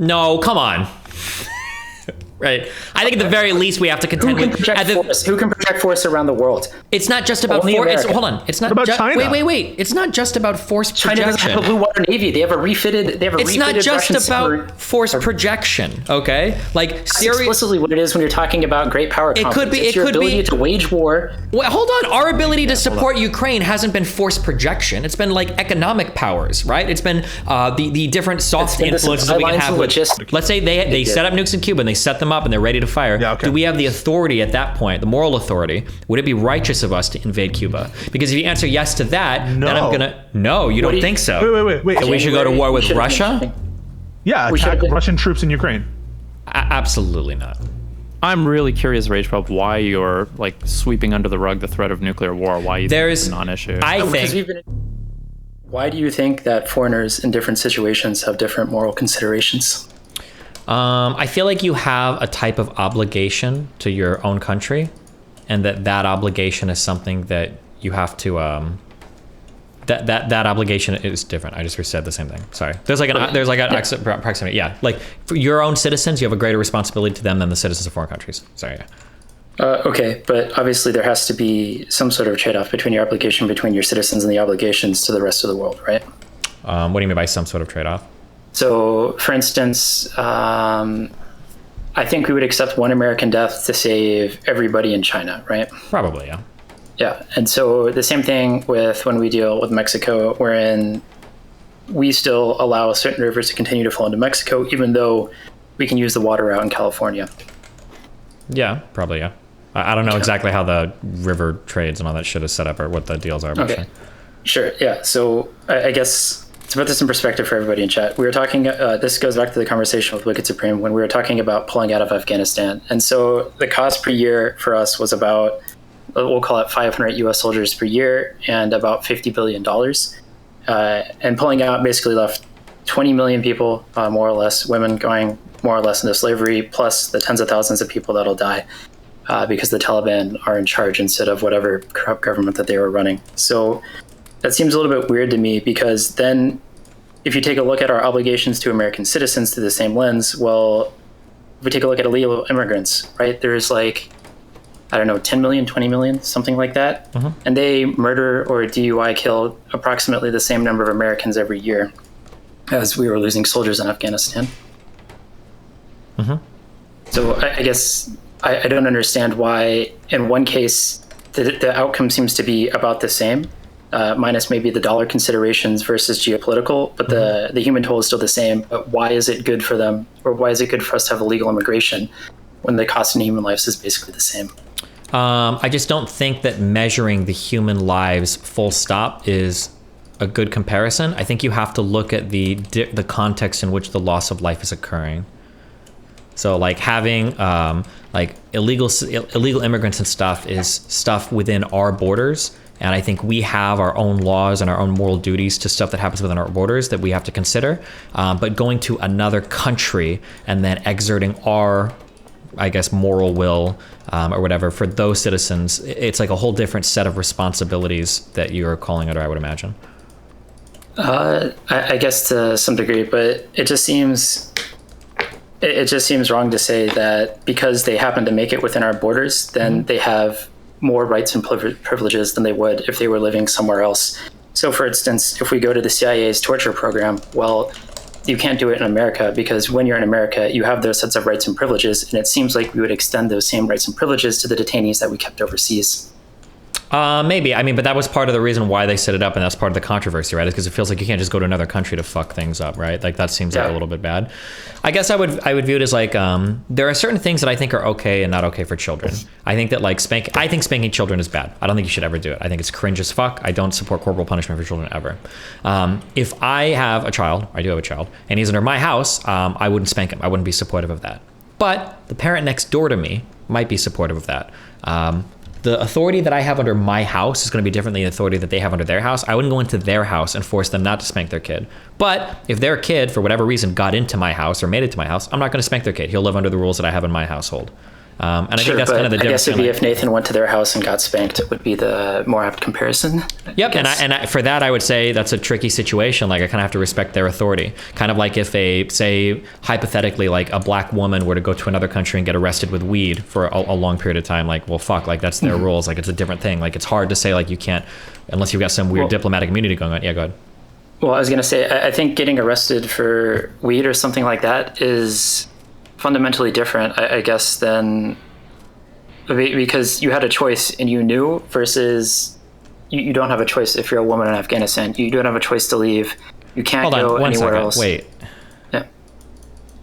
No, come on. Right. I think at the very least we have to contend with who can project force around the world. It's not just about force. Hold on. It's not about China? Wait. It's not just about force projection. China doesn't have a blue water navy. They have a refitted. It's not just Russian about force projection. Okay. Like That's explicitly what it is when you're talking about great power. It could be. It's your ability to wage war. Well, hold on. Our ability to support Ukraine hasn't been force projection. It's been like economic powers, right? It's been the different soft influences that we can have. Let's say they set up nukes in Cuba and they set them up and they're ready to fire. Yeah, okay. Do we have the authority at that point, the moral authority? Would it be righteous of us to invade Cuba? Because if you answer yes to that, then I'm gonna. No, you don't think so. Wait. So we should go to war with Russia? Yeah, attack Russian troops in Ukraine. Absolutely not. I'm really curious, RagePope, why you're like sweeping under the rug the threat of nuclear war. Why you think it's a non-issue? Why do you think that foreigners in different situations have different moral considerations? I feel like you have a type of obligation to your own country, and that obligation is something that you have to. That obligation is different. I just said the same thing. Sorry. There's like an proximity. Yeah, like for your own citizens, you have a greater responsibility to them than the citizens of foreign countries. Sorry. Yeah. Okay, but obviously there has to be some sort of trade-off between your obligation between your citizens and the obligations to the rest of the world, right? What do you mean by some sort of trade-off? So, for instance, I think we would accept one American death to save everybody in China, right? Probably, yeah. Yeah, and so the same thing with when we deal with Mexico, wherein we still allow certain rivers to continue to flow into Mexico, even though we can use the water out in California. Yeah, probably, yeah. I don't know exactly how the river trades and all that shit is set up or what the deals are. But okay, sure, yeah. So I guess to put this in perspective for everybody in chat, we were talking, this goes back to the conversation with WickedSupreme when we were talking about pulling out of Afghanistan. And so the cost per year for us was about, we'll call it 500 US soldiers per year and about $50 billion. And pulling out basically left 20 million people, more or less, women going more or less into slavery, plus the tens of thousands of people that'll die because the Taliban are in charge instead of whatever corrupt government that they were running. So that seems a little bit weird to me, because then if you take a look at our obligations to American citizens through the same lens, well, if we take a look at illegal immigrants, right, there's like, I don't know, 10 million, 20 million, something like that. Mm-hmm. And they murder or DUI kill approximately the same number of Americans every year as we were losing soldiers in Afghanistan. Mm-hmm. So I guess I don't understand why in one case the outcome seems to be about the same, minus maybe the dollar considerations versus geopolitical, but the human toll is still the same. But why is it good for them, or why is it good for us to have illegal immigration when the cost in human lives is basically the same? I just don't think that measuring the human lives full stop is a good comparison. I think you have to look at the context in which the loss of life is occurring. So like having like illegal immigrants and stuff is stuff within our borders. And I think we have our own laws and our own moral duties to stuff that happens within our borders that we have to consider. But going to another country and then exerting our, I guess, moral will or whatever for those citizens, it's like a whole different set of responsibilities that you're calling under, I would imagine. I guess to some degree, but it just seems wrong to say that because they happen to make it within our borders, then they have more rights and privileges than they would if they were living somewhere else. So for instance, if we go to the CIA's torture program, well, you can't do it in America because when you're in America, you have those sets of rights and privileges, and it seems like we would extend those same rights and privileges to the detainees that we kept overseas. Maybe. I mean, but that was part of the reason why they set it up, and that's part of the controversy, right? Is because it feels like you can't just go to another country to fuck things up, right? Like that seems like a little bit bad. I guess I would view it as like there are certain things that I think are okay and not okay for children. I think that like spanking children is bad. I don't think you should ever do it. I think it's cringe as fuck. I don't support corporal punishment for children ever. If I have a child, I do have a child, and he's under my house, I wouldn't spank him. I wouldn't be supportive of that. But the parent next door to me might be supportive of that. The authority that I have under my house is going to be different than the authority that they have under their house. I wouldn't go into their house and force them not to spank their kid. But if their kid, for whatever reason, got into my house or made it to my house, I'm not going to spank their kid. He'll live under the rules that I have in my household. And I think that's kind of the difference. I guess it'd be if Nathan went to their house and got spanked would be the more apt comparison. Yep, and for that I would say that's a tricky situation. Like I kind of have to respect their authority. Kind of like if say hypothetically like a black woman were to go to another country and get arrested with weed for a long period of time. Like, well, fuck, like that's their rules. Like it's a different thing. Like it's hard to say like you can't unless you've got some weird diplomatic immunity going on. Yeah, go ahead. Well, I was gonna say I think getting arrested for weed or something like that is fundamentally different, I guess, than because you had a choice and you knew versus you don't have a choice if you're a woman in Afghanistan. You don't have a choice to leave. You can't go anywhere else. Wait. Yeah.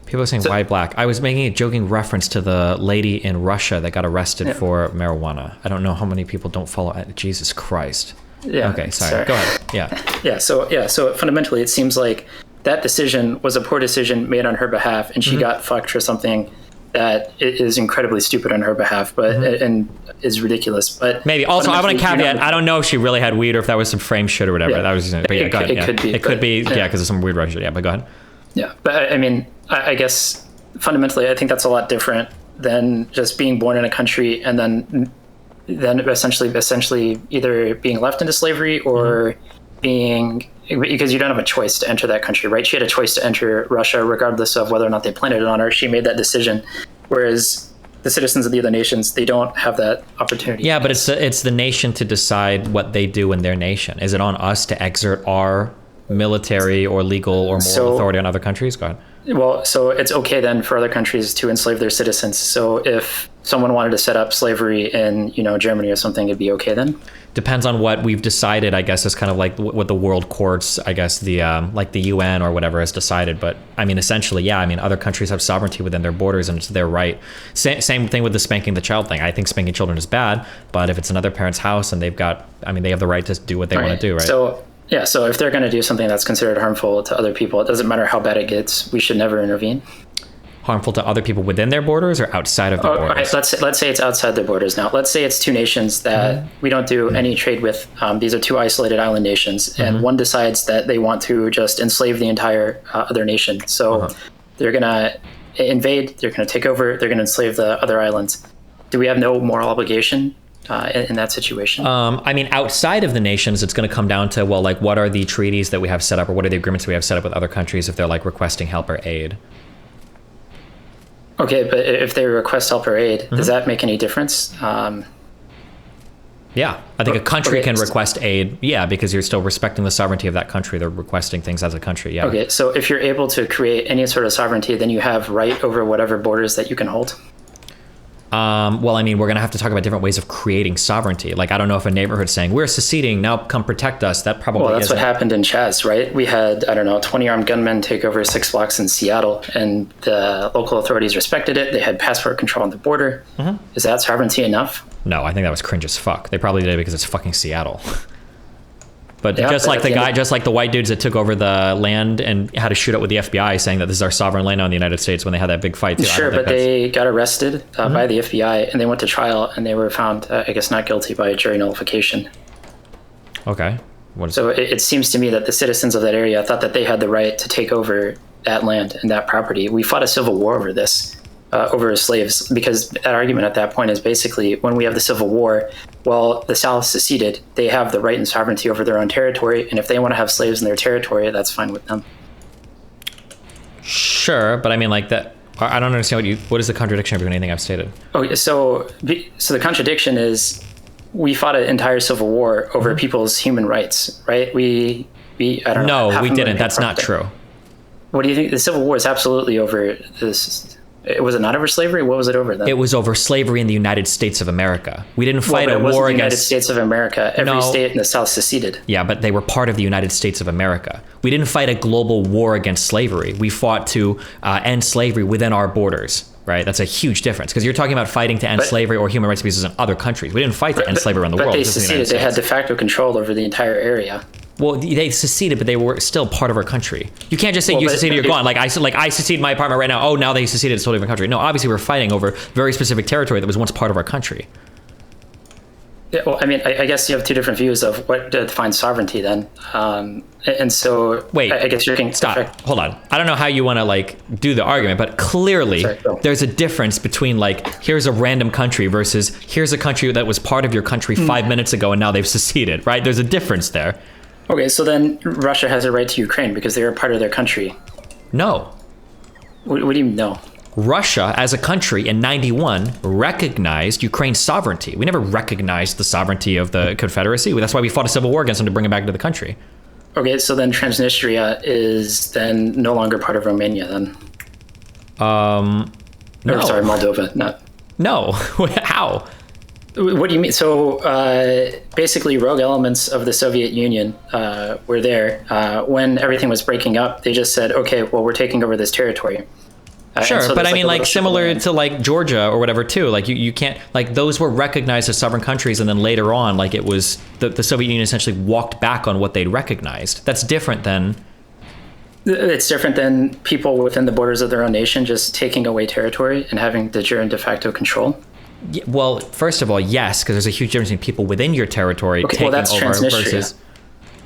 People are saying why black. I was making a joking reference to the lady in Russia that got arrested for marijuana. I don't know how many people don't follow. Jesus Christ. Yeah. Okay, sorry. Go ahead. Yeah. So fundamentally, it seems like that decision was a poor decision made on her behalf, and she got fucked for something that is incredibly stupid on her behalf, but and is ridiculous. But maybe also I want to caveat. I don't know if she really had weed or if that was some frame shit or whatever. Yeah. That was. But yeah, go ahead. It could be. Yeah, because of some weird Russian. Yeah, but go ahead. Yeah, but I mean, I guess fundamentally, I think that's a lot different than just being born in a country and then essentially either being left into slavery or being, because you don't have a choice to enter that country, right? She had a choice to enter Russia regardless of whether or not they planted it on her. She made that decision, whereas the citizens of the other nations, they don't have that opportunity. Yeah, but it's the nation to decide what they do in their nation. Is it on us to exert our military or legal or moral authority on other countries? Go ahead. Well, so it's okay then for other countries to enslave their citizens. So if someone wanted to set up slavery in, Germany or something, it'd be okay then? Depends on what we've decided, I guess, is kind of like what the world courts, I guess, the like the UN or whatever has decided. But I mean, essentially, yeah, I mean, other countries have sovereignty within their borders and it's their right. Same thing with the spanking the child thing. I think spanking children is bad, but if it's another parent's house and they have the right to do what they want to do, right? So if they're going to do something that's considered harmful to other people, it doesn't matter how bad it gets, we should never intervene. Harmful to other people within their borders or outside of their borders? Right, let's say it's outside their borders now. Let's say it's two nations that we don't do any trade with. These are two isolated island nations, and one decides that they want to just enslave the entire other nation. So they're going to invade, they're going to take over, they're going to enslave the other islands. Do we have no moral obligation in that situation? I mean, outside of the nations, it's going to come down to, well, like, what are the treaties that we have set up or what are the agreements we have set up with other countries if they're like requesting help or aid? Okay, but if they request help or aid, does that make any difference? Yeah, I think a country can request aid, because you're still respecting the sovereignty of that country. They're requesting things as a country, yeah. Okay, so if you're able to create any sort of sovereignty, then you have right over whatever borders that you can hold? Well, I mean, we're going to have to talk about different ways of creating sovereignty. Like, I don't know if a neighborhood's saying, we're seceding, now come protect us. That probably Well, that's what happened in Chaz, right? We had, 20 armed gunmen take over 6 blocks in Seattle, and the local authorities respected it. They had passport control on the border. Is that sovereignty enough? No, I think that was cringe as fuck. They probably did it because it's fucking Seattle. But just like the white dudes that took over the land and had to shoot up with the FBI saying that this is our sovereign land on the United States when they had that big fight too. Sure, but they got arrested by the FBI and they went to trial and they were found, I guess, not guilty by jury nullification. Okay. So it seems to me that the citizens of that area thought that they had the right to take over that land and that property. We fought a civil war over this. Over slaves, because that argument at that point is basically when we have the Civil War, well, the South seceded, they have the right and sovereignty over their own territory, and if they want to have slaves in their territory, that's fine with them. Sure, but I mean, like that, I don't understand what is the contradiction between anything I've stated? Oh, so the contradiction is we fought an entire Civil War over people's human rights, right? We I don't know. No, we didn't. That's not true. What do you think? The Civil War is absolutely over this. Was it not over slavery? What was it over then? It was over slavery in the United States of America. We didn't fight a war against... the United States of America. Every state in the South seceded. Yeah, but they were part of the United States of America. We didn't fight a global war against slavery. We fought to end slavery within our borders, right? That's a huge difference because you're talking about fighting to end slavery or human rights abuses in other countries. We didn't fight to end slavery around the world. But they seceded. They had de facto control over the entire area. Well, they seceded, but they were still part of our country. You can't just say you seceded, you're gone. Like I seceded my apartment right now. Oh, now they seceded, it's totally different country. No, obviously we're fighting over very specific territory that was once part of our country. Yeah, well, I mean, I guess you have two different views of what defines sovereignty then. And so wait, I guess you're getting stop. Hold on. I don't know how you want to like do the argument, but clearly there's a difference between like, here's a random country versus here's a country that was part of your country 5 minutes ago and now they've seceded, right? There's a difference there. Okay, so then Russia has a right to Ukraine because they're a part of their country. No. What do you mean no? Russia, as a country in 91, recognized Ukraine's sovereignty. We never recognized the sovereignty of the Confederacy. That's why we fought a civil war against them to bring it back into the country. Okay, so then Transnistria is then no longer part of Romania then? No. Sorry, Moldova. No. How? What do you mean? So basically, rogue elements of the Soviet Union were there. When everything was breaking up, they just said, okay, well, we're taking over this territory. Sure, so but I mean, like similar to like Georgia or whatever too. Like you can't like those were recognized as sovereign countries, and then later on, like it was the Soviet Union essentially walked back on what they'd recognized. That's different than. It's different than people within the borders of their own nation just taking away territory and having de jure and de facto control. Yeah, well, first of all, yes, because there's a huge difference between people within your territory taking that's over Transnistria. versus.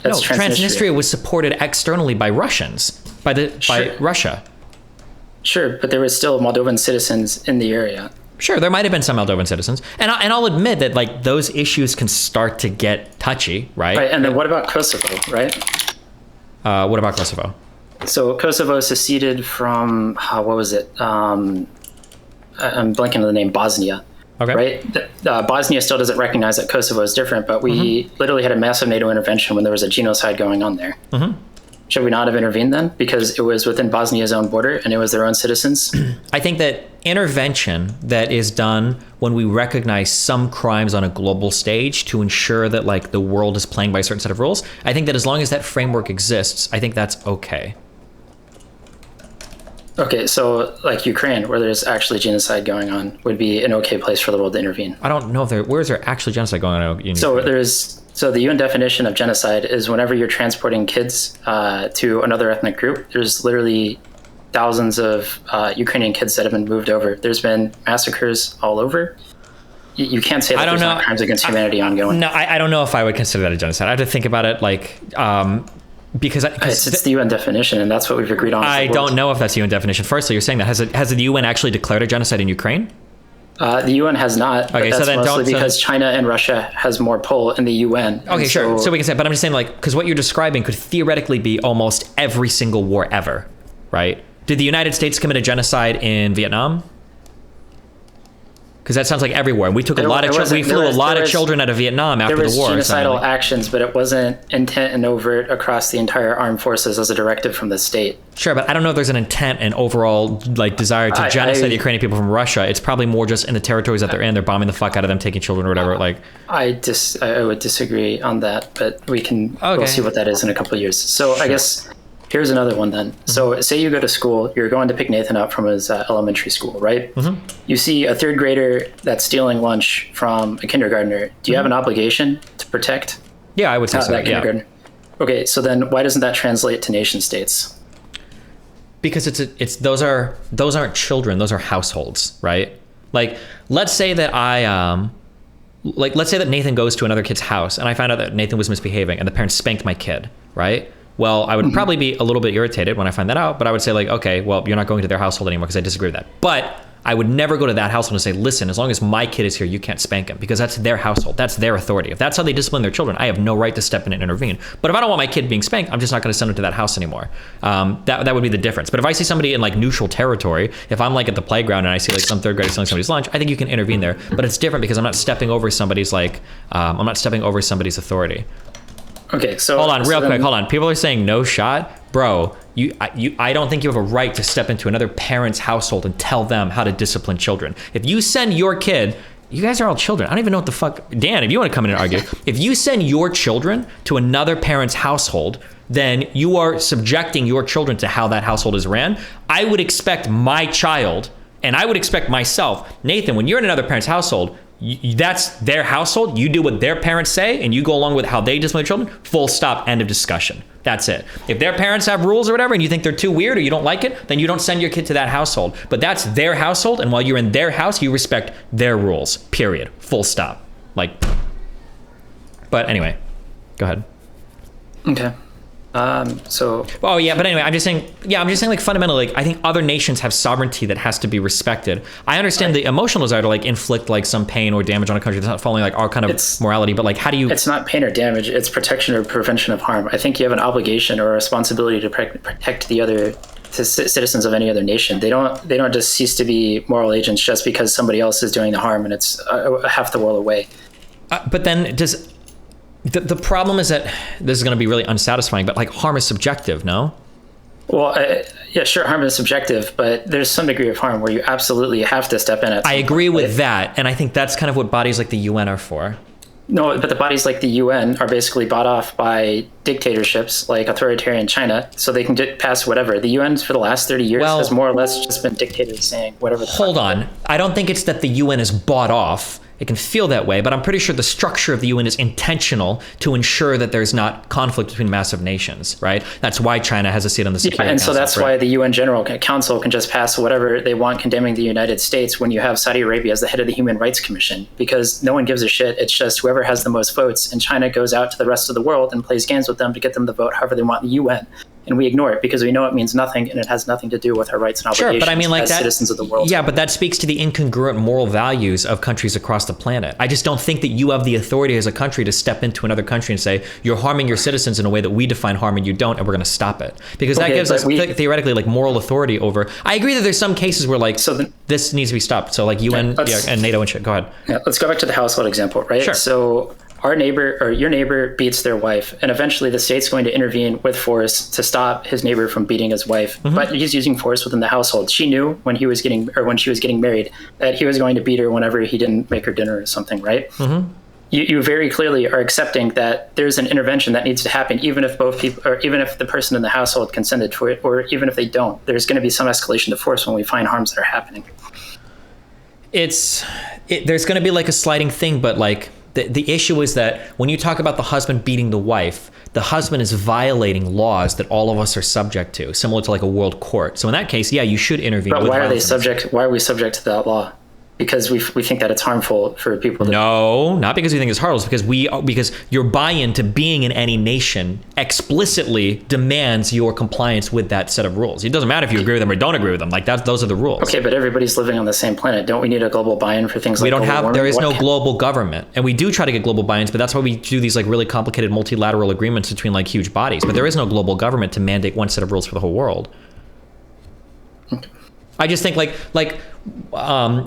Transnistria was supported externally by Russians, by Russia. Sure, but there were still Moldovan citizens in the area. Sure, there might have been some Moldovan citizens, and I'll admit that like those issues can start to get touchy, right? Right, and then what about Kosovo, right? What about Kosovo? So Kosovo seceded from what was it? I'm blanking on the name. Bosnia. Okay. Right. Bosnia still doesn't recognize that Kosovo is different, but we literally had a massive NATO intervention when there was a genocide going on there. Should we not have intervened then? Because it was within Bosnia's own border and it was their own citizens? I think that intervention that is done when we recognize some crimes on a global stage to ensure that like the world is playing by a certain set of rules, I think that as long as that framework exists, I think that's okay. Okay, so like Ukraine, where there's actually genocide going on, would be an okay place for the world to intervene. I don't know if where is there actually genocide going on? So the UN definition of genocide is whenever you're transporting kids to another ethnic group. There's literally thousands of Ukrainian kids that have been moved over. There's been massacres all over. You can't say that there's not crimes against humanity ongoing. No, I don't know if I would consider that a genocide. I have to think about it like because it's the UN definition, and that's what we've agreed on. I don't know if that's the UN definition. Firstly, you're saying that has the UN actually declared a genocide in Ukraine? The UN has not. Okay, but that's so then mostly because China and Russia has more pull in the UN. Okay, sure. So we can say, but I'm just saying, like, because what you're describing could theoretically be almost every single war ever, right? Did the United States commit a genocide in Vietnam? Because that sounds like every war. We took a lot of we flew a lot of children out of Vietnam after the war. There was genocidal actions, but it wasn't intent and overt across the entire armed forces as a directive from the state. Sure, but I don't know if there's an intent and overall like desire to genocide the Ukrainian people from Russia. It's probably more just in the territories that they're in. They're bombing the fuck out of them, taking children or whatever. I would disagree on that, but we'll see what that is in a couple of years. So sure. I guess. Here's another one then. So say you go to school, you're going to pick Nathan up from his elementary school, right? You see a third grader that's stealing lunch from a kindergartner. Do you have an obligation to protect? Yeah, I would say so. That kindergartner? Yeah. Okay, so then why doesn't that translate to nation states? Because those aren't children, those are households, right? Like let's say that let's say that Nathan goes to another kid's house and I found out that Nathan was misbehaving and the parents spanked my kid, right? Well, I would probably be a little bit irritated when I find that out, but I would say like, okay, well, you're not going to their household anymore because I disagree with that. But I would never go to that household and say, listen, as long as my kid is here, you can't spank him because that's their household. That's their authority. If that's how they discipline their children, I have no right to step in and intervene. But if I don't want my kid being spanked, I'm just not going to send him to that house anymore. That would be the difference. But if I see somebody in like neutral territory, if I'm like at the playground and I see like some third grader stealing somebody's lunch, I think you can intervene there. But it's different because I'm not stepping over somebody's authority. Okay, so hold on, real quick. Hold on. People are saying no shot, bro. I don't think you have a right to step into another parent's household and tell them how to discipline children. If you send your kid, you guys are all children. I don't even know what the fuck. Dan, if you want to come in and argue, if you send your children to another parent's household, then you are subjecting your children to how that household is ran. I would expect my child, and I would expect myself, Nathan, when you're in another parent's household, that's their household. You do what their parents say and you go along with how they discipline children. Full stop. End of discussion. That's it. If their parents have rules or whatever and you think they're too weird or you don't like it, then you don't send your kid to that household. But that's their household, and while you're in their house, you respect their rules. Period. Full stop. Like, But anyway, go ahead. Okay. Oh yeah, but anyway, I'm just saying like fundamentally, like I think other nations have sovereignty that has to be respected. I understand the emotional desire to like inflict like some pain or damage on a country that's not following like our kind of morality, but like how do you? It's not pain or damage. It's protection or prevention of harm. I think you have an obligation or a responsibility to protect the other citizens of any other nation. They don't just cease to be moral agents just because somebody else is doing the harm and it's half the world away. But then the problem is that this is going to be really unsatisfying, but like harm is subjective, no? Well, yeah, sure, harm is subjective, but there's some degree of harm where you absolutely have to step in. I agree with that, and I think that's kind of what bodies like the UN are for. No, but the bodies like the UN are basically bought off by dictatorships like authoritarian China, so they can pass whatever. The UN for the last 30 years has more or less just been dictators saying whatever. Hold on. I don't think it's that the UN is bought off. It can feel that way, but I'm pretty sure the structure of the UN is intentional to ensure that there's not conflict between massive nations, right? That's why China has a seat on the Security Council. And so that's why the UN General Council can just pass whatever they want condemning the United States when you have Saudi Arabia as the head of the Human Rights Commission, because no one gives a shit. It's just whoever has the most votes, and China goes out to the rest of the world and plays games with them to get them to vote however they want in the UN. And we ignore it because we know it means nothing and it has nothing to do with our rights and obligations but I mean, like as citizens of the world. Yeah, but that speaks to the incongruent moral values of countries across the planet. I just don't think that you have the authority as a country to step into another country and say, you're harming your citizens in a way that we define harm and you don't, and we're going to stop it. Because that gives us theoretically like moral authority over. I agree that there's some cases where like this needs to be stopped. So like UN and NATO and shit. Go ahead. Yeah, let's go back to the household example, right? Sure. So our neighbor or your neighbor beats their wife, and eventually the state's going to intervene with force to stop his neighbor from beating his wife. Mm-hmm. But he's using force within the household. She knew when she was getting married that he was going to beat her whenever he didn't make her dinner or something, right? Mm-hmm. You very clearly are accepting that there's an intervention that needs to happen, even if both people, or even if the person in the household consented for it, or even if they don't. There's going to be some escalation to force when we find harms that are happening. There's going to be like a sliding thing, but like. The issue is that when you talk about the husband beating the wife, the husband is violating laws that all of us are subject to, similar to like a world court. So in that case, yeah, you should intervene. But why are we subject to that law? Because we think that it's harmful for people. No, not because we think it's harmful. It's because your buy-in to being in any nation explicitly demands your compliance with that set of rules. It doesn't matter if you agree with them or don't agree with them. Like those are the rules. Okay, but everybody's living on the same planet. Don't we need a global buy-in for things like global warming? There is no global government, and we do try to get global buy-ins, but that's why we do these like really complicated multilateral agreements between like huge bodies. But there is no global government to mandate one set of rules for the whole world. Okay. I just think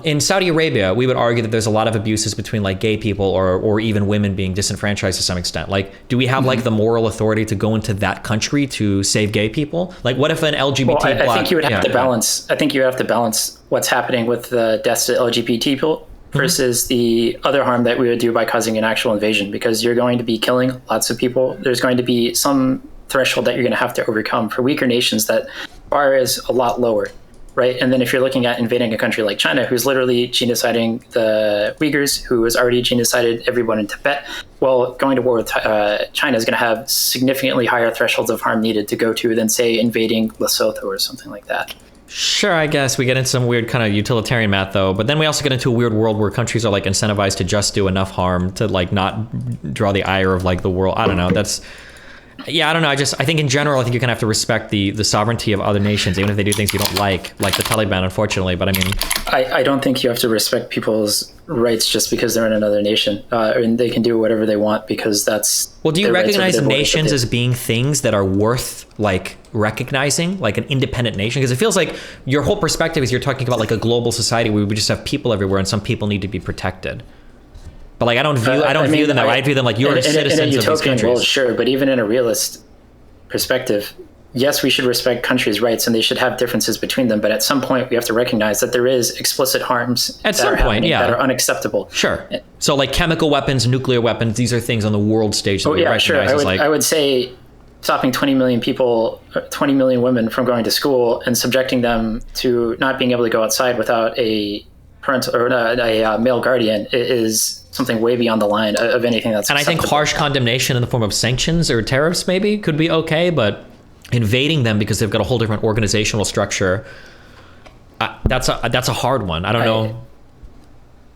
in Saudi Arabia, we would argue that there's a lot of abuses between like gay people or even women being disenfranchised to some extent. Like, do we have like the moral authority to go into that country to save gay people? Like, what if an LGBT I think you would have to balance. I think you have to balance what's happening with the deaths to LGBT people versus the other harm that we would do by causing an actual invasion, because you're going to be killing lots of people. There's going to be some threshold that you're going to have to overcome. For weaker nations, that bar is a lot lower. Right. And then if you're looking at invading a country like China, who's literally genociding the Uyghurs, who has already genocided everyone in Tibet, well, going to war with China is going to have significantly higher thresholds of harm needed to go to than, say, invading Lesotho or something like that. Sure, I guess we get into some weird kind of utilitarian math, though. But then we also get into a weird world where countries are like incentivized to just do enough harm to like not draw the ire of like the world. I don't know. Yeah, I don't know. I think in general, I think you're going to have to respect the sovereignty of other nations, even if they do things you don't like the Taliban, unfortunately. But I mean, I don't think you have to respect people's rights just because they're in another nation, and they can do whatever they want because that's. Well, do you recognize nations as being things that are worth like recognizing, like an independent nation? Because it feels like your whole perspective is you're talking about like a global society where we just have people everywhere, and some people need to be protected. But like I don't view them that way. I view them like you're citizens of these countries. World, sure, but even in a realist perspective, yes, we should respect countries' rights and they should have differences between them. But at some point, we have to recognize that there is explicit harms that are unacceptable. Sure. So like chemical weapons, nuclear weapons, these are things on the world stage that we recognize as like. I would say stopping 20 million people, 20 million women from going to school and subjecting them to not being able to go outside without a parental or a male guardian is something way beyond the line of anything that's and acceptable. I think harsh condemnation in the form of sanctions or tariffs maybe could be okay, but invading them because they've got a whole different organizational structure, that's a hard one. I don't know.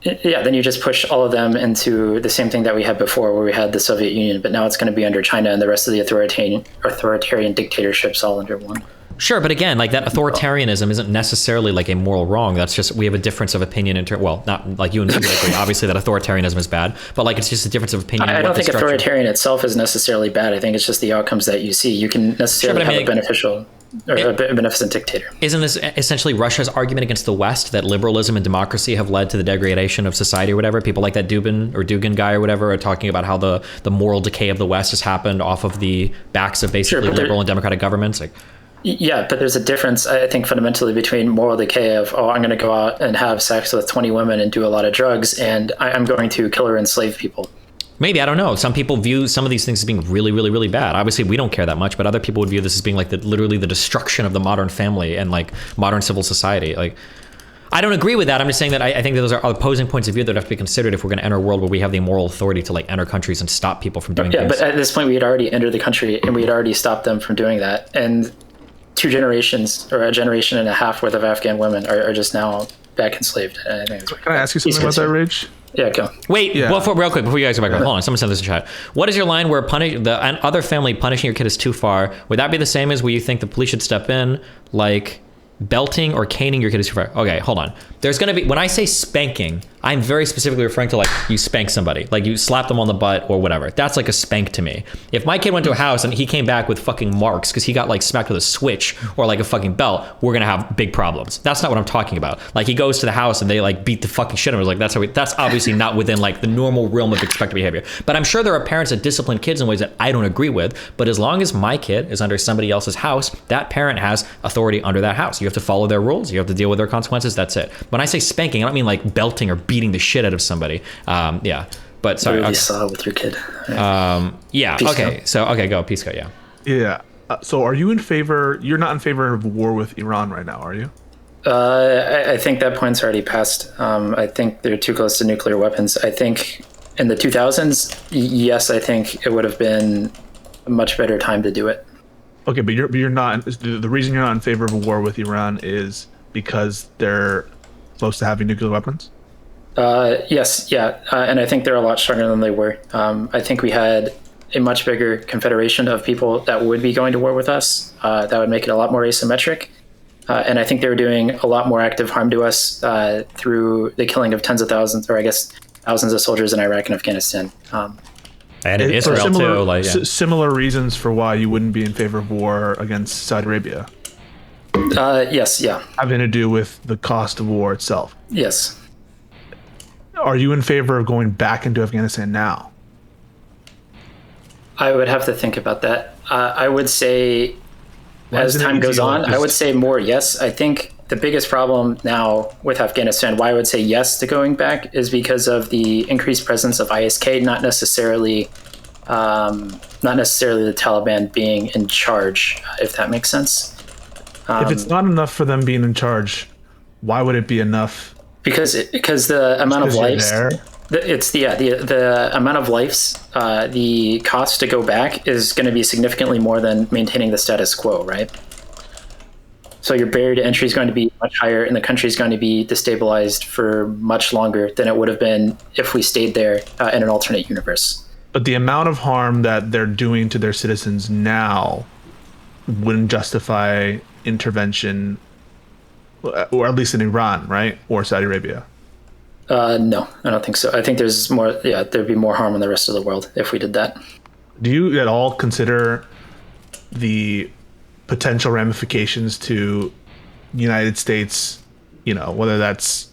Yeah, then you just push all of them into the same thing that we had before, where we had the Soviet Union, but now it's going to be under China and the rest of the authoritarian dictatorships all under one. Sure, but again, like that authoritarianism isn't necessarily like a moral wrong. That's just, we have a difference of opinion in well, not like you and me would agree, obviously, that authoritarianism is bad, but like it's just a difference of opinion. I don't think authoritarian itself is necessarily bad. I think it's just the outcomes that you see. You can necessarily have a beneficial or a beneficent dictator. Isn't this essentially Russia's argument against the West, that liberalism and democracy have led to the degradation of society or whatever? People like that Dugin guy or whatever are talking about how the moral decay of the West has happened off of the backs of basically liberal and democratic governments. Like, yeah, but there's a difference, I think, fundamentally between moral decay of, oh, I'm going to go out and have sex with 20 women and do a lot of drugs, and I'm going to kill or enslave people. Maybe, I don't know. Some people view some of these things as being really, really, really bad. Obviously, we don't care that much, but other people would view this as being like literally the destruction of the modern family and like modern civil society. Like, I don't agree with that. I'm just saying that I think that those are opposing points of view that have to be considered if we're going to enter a world where we have the moral authority to like enter countries and stop people from doing things. Yeah, but at this point, we had already entered the country and we had already stopped them from doing that. And 2 generations or a generation and a half worth of Afghan women are just now back enslaved. And I think Can I ask you something about that, Rage? Yeah, go. Wait, real quick, before you guys go back, hold on. Someone sent this in chat. What is your line where the other family punishing your kid is too far? Would that be the same as where you think the police should step in, like belting or caning your kid is too far? Okay, hold on. There's going to be, when I say spanking, I'm very specifically referring to like you spank somebody, like you slap them on the butt or whatever. That's like a spank to me. If my kid went to a house and he came back with fucking marks because he got like smacked with a switch or like a fucking belt, we're going to have big problems. That's not what I'm talking about. Like he goes to the house and they like beat the fucking shit out of him. Like that's obviously not within like the normal realm of expected behavior. But I'm sure there are parents that discipline kids in ways that I don't agree with. But as long as my kid is under somebody else's house, that parent has authority under that house. You have to follow their rules. You have to deal with their consequences. That's it. When I say spanking, I don't mean like belting or beating the shit out of somebody. Yeah, but sorry. Really saw with your kid. Yeah. Peace okay. So go. Peace cut. Yeah. Yeah. So are you in favor? You're not in favor of war with Iran right now, are you? I think that point's already passed. I think they're too close to nuclear weapons. I think in the 2000s, yes, I think it would have been a much better time to do it. Okay, but you're not. The reason you're not in favor of a war with Iran is because they're close to having nuclear weapons? Yes, yeah. And I think they're a lot stronger than they were. I think we had a much bigger confederation of people that would be going to war with us. That would make it a lot more asymmetric. And I think they were doing a lot more active harm to us through the killing of tens of thousands, or I guess thousands of soldiers in Iraq and Afghanistan. And in Israel too. Like, yeah. Similar reasons for why you wouldn't be in favor of war against Saudi Arabia. Yes, yeah. Having to do with the cost of war itself. Yes. Are you in favor of going back into Afghanistan now? I would have to think about that. I would say, as time goes on, I would say more yes. I think the biggest problem now with Afghanistan, why I would say yes to going back, is because of the increased presence of ISK, not necessarily the Taliban being in charge, if that makes sense. If it's not enough for them being in charge, why would it be enough? Because the amount of lives, the amount of lives, the cost to go back is going to be significantly more than maintaining the status quo, right? So your barrier to entry is going to be much higher, and the country is going to be destabilized for much longer than it would have been if we stayed there in an alternate universe. But the amount of harm that they're doing to their citizens now wouldn't justify intervention, or at least in Iran, right? Or Saudi Arabia. No, I don't think so. I think there's more. Yeah, there'd be more harm in the rest of the world if we did that. Do you at all consider the potential ramifications to the United States, whether that's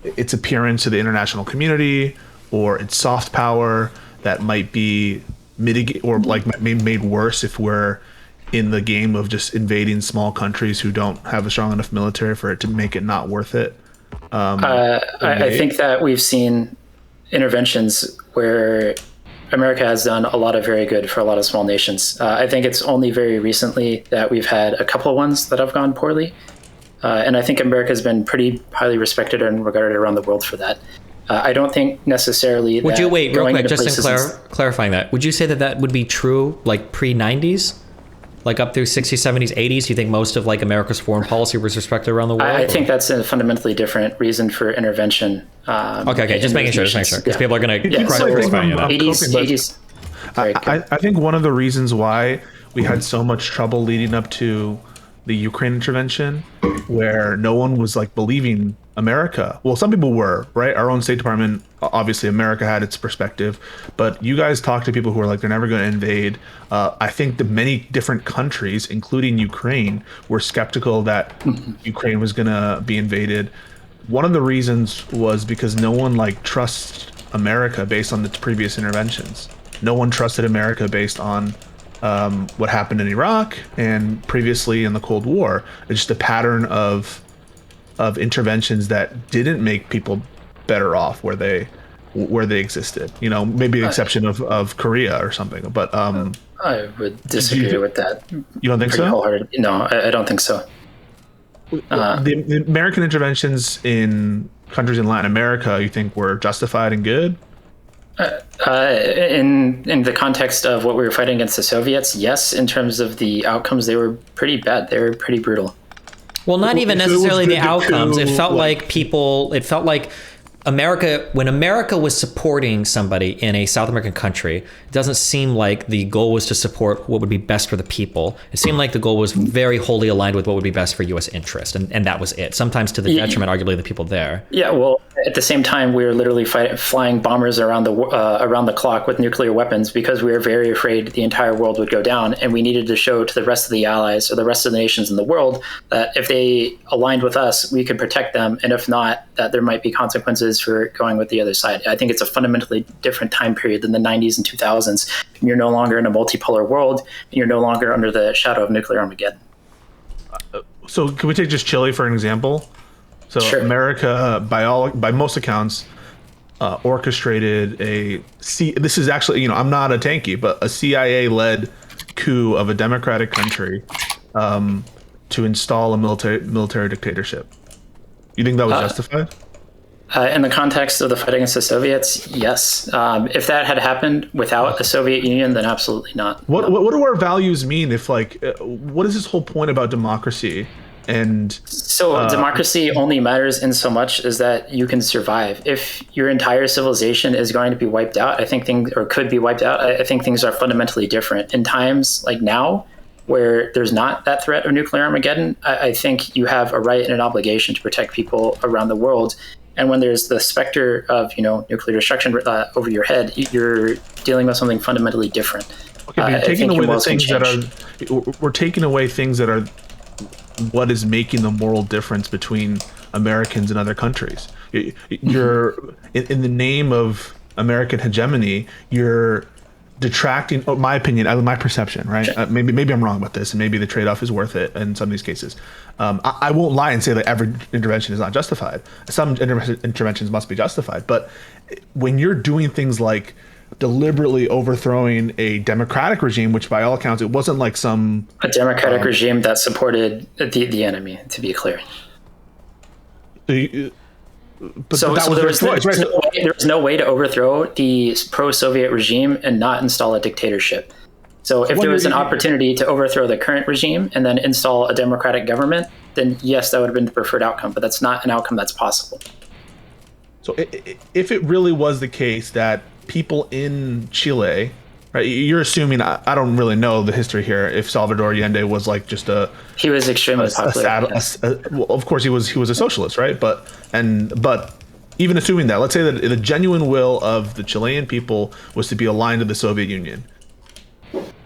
its appearance to the international community or its soft power that might be mitigated or like made worse if we're in the game of just invading small countries who don't have a strong enough military for it to make it not worth it? I think that we've seen interventions where America has done a lot of very good for a lot of small nations. I think it's only very recently that we've had a couple of ones that have gone poorly. And I think America has been pretty highly respected and regarded around the world for that. I don't think necessarily Would you wait real quick, just in clarifying that, would you say that would be true like pre-90s? like up through 60s, 70s, 80s? You think most of like America's foreign policy was respected around the world? I think that's a fundamentally different reason for intervention. Okay, just making sure, because people are going to crucify you. 80s. I think one of the reasons why we had so much trouble leading up to the Ukraine intervention, where no one was like believing America. Well, some people were, right? Our own State Department, obviously America had its perspective, but you guys talk to people who are like, they're never going to invade. I think the many different countries, including Ukraine, were skeptical that Ukraine was going to be invaded. One of the reasons was because no one like trusts America based on its previous interventions. No one trusted America based on what happened in Iraq and previously in the Cold War. It's just a pattern of interventions that didn't make people better off where they existed. You know, maybe the exception of Korea or something. But I would disagree with that. You don't think so? No, I don't think so. The American interventions in countries in Latin America, you think were justified and good? In the context of what we were fighting against the Soviets, yes. In terms of the outcomes, they were pretty bad. They were pretty brutal. Well, not even necessarily the outcomes. It felt like America, when America was supporting somebody in a South American country, it doesn't seem like the goal was to support what would be best for the people. It seemed like the goal was very wholly aligned with what would be best for U.S. interest, and that was it. Sometimes to the detriment, arguably, of the people there. Yeah, well, at the same time, we were literally flying bombers around the clock with nuclear weapons because we were very afraid the entire world would go down, and we needed to show to the rest of the allies or the rest of the nations in the world that if they aligned with us, we could protect them, and if not, that there might be consequences for going with the other side. I think it's a fundamentally different time period than the 90s and 2000s. You're no longer in a multipolar world, and you're no longer under the shadow of nuclear Armageddon. So can we take just Chile for an example? So sure. America, by most accounts, orchestrated this is actually, you know, I'm not a tanky, but a CIA-led coup of a democratic country to install a military dictatorship. You think that was justified? In the context of the fight against the Soviets, yes. If that had happened without the Soviet Union, then absolutely not. What do our values mean if, like, what is this whole point about democracy? And so democracy only matters in so much as that you can survive. If your entire civilization is going to be wiped out, could be wiped out, I think things are fundamentally different. In times like now, where there's not that threat of nuclear Armageddon, I think you have a right and an obligation to protect people around the world. And when there's the specter of, nuclear destruction over your head, you're dealing with something fundamentally different. Okay, but we're taking away things that are what is making the moral difference between Americans and other countries. You're in the name of American hegemony, you're detracting, my opinion, my perception, right? Sure. Maybe I'm wrong about this, and maybe the trade-off is worth it in some of these cases. I won't lie and say that every intervention is not justified. Some interventions must be justified, but when you're doing things like deliberately overthrowing a democratic regime, which by all accounts, it wasn't like a democratic regime that supported the enemy, to be clear. There was no way to overthrow the pro-Soviet regime and not install a dictatorship. So if there was an opportunity to overthrow the current regime and then install a democratic government, then yes, that would have been the preferred outcome, but that's not an outcome that's possible. So if it really was the case that people in Chile, right, you're assuming, I don't really know the history here, if Salvador Allende was like just he was extremely popular. Well, of course he was a socialist, right? But even assuming that, let's say that the genuine will of the Chilean people was to be aligned to the Soviet Union.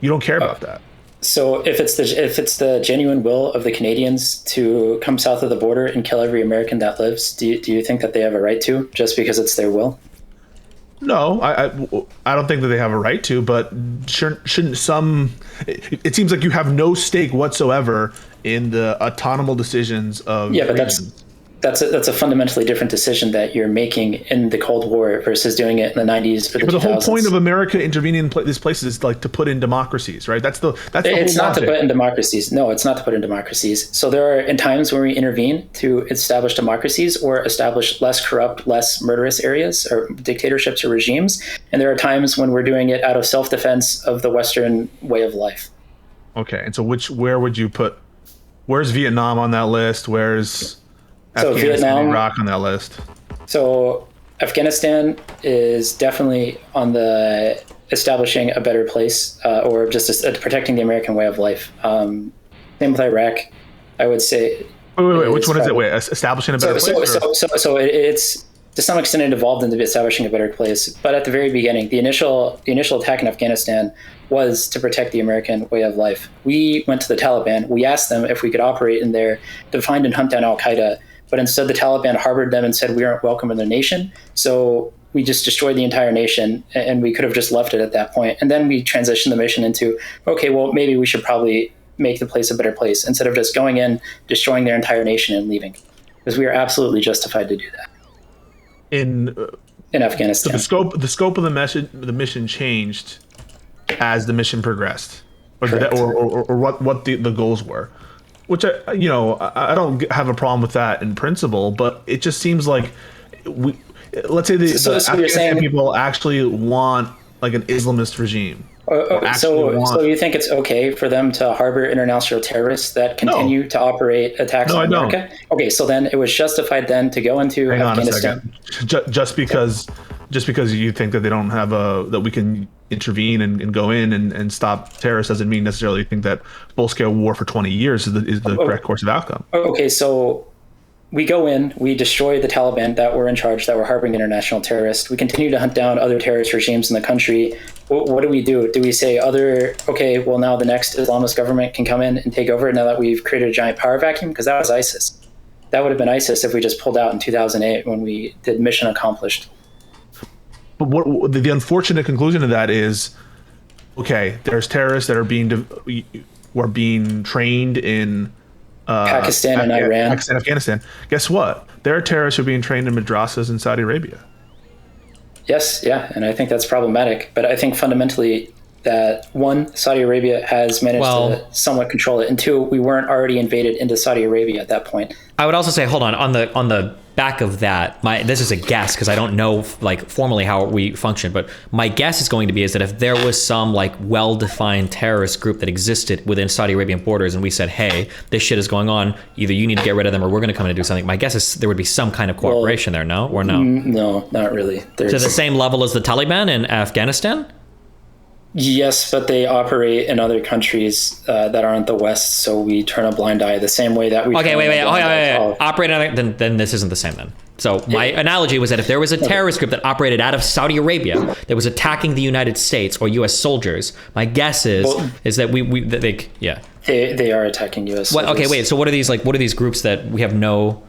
You don't care about that. So if it's the genuine will of the Canadians to come south of the border and kill every American that lives, do you think that they have a right to, just because it's their will? No, I don't think that they have a right to, but shouldn't some? It seems like you have no stake whatsoever in the autonomous decisions of regions. That's a fundamentally different decision that you're making in the Cold War versus doing it in the 90s or the 2000s. But the whole point of America intervening in these places is like to put in democracies, right? That's the It's not to put in democracies. No, it's not to put in democracies. So there are times when we intervene to establish democracies or establish less corrupt, less murderous areas or dictatorships or regimes. And there are times when we're doing it out of self-defense of the Western way of life. Okay, and so where would you put? Where's Vietnam on that list? Where's So Afghanistan, Vietnam, Iraq on that list? So Afghanistan is definitely on the establishing a better place, or just protecting the American way of life. Same with Iraq, I would say. Wait. Which one is it? Wait, establishing a better place? So it's to some extent it evolved into establishing a better place. But at the very beginning, the initial attack in Afghanistan was to protect the American way of life. We went to the Taliban. We asked them if we could operate in there to find and hunt down Al Qaeda. But instead, the Taliban harbored them and said we aren't welcome in their nation. So we just destroyed the entire nation, and we could have just left it at that point. And then we transitioned the mission into, okay, well, maybe we should probably make the place a better place instead of just going in, destroying their entire nation and leaving. Because we are absolutely justified to do that. In Afghanistan. So the scope of the mission changed as the mission progressed, or what the goals were. Which I don't have a problem with that in principle, but it just seems like let's say the Afghanistan people actually want like an Islamist regime. So you think it's okay for them to harbor international terrorists that continue to operate attacks on America? Don't. Okay, so then it was justified then to go into Afghanistan. Just because you think that they don't have that we can intervene and go in and stop terrorists doesn't mean necessarily think that full-scale war for 20 years is the correct course of outcome. Okay, so we go in, we destroy the Taliban that were in charge, that were harboring international terrorists. We continue to hunt down other terrorist regimes in the country. What do we do? Do we say well, now the next Islamist government can come in and take over now that we've created a giant power vacuum? Because that was ISIS. That would have been ISIS if we just pulled out in 2008 when we did mission accomplished. But what the unfortunate conclusion of that is, okay, there's terrorists that are being trained in Pakistan and Iran. Pakistan, Afghanistan. Guess what? There are terrorists who are being trained in madrasas in Saudi Arabia. Yes, yeah, and I think that's problematic. But I think fundamentally that, one, Saudi Arabia has managed to somewhat control it, and two, we weren't already invaded into Saudi Arabia at that point. I would also say, hold on the back of that, this is a guess because I don't know like formally how we function, but my guess is going to be is that if there was some like well-defined terrorist group that existed within Saudi Arabian borders and we said, hey, this shit is going on, either you need to get rid of them or we're going to come in and do something, my guess is there would be some kind of cooperation there, no? Or no? No, not really. To the same level as the Taliban in Afghanistan? Yes, but they operate in other countries that aren't the West, so we turn a blind eye the same way that we. Okay, wait. Operate in other, then this isn't the same then. So my analogy was that if there was a terrorist group that operated out of Saudi Arabia that was attacking the United States or U.S. soldiers, my guess is that they are attacking U.S. soldiers. Okay, wait. So what are these groups that we have no?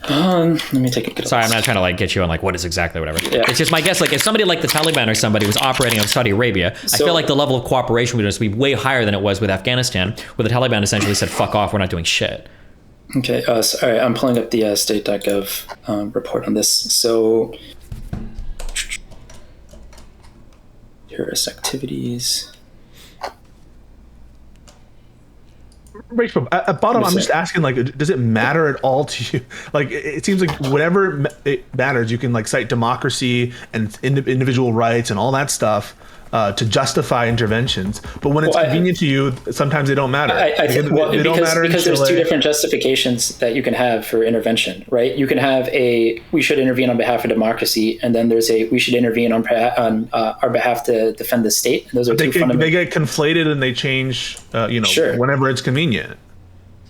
Let me take a good. Sorry, I'm not trying to like get you on like what is exactly whatever. Yeah. It's just my guess. Like if somebody like the Taliban or somebody was operating out of Saudi Arabia, I feel like the level of cooperation would just be way higher than it was with Afghanistan, where the Taliban essentially said, "Fuck off, we're not doing shit." Okay. Sorry, I'm pulling up the state.gov report on this. So, terrorist activities. RagePope, at bottom, I'm just asking, like, does it matter at all to you? Like, it seems like whatever it matters, you can like cite democracy and individual rights and all that stuff to justify interventions. But when it's convenient to you, sometimes they don't matter. I think because there's two different justifications that you can have for intervention, right? You can have we should intervene on behalf of democracy, and then there's we should intervene on our behalf to defend the state. And those are two fundamental. They get conflated and they change, whenever it's convenient.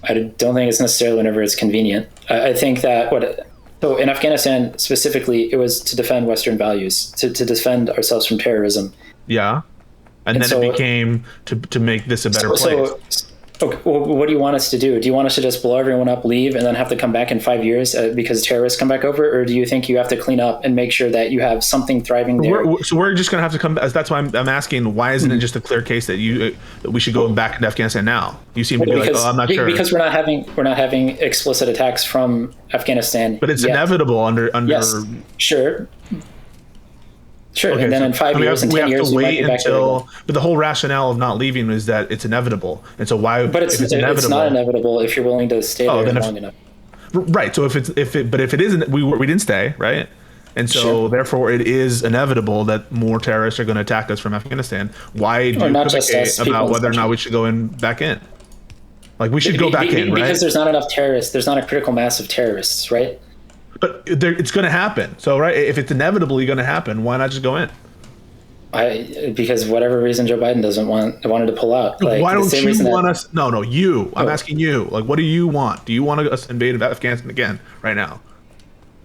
I don't think it's necessarily whenever it's convenient. I think that so in Afghanistan specifically, it was to defend Western values, to defend ourselves from terrorism. Yeah, and then it became to make this a better place. Okay, well, what do you want us to do? Do you want us to just blow everyone up, leave, and then have to come back in 5 years because terrorists come back over? Or do you think you have to clean up and make sure that you have something thriving there? We're just going to have to come. That's why I'm asking, why isn't it just a clear case that we should go back into Afghanistan now? You seem to be like, I'm not sure. Because we're not having explicit attacks from Afghanistan. But it's inevitable under. Yes, sure. Sure, okay, and then in 5 years and 10 years, we might be back until. But the whole rationale of not leaving is that it's inevitable, and so why? But it's not inevitable if you're willing to stay there long enough. Right. So if it isn't, we didn't stay, right? And so, therefore, it is inevitable that more terrorists are going to attack us from Afghanistan. Why do you communicate about whether or not we should go back in? Like, we should go back in, right? Because there's not enough terrorists. There's not a critical mass of terrorists, right? But it's going to happen. So, right, if it's inevitably going to happen, why not just go in? Because whatever reason Joe Biden wanted to pull out. Like, why don't you want us? No, you. I'm asking you. Like, what do you want? Do you want us to invade Afghanistan again right now?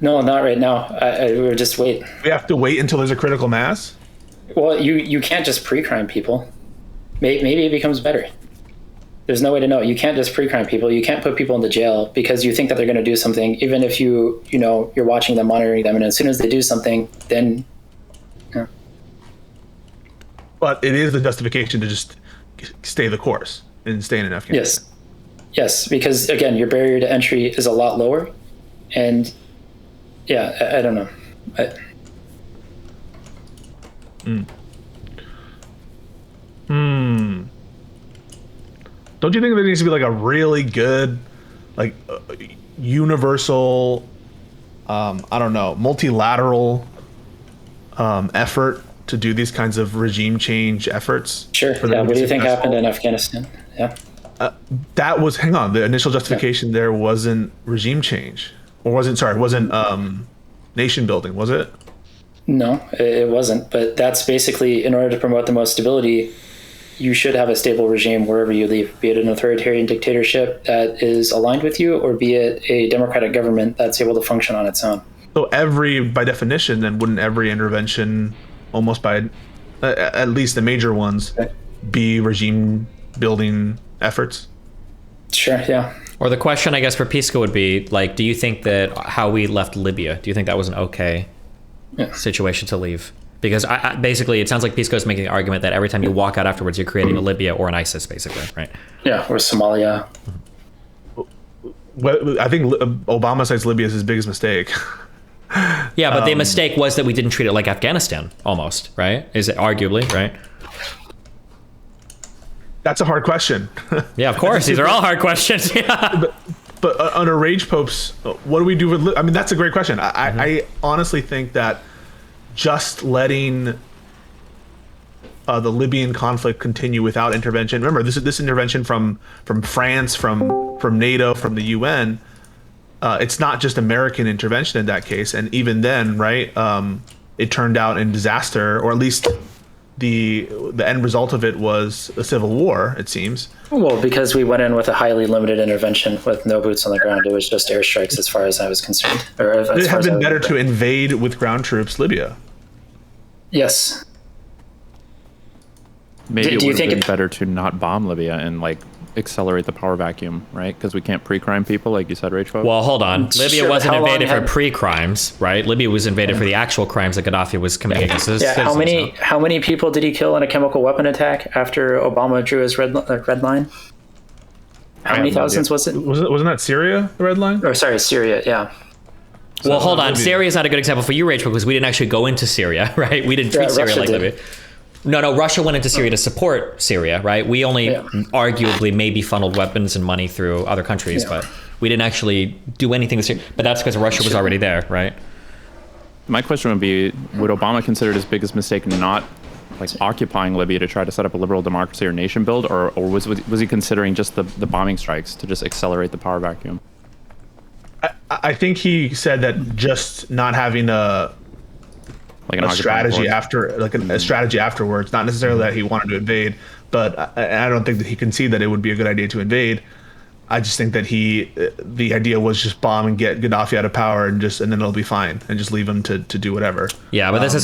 No, not right now. We're just wait. We have to wait until there's a critical mass? Well, you can't just pre-crime people. Maybe it becomes better. There's no way to know. You can't just pre-crime people. You can't put people into jail because you think that they're going to do something, even if you're watching them, monitoring them, and as soon as they do something, then. Yeah. But it is the justification to just stay the course and stay in Afghanistan. Yes, because again, your barrier to entry is a lot lower, and yeah, I don't know. Don't you think there needs to be like a really good, like universal, I don't know, multilateral effort to do these kinds of regime change efforts? Sure. Yeah. What do you think happened in Afghanistan? Yeah. That was, hang on, the initial justification there wasn't regime change, or wasn't nation building, was it? No, it wasn't. But that's basically, in order to promote the most stability, you should have a stable regime wherever you leave, be it an authoritarian dictatorship that is aligned with you, or be it a democratic government that's able to function on its own. So by definition, then wouldn't every intervention, almost by at least the major ones, be regime building efforts? Sure, yeah. Or the question, I guess, for Pisco would be, like, do you think that how we left Libya, do you think that was an okay situation to leave? Because basically, it sounds like Pisco is making the argument that every time you walk out afterwards, you're creating a Libya or an ISIS, basically, right? Yeah, or Somalia. Well, I think Obama cites Libya as his biggest mistake. Yeah, but the mistake was that we didn't treat it like Afghanistan, almost, right? Is it arguably, right? That's a hard question. Yeah, of course. These are all hard questions. Yeah. But under RagePope's, what do we do with? I mean, that's a great question. I honestly think that just letting the Libyan conflict continue without intervention. Remember, this intervention from France, from NATO, from the UN. It's not just American intervention in that case, and even then, right? It turned out in disaster, or at least the end result of it was a civil war, it seems. Well, because we went in with a highly limited intervention with no boots on the ground. It was just airstrikes as far as I was concerned. Would it have been better to invade with ground troops Libya? Yes. Maybe it would have been better to not bomb Libya and like accelerate the power vacuum, right? Because we can't pre-crime people, like you said, Rachel. Well, hold on. Libya wasn't invaded for pre-crimes, right? Libya was invaded for the actual crimes that Gaddafi was committing against his citizens. How many people did he kill in a chemical weapon attack after Obama drew his red line? How many thousands was it? Wasn't that Syria, the red line? Or sorry, Syria, yeah. Well, hold on. Syria is not a good example for you, Rachel, because we didn't actually go into Syria, right? We didn't treat Syria like Libya. No, Russia went into Syria to support Syria, right? We only arguably maybe funneled weapons and money through other countries, but we didn't actually do anything with Syria. But that's because Russia was already there, right? My question would be, would Obama consider his biggest mistake not like occupying Libya to try to set up a liberal democracy or nation build, or was he considering just the bombing strikes to just accelerate the power vacuum? I think he said that just not having a strategy a strategy afterwards, not necessarily that he wanted to invade, but I don't think that he can see that it would be a good idea to invade. I just think that the idea was just bomb and get Gaddafi out of power and then it'll be fine and just leave him to do whatever. Yeah, but this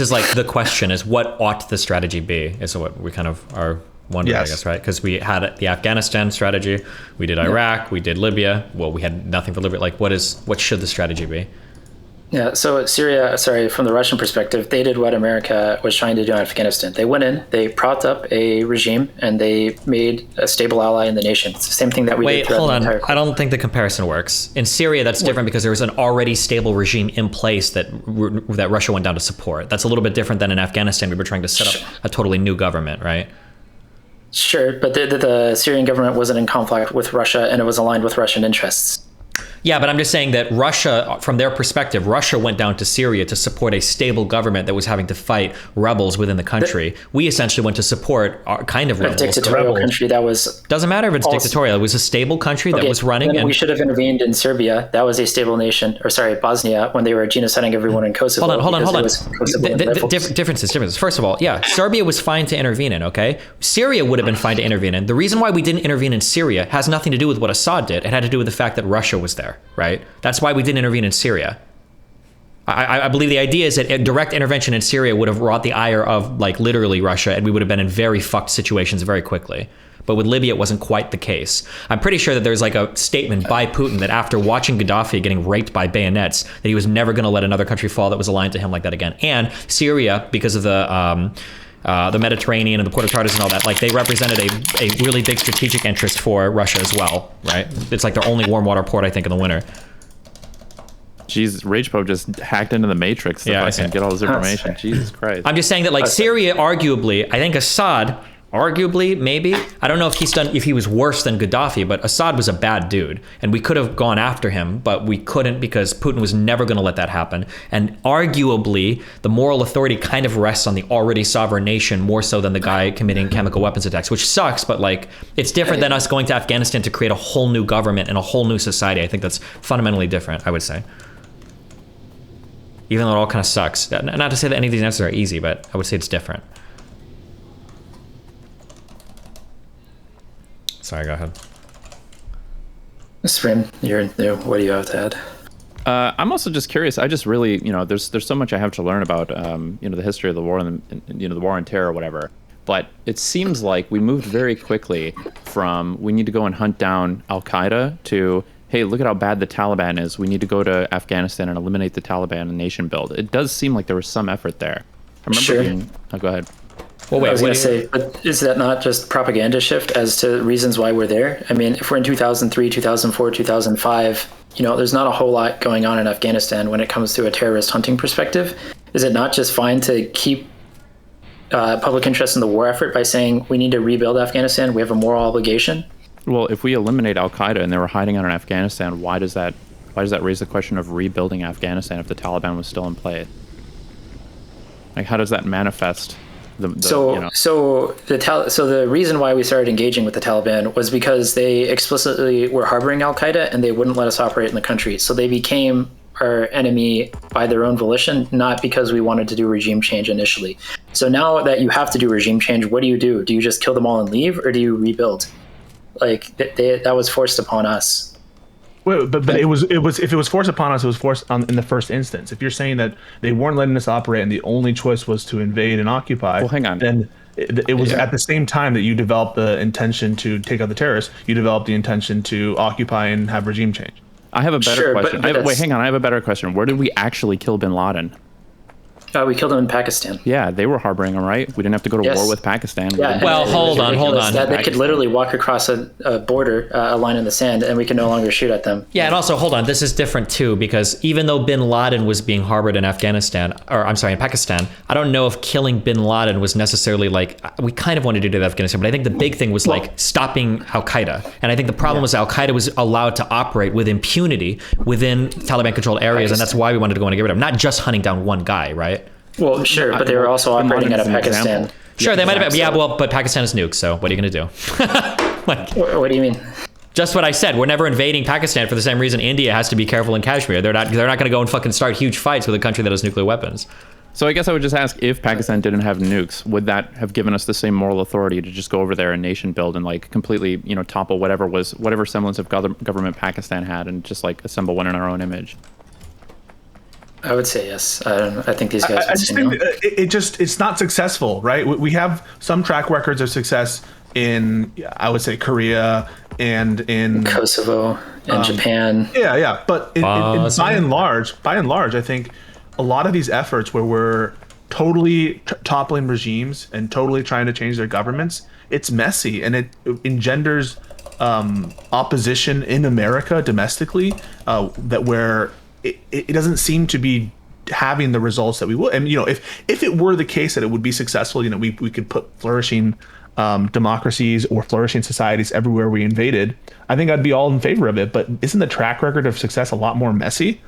is like the question is, what ought the strategy be? Is what we kind of are wondering, I guess, right? Because we had the Afghanistan strategy, we did Iraq, we did Libya. Well, we had nothing for Libya. Like, what should the strategy be? Yeah, so Syria, from the Russian perspective, they did what America was trying to do in Afghanistan. They went in, they propped up a regime, and they made a stable ally in the nation. It's the same thing that we did throughout the entire Wait, hold on. I don't think the comparison works. In Syria, that's different because there was an already stable regime in place that Russia went down to support. That's a little bit different than in Afghanistan. We were trying to set up a totally new government, right? Sure, but the Syrian government wasn't in conflict with Russia, and it was aligned with Russian interests. Yeah, but I'm just saying that Russia, from their perspective, Russia went down to Syria to support a stable government that was having to fight rebels within the country. We essentially went to support our kind of rebels. A dictatorial country that was... Doesn't matter if it's dictatorial. It was a stable country that was running. And we should have intervened in Serbia. That was a stable nation. Or sorry, Bosnia, when they were genociding everyone in Kosovo. Hold on. Differences. First of all, yeah, Serbia was fine to intervene in, okay? Syria would have been fine to intervene in. The reason why we didn't intervene in Syria has nothing to do with what Assad did. It had to do with the fact that Russia was there, right? That's why we didn't intervene in Syria. I believe the idea is that a direct intervention in Syria would have wrought the ire of, like, literally Russia, and we would have been in very fucked situations very quickly. But with Libya, it wasn't quite the case. I'm pretty sure that there's like a statement by Putin that after watching Gaddafi getting raped by bayonets, that he was never going to let another country fall that was aligned to him like that again. And Syria, because of the Mediterranean and the Port of Tartus and all that, like, they represented a really big strategic interest for Russia as well, right? It's like their only warm water port, I think, in the winter. Jesus, RagePope just hacked into the Matrix to fucking get all this information. Jesus Christ. I'm just saying that, like, Syria, arguably, I think Assad, arguably, maybe, I don't know if he was worse than Gaddafi, but Assad was a bad dude, and we could have gone after him, but we couldn't because Putin was never going to let that happen. And arguably, the moral authority kind of rests on the already sovereign nation more so than the guy committing chemical weapons attacks, which sucks, but, like, it's different than us going to Afghanistan to create a whole new government and a whole new society. I think that's fundamentally different, I would say. Even though it all kind of sucks. Not to say that any of these answers are easy, but I would say it's different. Sorry, go ahead. Supreme, what do you have to add? I'm also just curious. I just really, there's so much I have to learn about, the history of the war and the war on terror or whatever. But it seems like we moved very quickly from we need to go and hunt down Al-Qaeda to, hey, look at how bad the Taliban is. We need to go to Afghanistan and eliminate the Taliban and nation build. It does seem like there was some effort there. I remember go ahead. Well, wait, I was going to say, but is that not just propaganda shift as to reasons why we're there? I mean, if we're in 2003, 2004, 2005, there's not a whole lot going on in Afghanistan when it comes to a terrorist hunting perspective. Is it not just fine to keep public interest in the war effort by saying we need to rebuild Afghanistan? We have a moral obligation. Well, if we eliminate Al-Qaeda and they were hiding out in Afghanistan, why does that raise the question of rebuilding Afghanistan if the Taliban was still in play? Like, how does that manifest? So the reason why we started engaging with the Taliban was because they explicitly were harboring Al-Qaeda and they wouldn't let us operate in the country. So they became our enemy by their own volition, not because we wanted to do regime change initially. So now that you have to do regime change, what do? Do you just kill them all and leave, or do you rebuild? Like, that was forced upon us. Wait, but it was if it was forced upon us, it was forced in the first instance. If you're saying that they weren't letting us operate and the only choice was to invade and occupy, well, hang on. Then it was at the same time that you developed the intention to take out the terrorists, you developed the intention to occupy and have regime change. I have a better question. Wait, hang on. I have a better question. Where did we actually kill bin Laden? We killed him in Pakistan. Yeah, they were harboring him, right? We didn't have to go to war with Pakistan. Yeah, well, hold on. They could literally walk across a border, a line in the sand, and we can no longer shoot at them. Yeah, and also, hold on. This is different, too, because even though bin Laden was being harbored in in Pakistan, I don't know if killing bin Laden was necessarily, like, we kind of wanted to do that in Afghanistan, but I think the big thing was, like, stopping Al-Qaeda. And I think the problem was Al-Qaeda was allowed to operate with impunity within Taliban-controlled areas, and that's why we wanted to go and get rid of them. Not just hunting down one guy, right? Well, sure, but they were also operating out of Pakistan. Example. Sure, they might have been. Yeah, well, but Pakistan is nukes, so what are you going to do? What do you mean? Just what I said. We're never invading Pakistan for the same reason India has to be careful in Kashmir. They're not going to go and fucking start huge fights with a country that has nuclear weapons. So I guess I would just ask, if Pakistan didn't have nukes, would that have given us the same moral authority to just go over there and nation build and, like, completely, topple whatever semblance of government Pakistan had and just, like, assemble one in our own image? I would say yes. I think these guys. I just think it's not successful, right? We have some track records of success in, I would say, Korea and in Kosovo and Japan. Yeah. But by and large, I think a lot of these efforts where we're totally toppling regimes and totally trying to change their governments, it's messy and it engenders opposition in America domestically where it doesn't seem to be having the results that we would. And if it were the case that it would be successful, we could put flourishing democracies or flourishing societies everywhere we invaded, I think I'd be all in favor of it. But isn't the track record of success a lot more messy?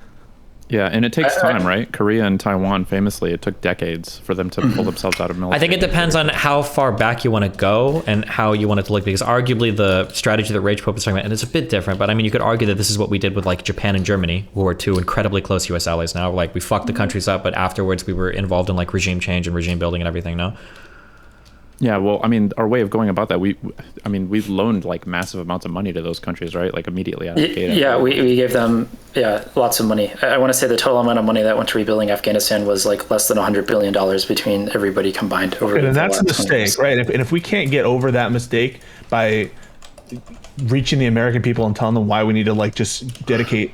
Yeah, and it takes time, right? Korea and Taiwan, famously, it took decades for them to pull themselves out of military. I think it depends on how far back you want to go and how you want it to look, because arguably the strategy that RagePope is talking about, and it's a bit different, but I mean, you could argue that this is what we did with like Japan and Germany, who are two incredibly close US allies now. Like we fucked the countries up, but afterwards we were involved in like regime change and regime building and everything now. Yeah, well, I mean, our way of going about that, we've loaned like massive amounts of money to those countries, right? Like immediately out of the gate. Yeah, we gave them lots of money. I want to say the total amount of money that went to rebuilding Afghanistan was like less than $100 billion between everybody combined. And that's a mistake, right? And if we can't get over that mistake by reaching the American people and telling them why we need to like just dedicate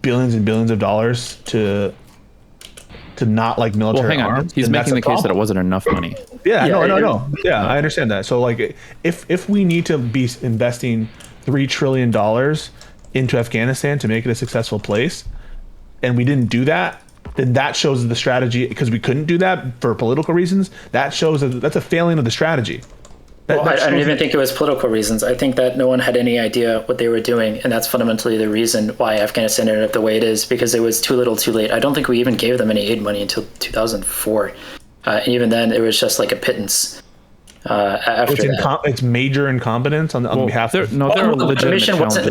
billions and billions of dollars to not like military hang on. arms. He's making the case that it wasn't enough money. Yeah, no. Yeah, I understand that. So like if we need to be investing $3 trillion into Afghanistan to make it a successful place, and we didn't do that, then that shows the strategy, because we couldn't do that for political reasons. That shows that that's a failing of the strategy. I don't even think it was political reasons. I think that no one had any idea what they were doing, and that's fundamentally the reason why Afghanistan ended up the way it is, because it was too little too late. I don't think we even gave them any aid money until 2004. And even then, it was just like a pittance. After it's major incompetence on behalf of... The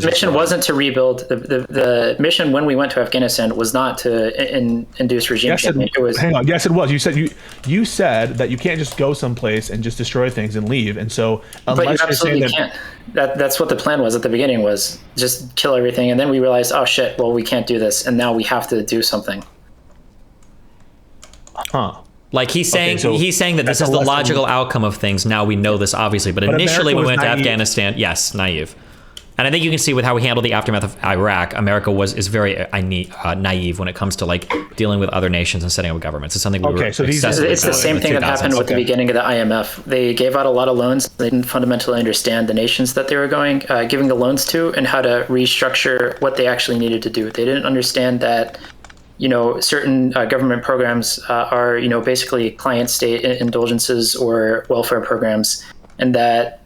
mission wasn't to rebuild. The mission when we went to Afghanistan was not to induce regime change. Hang on. Yes, it was. You said that you can't just go someplace and just destroy things and leave. And so but you absolutely can't. That's what the plan was at the beginning, was just kill everything. And then we realized, oh shit, well, we can't do this. And now we have to do something. Huh. Like he's saying that this is the logical outcome of things. Now we know this, obviously, but initially when we went to Afghanistan, yes, naive. And I think you can see with how we handled the aftermath of Iraq, America is very naive when it comes to like dealing with other nations and setting up governments. It's something we were it's the same thing that happened with the beginning of the IMF. They gave out a lot of loans. They didn't fundamentally understand the nations that they were giving the loans to and how to restructure what they actually needed to do. They didn't understand that certain government programs are, basically client state indulgences or welfare programs. And that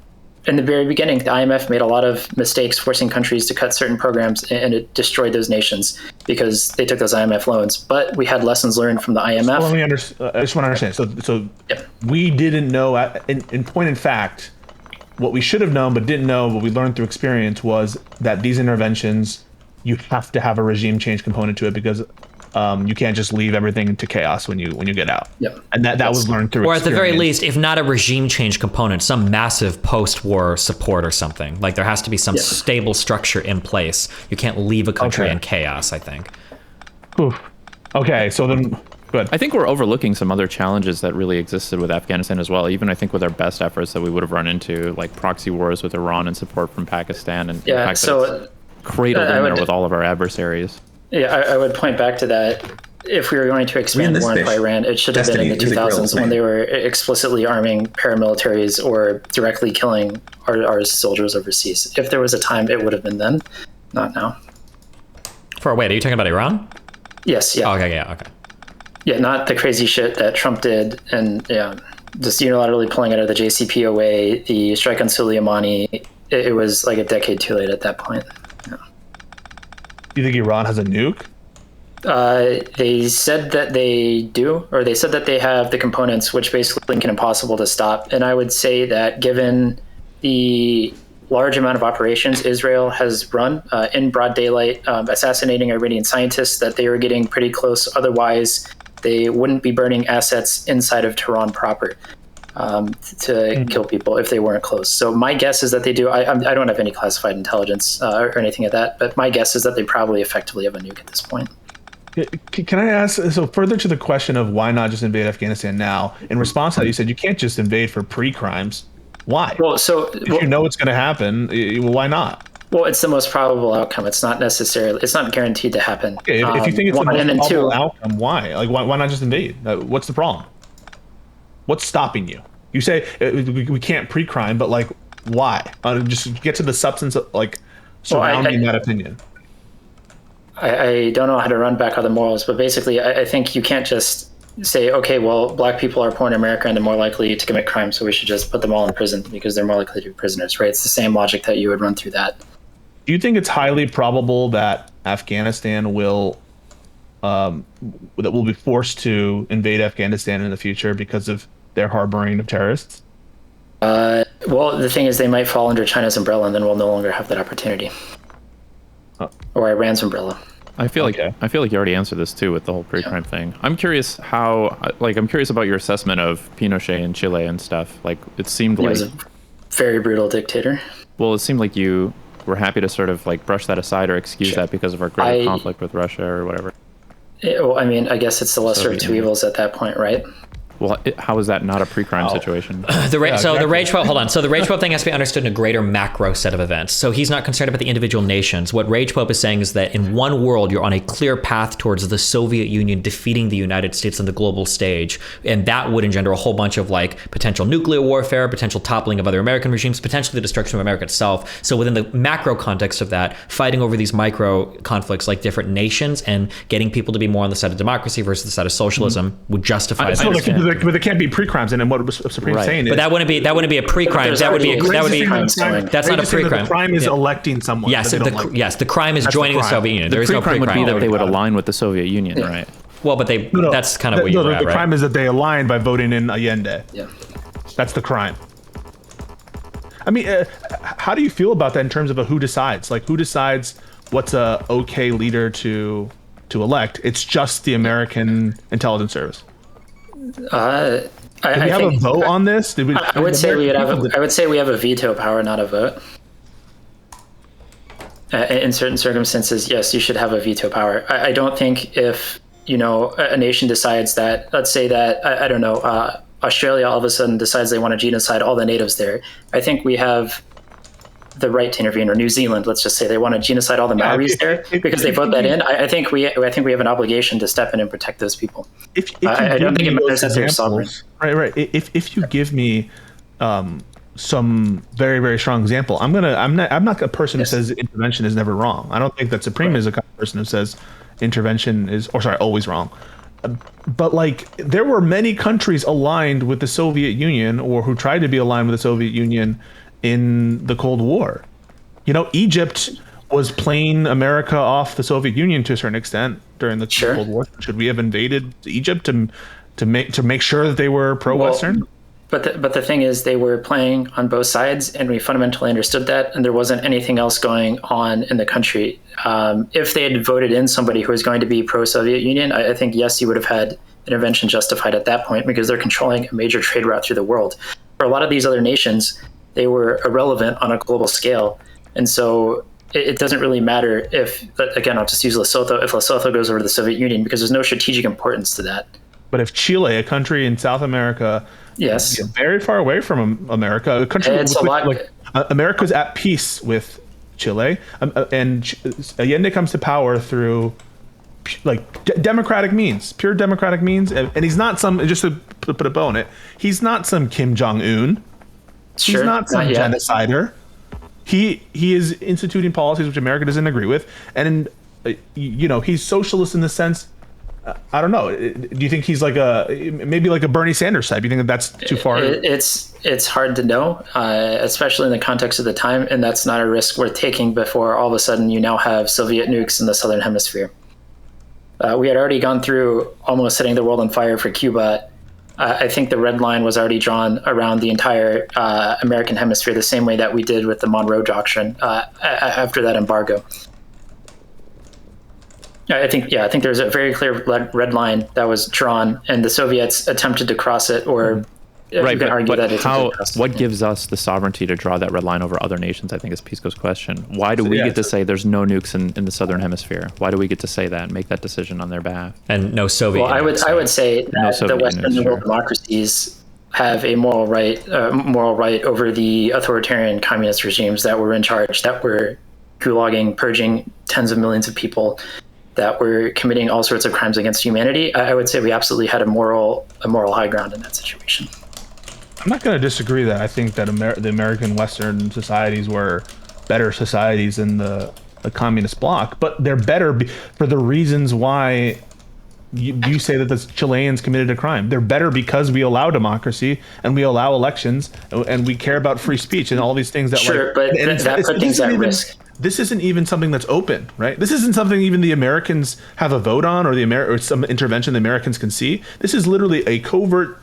in the very beginning, the IMF made a lot of mistakes forcing countries to cut certain programs, and it destroyed those nations because they took those IMF loans. But we had lessons learned from the IMF. I just want to understand. So we didn't know, in point in fact, what we should have known but didn't know, what we learned through experience, was that these interventions, you have to have a regime change component to it, because you can't just leave everything to chaos when you get out. Yep. And that was learned through experience. Or at the very least, if not a regime change component, some massive post-war support or something. Like there has to be some stable structure in place. You can't leave a country in chaos, I think. Oof. Okay, so then good. I think we're overlooking some other challenges that really existed with Afghanistan as well. Even I think with our best efforts that we would have run into, like proxy wars with Iran and support from Pakistan, and the fact that it's cradled in there with all of our adversaries. Yeah, I would point back to that. If we were going to expand war by Iran, it should have been in the 2000s when they were explicitly arming paramilitaries or directly killing our soldiers overseas. If there was a time, it would have been then, not now. Wait, are you talking about Iran? Yes, yeah. Oh, okay. Yeah, not the crazy shit that Trump did, and just unilaterally pulling out of the JCPOA, the strike on Soleimani. It was like a decade too late at that point. Do you think Iran has a nuke? They said that they do, or they said that they have the components, which basically make it impossible to stop. And I would say that given the large amount of operations Israel has run in broad daylight, assassinating Iranian scientists, that they were getting pretty close. Otherwise, they wouldn't be burning assets inside of Tehran proper to kill people if they weren't close. So my guess is that they do. I don't have any classified intelligence or anything of that, but my guess is that they probably effectively have a nuke at this point. Can I ask, so further to the question of why not just invade Afghanistan now, in response to that, you said you can't just invade for pre-crimes. Why? If you know it's going to happen, why not? Well, it's the most probable outcome. It's not guaranteed to happen. Okay, if you think it's the most probable outcome, why? Like, why not just invade? What's the problem? What's stopping you? You say we can't pre-crime, but like, why? Just get to the substance of like surrounding that opinion. I don't know how to run back other morals, but basically, I think you can't just say, okay, well, black people are poor in America and they're more likely to commit crime, so we should just put them all in prison because they're more likely to be prisoners, right? It's the same logic that you would run through that. Do you think it's highly probable that Afghanistan will be forced to invade Afghanistan in the future because of their harboring of terrorists? Well, the thing is, they might fall under China's umbrella, and then we'll no longer have that opportunity, or Iran's umbrella. I feel like you already answered this too with the whole pre-crime thing. I'm curious I'm curious about your assessment of Pinochet in Chile and stuff. Like, it seemed like he was a very brutal dictator. Well, it seemed like you were happy to sort of like brush that aside or excuse that because of our greater conflict with Russia or whatever. Well, I mean, I guess it's the lesser of two evils at that point, right? Well, how is that not a pre-crime situation? The RagePope, hold on. So the RagePope thing has to be understood in a greater macro set of events. So he's not concerned about the individual nations. What RagePope is saying is that in one world, you're on a clear path towards the Soviet Union defeating the United States on the global stage. And that would engender a whole bunch of like potential nuclear warfare, potential toppling of other American regimes, potentially the destruction of America itself. So within the macro context of that, fighting over these micro conflicts like different nations and getting people to be more on the side of democracy versus the side of socialism would justify that. But there can't be pre-crimes, and then what Supreme saying is, but that wouldn't be a pre-crime. That's not a pre-crime. The crime is electing someone. Yes, the crime is joining the Soviet Union. There is no pre-crime. pre-crime. Would be that they would align with the Soviet Union, right? Well, but that's kind of what you were at, right? The crime is that they aligned by voting in Allende. Yeah, that's the crime. I mean, how do you feel about that in terms of who decides? Like, who decides what's a okay leader to elect? It's just the American intelligence service. Do we have a vote on this? I would say we have a veto power, not a vote. In certain circumstances, yes, you should have a veto power. I don't think if a nation decides that, let's say that I don't know, Australia all of a sudden decides they want to genocide all the natives there. I think we have the right to intervene, or New Zealand, let's just say they want to genocide all the Maoris there because they vote that in. I think we have an obligation to step in and protect those people. I don't think it matters that they're sovereign. Right. If you give me some very, very strong example, I'm not a person who says intervention is never wrong. I don't think that Supreme is a kind of person who says intervention is, always wrong. But like, there were many countries aligned with the Soviet Union, or who tried to be aligned with the Soviet Union in the Cold War. Egypt was playing America off the Soviet Union to a certain extent during the Cold War. Should we have invaded Egypt to make sure that they were pro-Western? But the thing is, they were playing on both sides, and we fundamentally understood that, and there wasn't anything else going on in the country. If they had voted in somebody who was going to be pro-Soviet Union, I think, yes, you would have had intervention justified at that point, because they're controlling a major trade route through the world. For a lot of these other nations, they were irrelevant on a global scale. And so it doesn't really matter if, again, I'll just use Lesotho, if Lesotho goes over to the Soviet Union, because there's no strategic importance to that. But if Chile, a country in South America, very far away from America, a country America's at peace with Chile, and Allende comes to power through democratic means, pure democratic means, and he's not some, just to put a bow on it, he's not some Kim Jong-un. He's not some genocider. He is instituting policies which America doesn't agree with, and he's socialist in the sense. I don't know. Do you think he's maybe like a Bernie Sanders type? Do you think that's too far? It's hard to know, especially in the context of the time, and that's not a risk worth taking before all of a sudden you now have Soviet nukes in the southern hemisphere. We had already gone through almost setting the world on fire for Cuba. I think the red line was already drawn around the entire American hemisphere, the same way that we did with the Monroe Doctrine after that embargo. I think there's a very clear red line that was drawn, and the Soviets attempted to cross it, or right, what gives us the sovereignty to draw that red line over other nations, I think, is Pisco's question. Why do we get to say there's no nukes in the southern hemisphere? Why do we get to say that and make that decision on their behalf? And no Soviet. Well, I would say that the Western world democracies have a moral right over the authoritarian communist regimes that were in charge, that were gulagging, purging tens of millions of people, that were committing all sorts of crimes against humanity. I would say we absolutely had a moral high ground in that situation. I'm not going to disagree that I think that the American Western societies were better societies than the communist bloc, but they're better for the reasons why you say that the Chileans committed a crime. They're better because we allow democracy and we allow elections and we care about free speech and all these things that sure, but that put things at risk. This isn't even something that's open, right? This isn't something even the Americans have a vote on, or some intervention the Americans can see. This is literally a covert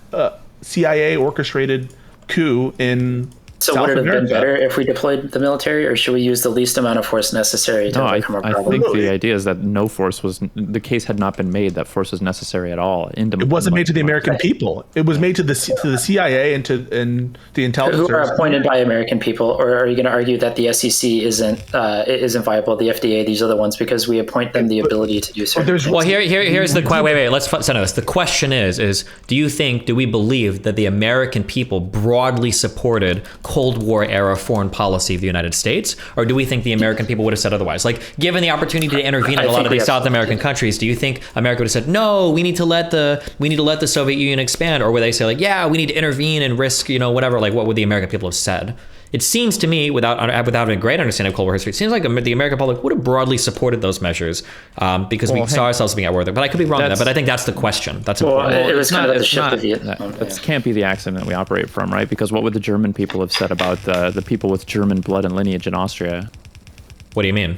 CIA orchestrated coup in So South would it have America. been better if we deployed the military, or should we use the least amount of force necessary to overcome a I problem? think the idea is that no force was, the case had not been made that force was necessary at all. It wasn't made to the American people. It was made to the CIA and the intelligence. Who are appointed by American people, or are you going to argue that the SEC isn't viable? The FDA, these are the ones because we appoint them the ability to do certain things. Well, here's the question. Wait. Let's center this. The question is do we believe that the American people broadly supported Cold War era foreign policy of the United States, or do we think the American people would have said otherwise? Like, given the opportunity to intervene in a lot of these South American countries, do you think America would have said, no, we need to let the Soviet Union expand, or would they say, like, yeah, we need to intervene and risk, whatever? Like, what would the American people have said? It seems to me, without a great understanding of Cold War history, it seems like the American public would have broadly supported those measures because we saw ourselves being at war. But I could be wrong on that. But I think that's the question. That's important. Well, it was kind of the ship of Vietnam. That can't be the accident that we operate from, right? Because what would the German people have said about the people with German blood and lineage in Austria? What do you mean?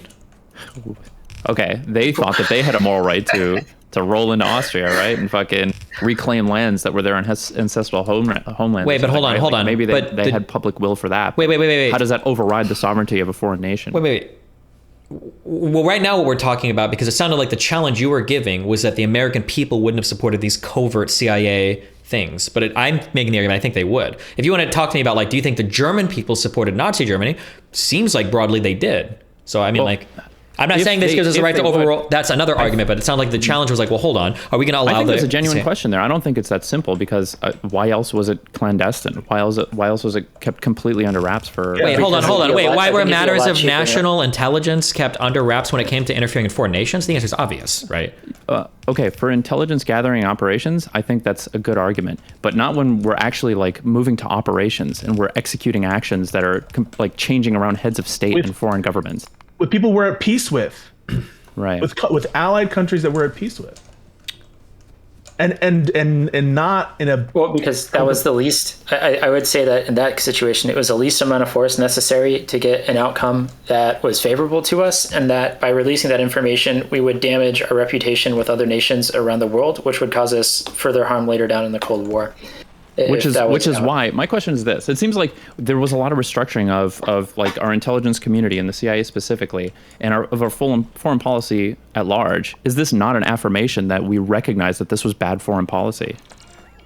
Okay, they thought that they had a moral right to roll into Austria, right, and fucking reclaim lands that were their ancestral homelands. Wait, but hold on. Maybe they had public will for that. Wait. How does that override the sovereignty of a foreign nation? Wait. Well, right now what we're talking about, because it sounded like the challenge you were giving was that the American people wouldn't have supported these covert CIA things, but I'm making the argument I think they would. If you want to talk to me about, like, do you think the German people supported Nazi Germany? Seems like broadly they did. So I mean, I'm not saying this gives us the right to overrule. That's another argument, but it sounded like the challenge was like, well, hold on, are we going to allow? I think there's a genuine question there. I don't think it's that simple because why else was it clandestine? Why else was it kept completely under wraps for? Wait, hold on. Wait, why were matters of national intelligence kept under wraps when it came to interfering in foreign nations? The answer is obvious, right? Okay, for intelligence gathering operations, I think that's a good argument, but not when we're actually like moving to operations and we're executing actions that are like changing around heads of state and foreign governments. With people we're at peace with, right? With allied countries that we're at peace with, and not in a because that was the least. I would say that in that situation, it was the least amount of force necessary to get an outcome that was favorable to us, and that by releasing that information, we would damage our reputation with other nations around the world, which would cause us further harm later down in the Cold War. Which is why my question is this: it seems like there was a lot of restructuring of like our intelligence community and the CIA specifically, and of our foreign policy at large. Is this not an affirmation that we recognize that this was bad foreign policy?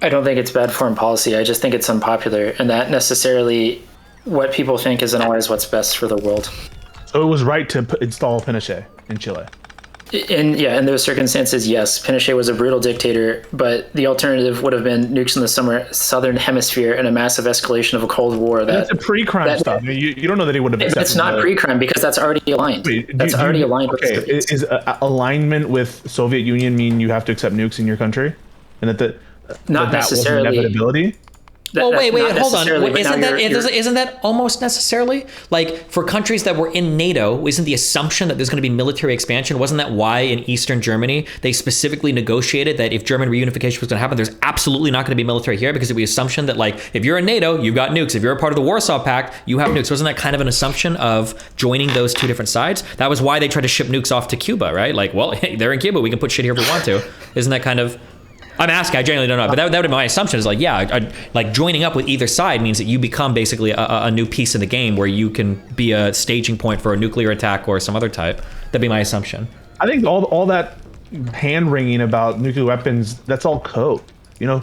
I don't think it's bad foreign policy. I just think it's unpopular, and that necessarily what people think isn't always what's best for the world. So it was right to install Pinochet in Chile. In those circumstances, yes, Pinochet was a brutal dictator, but the alternative would have been nukes in the southern hemisphere and a massive escalation of a Cold War. That's a pre-crime stuff. You don't know that he would have accepted. It's not pre-crime because that's already aligned. That's already aligned. Okay, is alignment with Soviet Union mean you have to accept nukes in your country, and that not necessarily was inevitability? Wait, hold on. Isn't that almost necessarily? Like, for countries that were in NATO, isn't the assumption that there's going to be military expansion? Wasn't that why in Eastern Germany they specifically negotiated that if German reunification was going to happen, there's absolutely not going to be military here, because of the assumption that, like, if you're in NATO, you've got nukes. If you're a part of the Warsaw Pact, you have nukes. Wasn't that kind of an assumption of joining those two different sides? That was why they tried to ship nukes off to Cuba, right? Like, well, hey, they're in Cuba, we can put shit here if we want to. Isn't that kind of... I'm asking, I genuinely don't know, but that would be my assumption is like, like joining up with either side means that you become basically a new piece in the game where you can be a staging point for a nuclear attack or some other type. That'd be my assumption. I think all that hand wringing about nuclear weapons, that's all code. No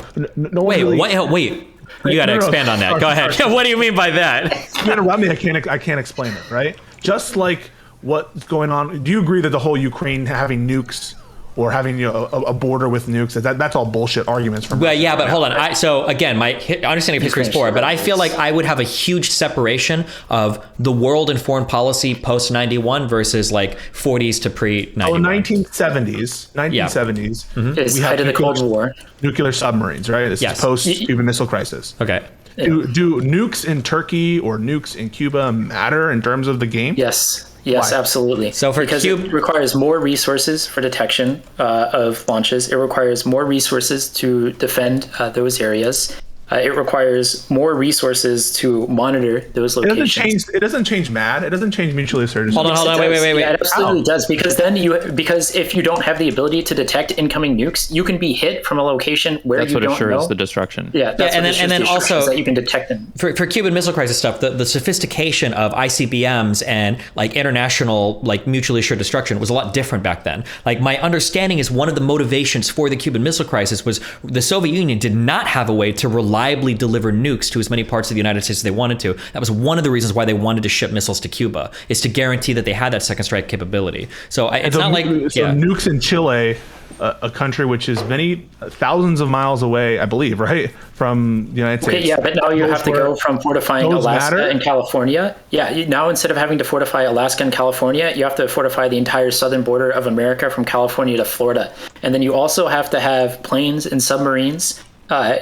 wait, wait. You got to expand on that. Sorry, Go ahead. Sorry. What do you mean by that? If you interrupt me, I can't explain it, right? Just like what's going on. Do you agree that the whole Ukraine having nukes or having a border with nukes, that's all bullshit arguments from... Well, yeah, but hold on. So again, my understanding of history is poor, but I feel like I would have a huge separation of the world and foreign policy post 91 versus like 40s to pre 91. 1970s. It's we height of the Cold War. Nuclear submarines, right? This is post-Cuban Missile Crisis. Okay. Do nukes in Turkey or nukes in Cuba matter in terms of the game? Yes. Yes, Why? absolutely. So for because Cuba, it requires more resources for detection of launches. It requires more resources to defend those areas. It requires more resources to monitor those locations. It doesn't change MAD. It doesn't change mutually assertive. hold on, wait. Yeah, it absolutely does, because then because if you don't have the ability to detect incoming nukes, you can be hit from a location where That's you what don't assures know. the destruction. Yeah, that's and what then assures the also destruction, is that you can detect them. for Cuban Missile Crisis stuff, the sophistication of ICBMs and like international like mutually assured destruction was a lot different back then. Like my understanding is one of the motivations for the Cuban Missile Crisis was the Soviet Union did not have a way to reliably deliver nukes to as many parts of the United States as they wanted to. That was one of the reasons why they wanted to ship missiles to Cuba, is to guarantee that they had that second strike capability. So it's not like nukes in Chile, a country which is many thousands of miles away, I believe, right, from the United States. Yeah, but now you have to go from fortifying Alaska and California. Yeah, now instead of having to fortify Alaska and California, you have to fortify the entire southern border of America from California to Florida. And then you also have to have planes and submarines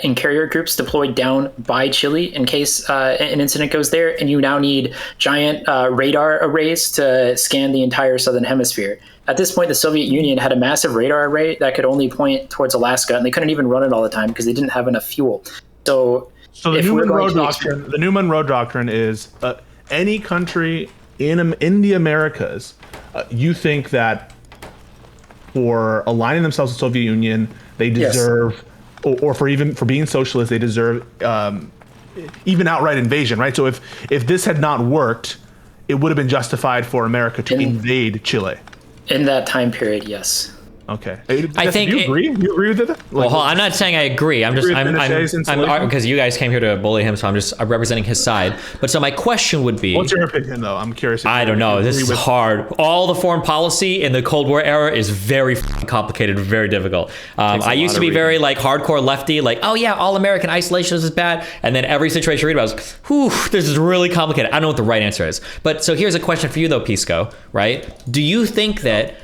in carrier groups deployed down by Chile in case an incident goes there. And you now need giant radar arrays to scan the entire southern hemisphere. At this point, the Soviet Union had a massive radar array that could only point towards Alaska, and they couldn't even run it all the time because they didn't have enough fuel. So the new Monroe Doctrine is any country in the Americas, you think that for aligning themselves with the Soviet Union, they deserve... Yes. Or for being socialist, they deserve even outright invasion, right? So if this had not worked, it would have been justified for America to invade Chile. In that time period, yes. Okay. I think. Do you agree? You agree with it? Well, I'm not saying I agree. I'm because you guys came here to bully him, so I'm representing his side. But so my question would be, what's your opinion, though? I'm curious. I don't know. This is hard. All the foreign policy in the Cold War era is very complicated, very difficult. I used to be very like hardcore lefty, like, oh yeah, all American isolationism is bad, and then every situation I read about is, whew, this is really complicated. I don't know what the right answer is. But so here's a question for you though, Pisco. Right? Do you think that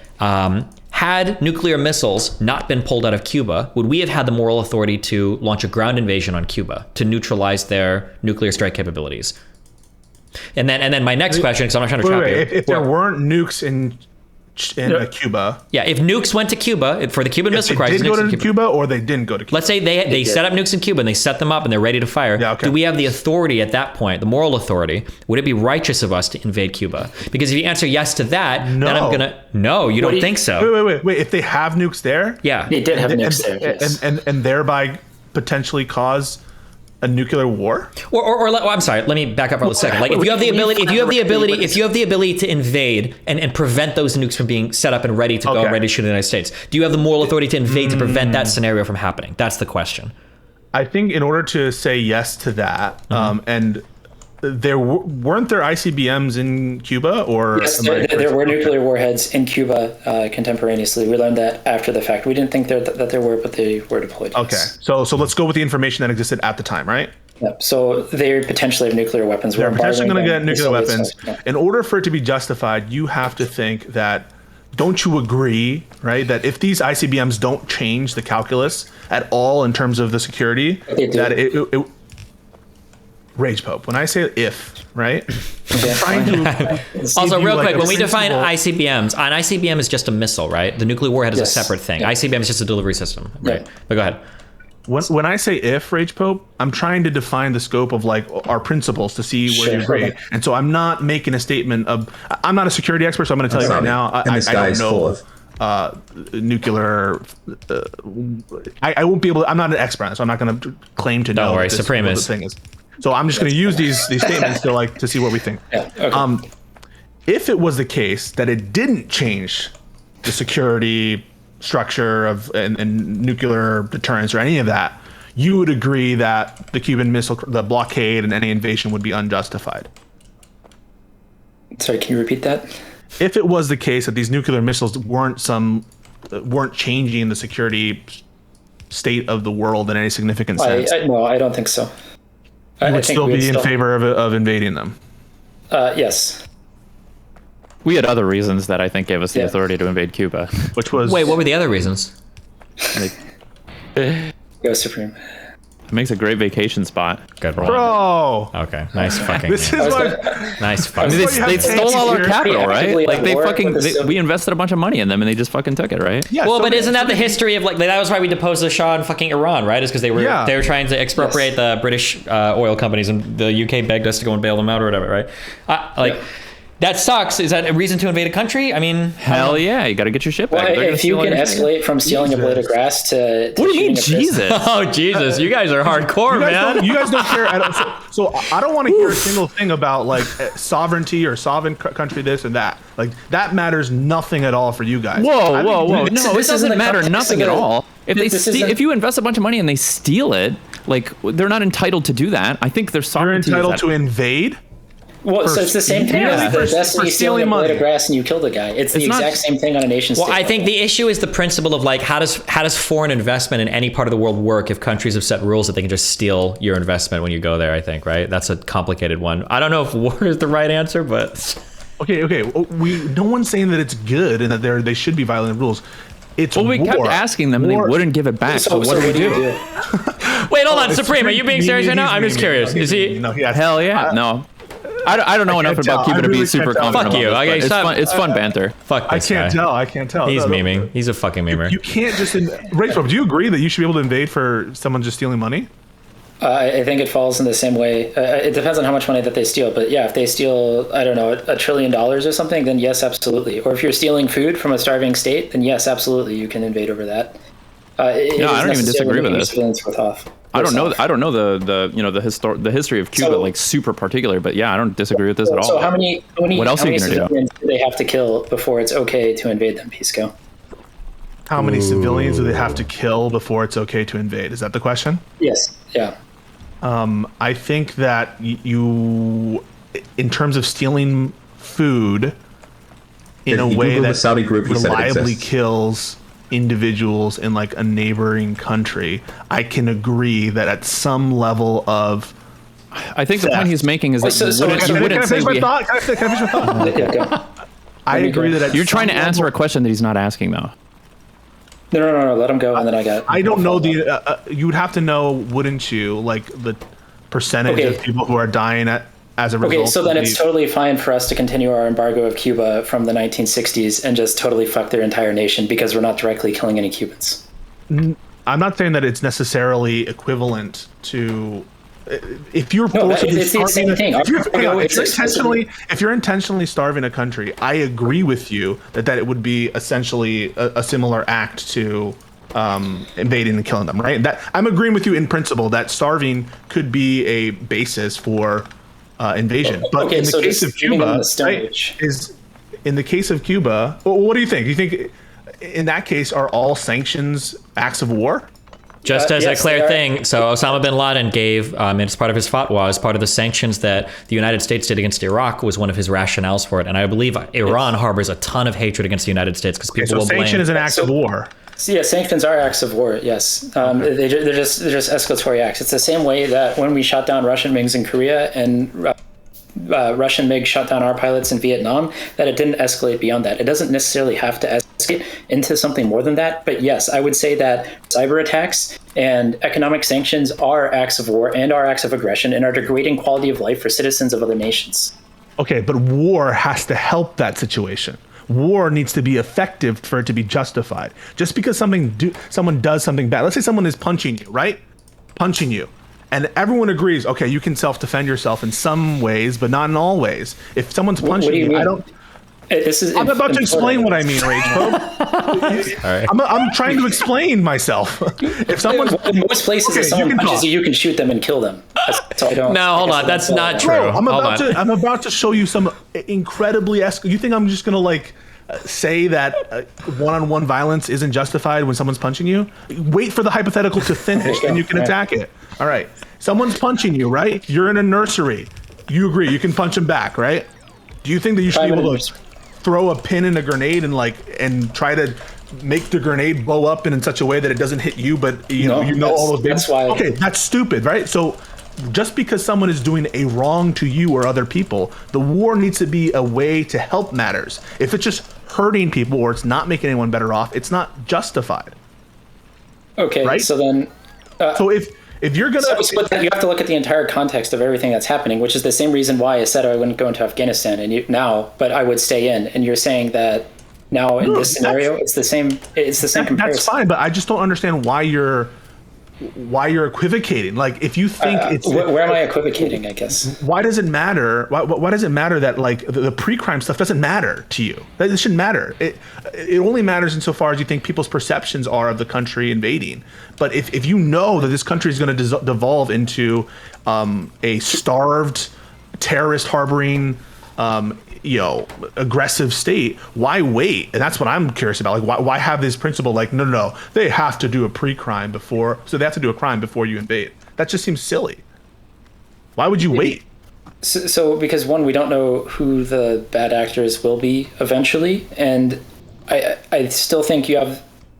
had nuclear missiles not been pulled out of Cuba, would we have had the moral authority to launch a ground invasion on Cuba to neutralize their nuclear strike capabilities? And then my next question, because I'm not trying to trap you. If there weren't nukes in Cuba. Yeah, if nukes went to Cuba for the Cuban Missile Crisis, they did go to Cuba or they didn't go to Cuba. Let's say they set up nukes in Cuba and they set them up and they're ready to fire. Yeah, okay. Do we have the authority at that point, the moral authority? Would it be righteous of us to invade Cuba? Because if you answer yes to that, then I'm gonna you don't think so. Wait. If they have nukes there, yeah, they did have nukes there, yes. and thereby potentially cause a nuclear war? Or I'm sorry, let me back up for a second. Like if you have the ability to invade and prevent those nukes from being set up and ready to go, ready to shoot in the United States, do you have the moral authority to invade to prevent that scenario from happening? That's the question. I think in order to say yes to that, and weren't there ICBMs in Cuba, or yes, there were nuclear warheads in Cuba contemporaneously. We learned that after the fact. We didn't think that there were, but they were deployed. Okay, so let's go with the information that existed at the time, right? Yep. So they potentially have nuclear weapons. They're potentially going to get nuclear weapons. Yeah. In order for it to be justified, you have to think that. Don't you agree, right, that if these ICBMs don't change the calculus at all in terms of the security, that it RagePope. When I say if, right? Also, real quick, when we define ICBMs, an ICBM is just a missile, right? The nuclear warhead is a separate thing. Yeah. ICBM is just a delivery system, right? Yeah. But go ahead. When I say if, RagePope, I'm trying to define the scope of like our principles to see where you agree. Okay. And so I'm not making a statement of. I'm not a security expert, so I'm going to tell you right now. I don't know. Nuclear. I won't be able to, I'm not an expert on it, so I'm not going to claim to know. Don't worry, Supreme is. The thing is. So I'm just going to use these statements to see what we think. Yeah, okay. If it was the case that it didn't change the security structure of and nuclear deterrence or any of that, you would agree that the Cuban Missile, the blockade, and any invasion would be unjustified. Sorry, can you repeat that? If it was the case that these nuclear missiles weren't changing the security state of the world in any significant sense, no, I don't think so. You would still be in favor of invading them. Yes. We had other reasons that I think gave us the authority to invade Cuba. Which was... Wait, what were the other reasons? Go Supreme. makes a great vacation spot. Good one. Bro. Okay, nice fucking. This is why. Nice I fucking. mean, That's why you they have stole all our fancy capital, right? actively Like at they war fucking, with the we invested a bunch of money in them, and they just fucking took it, right? Yeah, Well, so but many- isn't that the history of like that was why we deposed the Shah in fucking Iran, right? Is because they were trying to expropriate the British oil companies, and the UK begged us to go and bail them out or whatever, right? That sucks. Is that a reason to invade a country? I mean, Hell yeah, you got to get your shit back. Well, They're gonna if you steal all can your shit. escalate from stealing a blade of grass to What do you mean, shooting a person- Jesus? oh Jesus, you guys are hardcore, man. You guys don't care at all. So I don't want to hear a single thing about like sovereignty or sovereign country this and that. Like that matters nothing at all for you guys. Whoa, I whoa, think- whoa! This No, it isn't doesn't the matter context nothing of at the- all. If they this isn't- if you invest a bunch of money and they steal it, like they're not entitled to do that. I think their You're sovereignty. entitled to invade. Well, so it's the same thing Yeah, as the for Destiny stealing stealing a blade money. of grass and you kill the guy. It's the It's not- exact same thing on a nation state. Well, I think the issue is the principle of like how does foreign investment in any part of the world work if countries have set rules that they can just steal your investment when you go there, I think, right? That's a complicated one. I don't know if war is the right answer, but Okay. No one's saying that it's good and that they should be violating rules. It's Well, we war. kept asking them, and they War- wouldn't give it back. So, what do we do? wait, hold on, It's Supreme, are you being serious right now? I'm just curious. Is he? No, he has- Hell yeah, no. I don't know enough can't about tell. Cuba I to be really super can't tell. confident. Fuck you. about this, Okay, but stop. It's fun banter. Fuck I this can't guy. tell. I can't tell. He's No, memeing. He's a fucking memer. You can't just RagePope, do you agree that you should be able to invade for someone just stealing money? I think it falls in the same way. It depends on how much money that they steal. But yeah, if they steal, I don't know, $1 trillion or something, then yes, absolutely. Or if you're stealing food from a starving state, then yes, absolutely, you can invade over that. No, I don't even disagree with this. I don't know the history of Cuba So- like super particular, but yeah, I don't disagree with this at all. So how many What else how are you many gonna do? civilians do they have to kill before it's okay to invade them, Pisco? How many civilians do they have to kill before it's okay to invade? Is that the question? Yes. Yeah. I think that you, in terms of stealing food, in a If you way Google the that Saudi group, he said it reliably exists. kills individuals in like a neighboring country, I can agree that at some level of I think the point he's making is that So- you so wouldn't, can you I wouldn't Can I say finish my we, thought? Can I finish my thought? Yeah, go. I agree that at you're trying to some answer a level- question that he's not asking though. No. Let him go, and then I got. I don't know you would have to know, wouldn't you, like the percentage Okay. of people who are dying as a result. Okay, so then of it's the- totally fine for us to continue our embargo of Cuba from the 1960s and just totally fuck their entire nation because we're not directly killing any Cubans. I'm not saying that it's necessarily equivalent to if you're forcibly it's the same thing. If you're intentionally starving a country, I agree with you that it would be essentially a similar act to invading and killing them, right? That I'm agreeing with you in principle that starving could be a basis for invasion. But Okay, in the so case just of giving them Cuba, the Stone right, Age. is in the case of Cuba, what do you think? Do you think in that case are all sanctions acts of war? Just as yes, a clear they are. thing, so Osama bin Laden gave, as part of his fatwa, as part of the sanctions that the United States did against Iraq, was one of his rationales for it. And I believe Iran harbors a ton of hatred against the United States because people So will sanction blame. is an act of war. So yeah, sanctions are acts of war. Yes, they're just escalatory acts. It's the same way that when we shot down Russian MiGs in Korea and Russian MiG shot down our pilots in Vietnam, that it didn't escalate beyond that. It doesn't necessarily have to escalate into something more than that. But yes, I would say that cyber attacks and economic sanctions are acts of war and are acts of aggression and are degrading quality of life for citizens of other nations. Okay, but war has to help that situation. War needs to be effective for it to be justified. Just because someone does something bad, let's say someone is punching you, right? Punching you. And everyone agrees, okay, you can self-defend yourself in some ways, but not in all ways. If someone's punching do you you, mean? I don't... This is I'm about to explain important. what I mean, RagePope. All right. I'm trying to explain myself. If someone's... In most places, Okay, if someone you can punches talk. you, you can shoot them and kill them. So I don't. No, hold I guess on, that's not all. true. Bro, Hold on. I'm about to show you some incredibly you think I'm just gonna like say that one-on-one violence isn't justified when someone's punching you? Wait for the hypothetical to finish, and you can attack it. All right, someone's punching you, right? You're in a nursery. You agree? You can punch him back, right? Do you think that you should be Private able to nursery. throw a pin in a grenade and try to make the grenade blow up in such a way that it doesn't hit you, but you know all those that's why. Okay, that's stupid, right? So just because someone is doing a wrong to you or other people, the war needs to be a way to help matters. If it's just hurting people or it's not making anyone better off, it's not justified. Okay, Right? so then. So if If you're gonna, but you have to look at the entire context of everything that's happening, which is the same reason why I said I wouldn't go into Afghanistan but I would stay in. And you're saying that now in this scenario, it's the same. It's the same comparison. That's fine, but I just don't understand why you're equivocating. Like, if you think where am I equivocating? I guess. Why does it matter? Why does it matter that like the pre-crime stuff doesn't matter to you? It shouldn't matter. It only matters insofar as you think people's perceptions are of the country invading. But if you know that this country is going to devolve into a starved, terrorist harboring, aggressive state, why wait? And that's what I'm curious about. Like, why have this principle? Like, no, they have to do a pre-crime so they have to do a crime before you invade. That just seems silly. Why would you wait? So because one, we don't know who the bad actors will be eventually, and I still think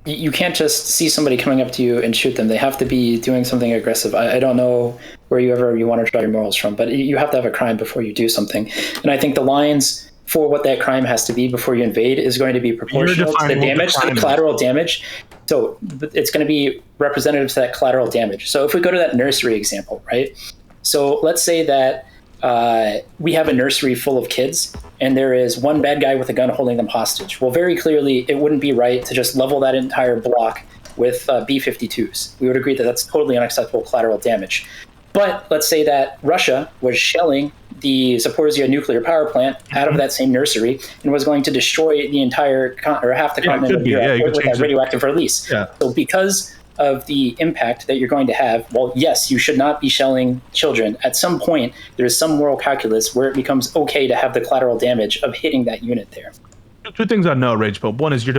you can't just see somebody coming up to you and shoot them. They have to be doing something aggressive. I don't know where you want to draw your morals from, but you have to have a crime before you do something. And I think the lines for what that crime has to be before you invade is going to be proportional to the damage, to the collateral damage. So it's going to be representative to that collateral damage. So if we go to that nursery example, right? So let's say that we have a nursery full of kids and there is one bad guy with a gun holding them hostage. Well, very clearly, it wouldn't be right to just level that entire block with B-52s. We would agree that that's totally unacceptable collateral damage. But let's say that Russia was shelling the Zaporizhia nuclear power plant out of that same nursery and was going to destroy the entire or half the continent of Europe with that radioactive release. Yeah. So because of the impact that you're going to have, well, yes, you should not be shelling children. At some point, there's some moral calculus where it becomes okay to have the collateral damage of hitting that unit there. Two things I know, RagePope. One is you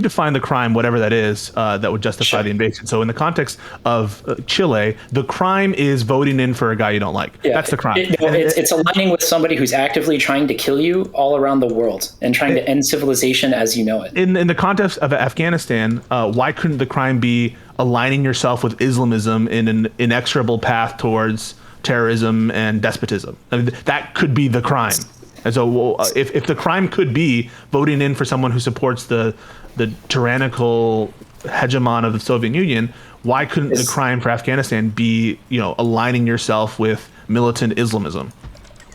define the crime, whatever that is, that would justify the invasion. So in the context of Chile, the crime is voting in for a guy you don't like. Yeah, that's the crime. It's aligning with somebody who's actively trying to kill you all around the world and trying to end civilization as you know it. In the context of Afghanistan, why couldn't the crime be aligning yourself with Islamism in an inexorable path towards terrorism and despotism? I mean, that could be the crime. And so if the crime could be voting in for someone who supports the tyrannical hegemon of the Soviet Union, why couldn't the crime for Afghanistan be, aligning yourself with militant Islamism?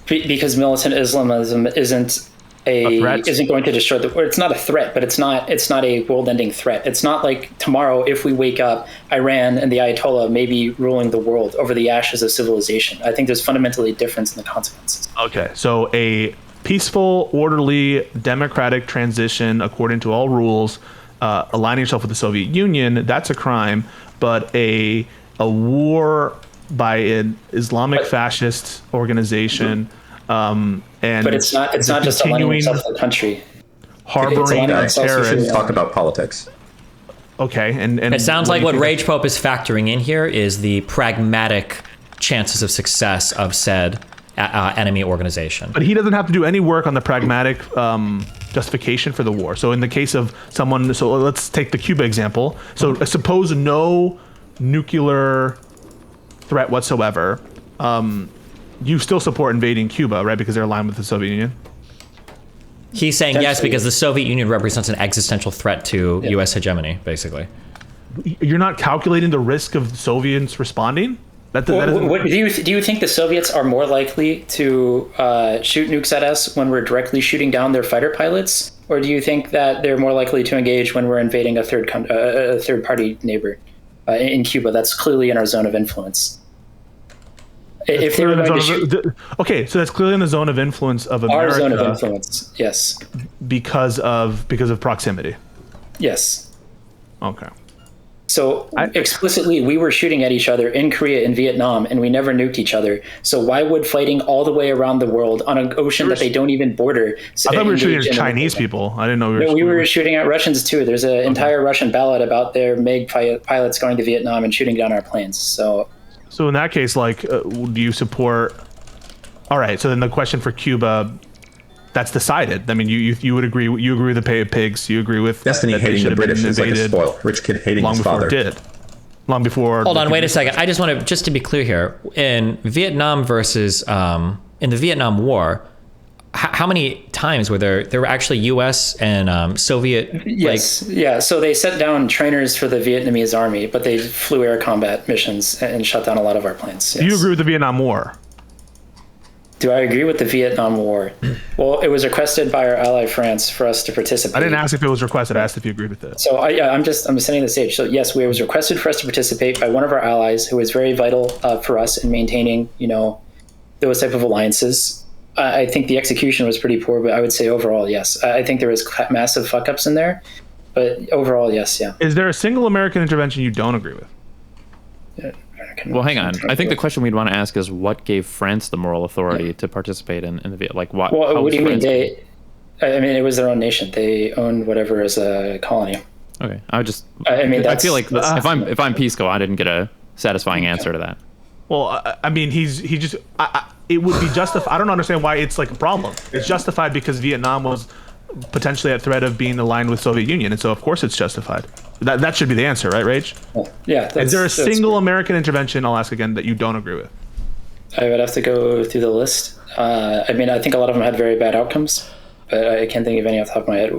Because militant Islamism isn't going to destroy or it's not a threat, but it's not a world-ending threat. It's not like tomorrow, if we wake up, Iran and the Ayatollah may be ruling the world over the ashes of civilization. I think there's fundamentally a difference in the consequences. Okay, so a peaceful, orderly, democratic transition according to all rules, aligning yourself with the Soviet Union, that's a crime. But a war by an Islamic fascist organization. But it's not just aligning itself with the country. Harboring terrorists. Talk about politics. Okay, and it sounds like what RagePope is factoring in here is the pragmatic chances of success of said enemy organization. But he doesn't have to do any work on the pragmatic justification for the war. So in the case of someone, so let's take the Cuba example. So suppose no nuclear threat whatsoever. You still support invading Cuba, right? Because they're aligned with the Soviet Union. He's saying yes because the Soviet Union represents an existential threat to U.S. hegemony, basically. You're not calculating the risk of the Soviets responding? Do you think the Soviets are more likely to shoot nukes at us when we're directly shooting down their fighter pilots? Or do you think that they're more likely to engage when we're invading a third-party neighbor in Cuba that's clearly in our zone of influence? If they were going to okay, so that's clearly in the zone of influence of America. Our zone of influence, yes. Because of proximity. Yes. Okay. So explicitly, we were shooting at each other in Korea and Vietnam, and we never nuked each other. So why would fighting all the way around the world on an ocean that they don't even border? I thought we were shooting at Chinese people. I didn't know we were shooting at Russians too. There's an entire Russian ballad about their MiG pilots going to Vietnam and shooting down our planes. So in that case, do you support? All right. So then the question for Cuba, that's decided. I mean, you would agree. You agree with the pay of pigs. You agree with Destiny hating the British is like a spoiled rich kid hating his father. Long before. Hold on. Wait a second. I just want to be clear here. In Vietnam versus in the Vietnam War, how many times were there were actually U.S. and Soviet? Yes, yeah. So they sent down trainers for the Vietnamese army, but they flew air combat missions and shut down a lot of our planes. Yes. Do you agree with the Vietnam War? Do I agree with the Vietnam War? Well, it was requested by our ally France for us to participate. I didn't ask if it was requested. I asked if you agreed with it. So I'm setting the stage. So yes, it was requested for us to participate by one of our allies who was very vital for us in maintaining, those type of alliances. I think the execution was pretty poor, but I would say overall, yes. I think there was massive fuck ups in there, but overall, yes, yeah. Is there a single American intervention you don't agree with? Well, hang on. I think the question we'd want to ask is what gave France the moral authority to participate in the Viet? Like what? Well, what do you mean? It was their own nation. They owned whatever as a colony. Okay, I feel like if I'm Pisco, I didn't get a satisfying answer to that. Well, I mean, it would be justified. I don't understand why it's like a problem. It's justified because Vietnam was potentially at threat of being aligned with Soviet Union, and so of course it's justified. That should be the answer, right, Rage? Yeah. Is there a single American intervention, I'll ask again, that you don't agree with? I would have to go through the list. I think a lot of them had very bad outcomes, but I can't think of any off the top of my head.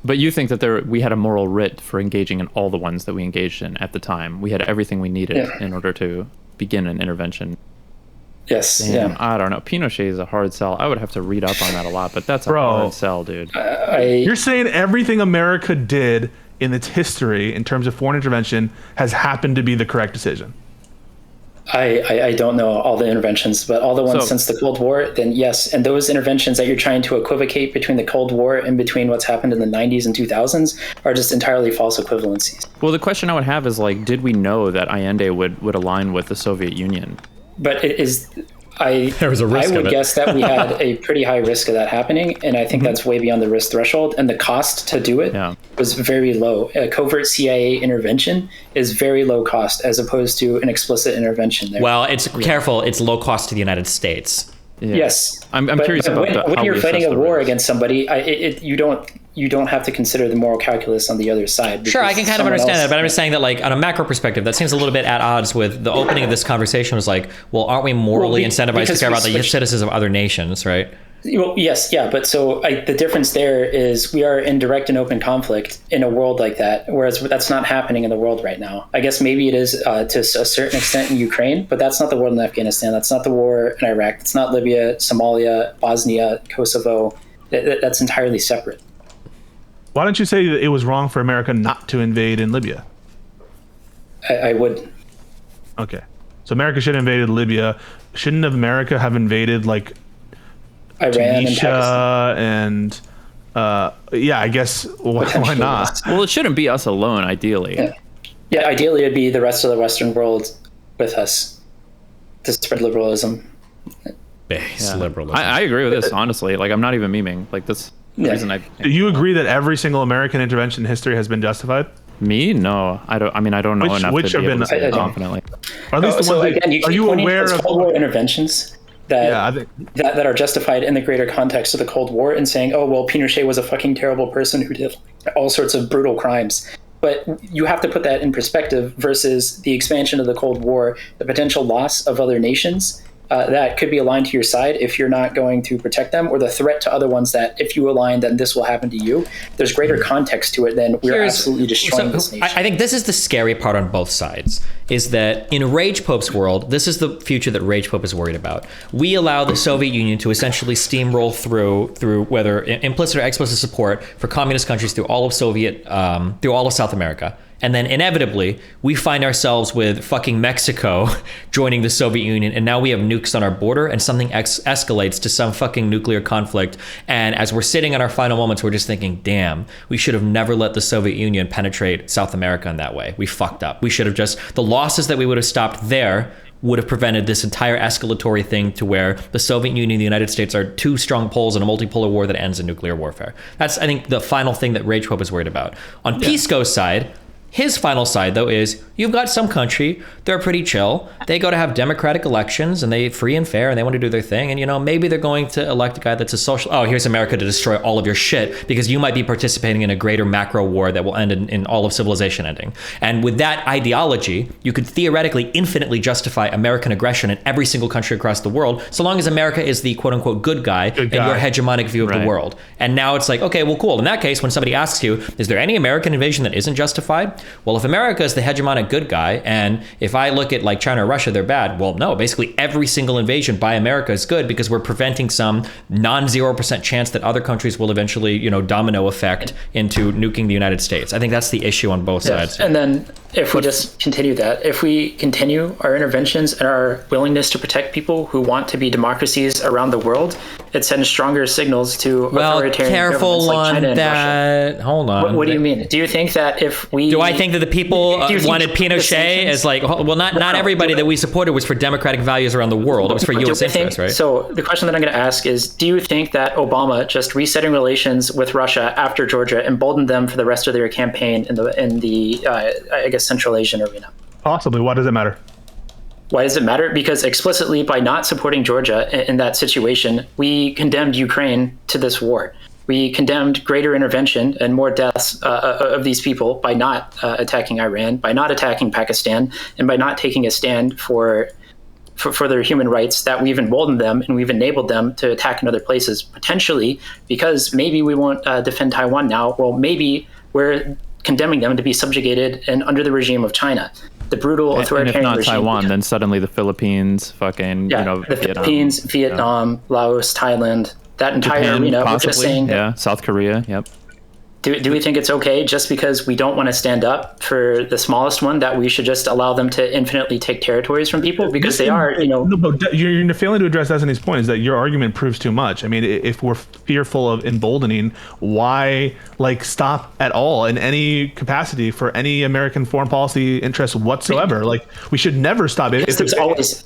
But you think that we had a moral writ for engaging in all the ones that we engaged in at the time? We had everything we needed in order to begin an intervention. Yes. Damn, yeah. I don't know. Pinochet is a hard sell. I would have to read up on that a lot, but that's a hard sell, dude. You're saying everything America did in its history in terms of foreign intervention has happened to be the correct decision? I don't know all the interventions, but all the ones since the Cold War, then yes. And those interventions that you're trying to equivocate between the Cold War and between what's happened in the 90s and 2000s are just entirely false equivalencies. Well, the question I would have is, did we know that Allende would align with the Soviet Union? But there was a risk I would guess that we had a pretty high risk of that happening, and I think that's way beyond the risk threshold. And the cost to do it was very low. A covert CIA intervention is very low cost as opposed to an explicit intervention there. Well, careful. It's low cost to the United States. Yeah. Yes, I'm curious about when you're fighting a war against somebody, you don't have to consider the moral calculus on the other side. Sure, I can kind of understand that, but I'm just saying that, on a macro perspective, that seems a little bit at odds with the opening of this conversation. Was well, aren't we morally incentivized to care about the citizens of other nations, right? Well, yes, yeah, but the difference there is we are in direct and open conflict in a world like that, whereas that's not happening in the world right now. I guess maybe it is to a certain extent in Ukraine, but that's not the war in Afghanistan. That's not the war in Iraq. It's not Libya, Somalia, Bosnia, Kosovo. That's entirely separate. Why don't you say that it was wrong for America not to invade in Libya? I would. Okay. So America should have invaded Libya. Shouldn't America have invaded, Iran Tunisia and I guess why not? Well, it shouldn't be us alone, ideally. Yeah, ideally it'd be the rest of the Western world with us to spread liberalism. Base liberalism. I agree with this, honestly. I'm not even memeing. This reason Do you agree that every single American intervention in history has been justified? Me? No, I don't. I don't know enough to be able to say confidently. Or at least the ones are you aware of Cold War interventions that are justified in the greater context of the Cold War and saying, oh, well, Pinochet was a fucking terrible person who did all sorts of brutal crimes. But you have to put that in perspective versus the expansion of the Cold War, the potential loss of other nations that could be aligned to your side if you're not going to protect them, or the threat to other ones that if you align, then this will happen to you. There's greater context to it than we're absolutely destroying this nation. I think this is the scary part on both sides, is that in RagePope's world, this is the future that RagePope is worried about. We allow the Soviet Union to essentially steamroll through whether implicit or explicit support for communist countries through all of through all of South America. And then inevitably, we find ourselves with fucking Mexico joining the Soviet Union, and now we have nukes on our border, and something escalates to some fucking nuclear conflict. And as we're sitting in our final moments, we're just thinking, damn, we should have never let the Soviet Union penetrate South America in that way. We fucked up. We should have the losses that we would have stopped there would have prevented this entire escalatory thing to where the Soviet Union and the United States are two strong poles in a multipolar war that ends in nuclear warfare. That's, I think, the final thing that RagePope is worried about. On Pisco's side, His final side, though, is you've got some country, they're pretty chill. They go to have democratic elections and they free and fair and they want to do their thing. And, you know, maybe they're going to elect a guy that's a social. Oh, here's America to destroy all of your shit because you might be participating in a greater macro war that will end in all of civilization ending. And with that ideology, you could theoretically infinitely justify American aggression in every single country across the world, so long as America is the quote unquote good guy in your hegemonic view of the world. And now it's like, okay, well, cool. In that case, when somebody asks you, is there any American invasion that isn't justified? Well, if America is the hegemonic good guy, and if I look at like China or Russia, they're bad. Well, no, basically every single invasion by America is good because we're preventing some non-0% chance that other countries will eventually, you know, domino effect into nuking the United States. I think that's the issue on both sides. And then if we just continue that, if we continue our interventions and our willingness to protect people who want to be democracies around the world, it sends stronger signals to authoritarian governments like China and Russia. Hold on. What do you mean? Do you think that if we... Do I think that the people wanted Pinochet as like... Well, not everybody that we supported was for democratic values around the world. It was for U.S. interests, right? So the question that I'm going to ask is, do you think that Obama just resetting relations with Russia after Georgia emboldened them for the rest of their campaign in the I guess, Central Asian arena? Possibly. Why does it matter? Why does it matter? Because explicitly by not supporting Georgia in that situation, we condemned Ukraine to this war. We condemned greater intervention and more deaths of these people by not attacking Iran, by not attacking Pakistan, and by not taking a stand for their human rights, that we've emboldened them and we've enabled them to attack in other places, potentially because maybe we won't defend Taiwan now. Well, maybe we're condemning them to be subjugated and under the regime of China. The brutal authoritarian and if not regime. Taiwan, then suddenly the Philippines, the Philippines, Vietnam, Laos, Thailand, that entire Japan, arena. possibly, we're just saying, South Korea, yep. Do we think it's okay just because we don't want to stand up for the smallest one that we should just allow them to infinitely take territories from people because they are, No, but you're failing to address Destiny's point is that your argument proves too much. I mean, if we're fearful of emboldening, why stop at all in any capacity for any American foreign policy interest whatsoever? We should never stop it.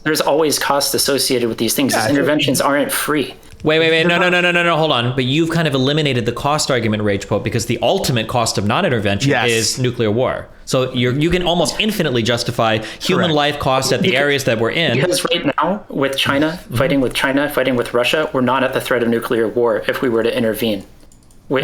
There's always costs associated with these things. These interventions aren't free. Wait. No, hold on. But you've kind of eliminated the cost argument, RagePope, because the ultimate cost of non-intervention is nuclear war. So you can almost infinitely justify human life costs at the areas that we're in. Because right now, with China, fighting with Russia, we're not at the threat of nuclear war if we were to intervene. Here's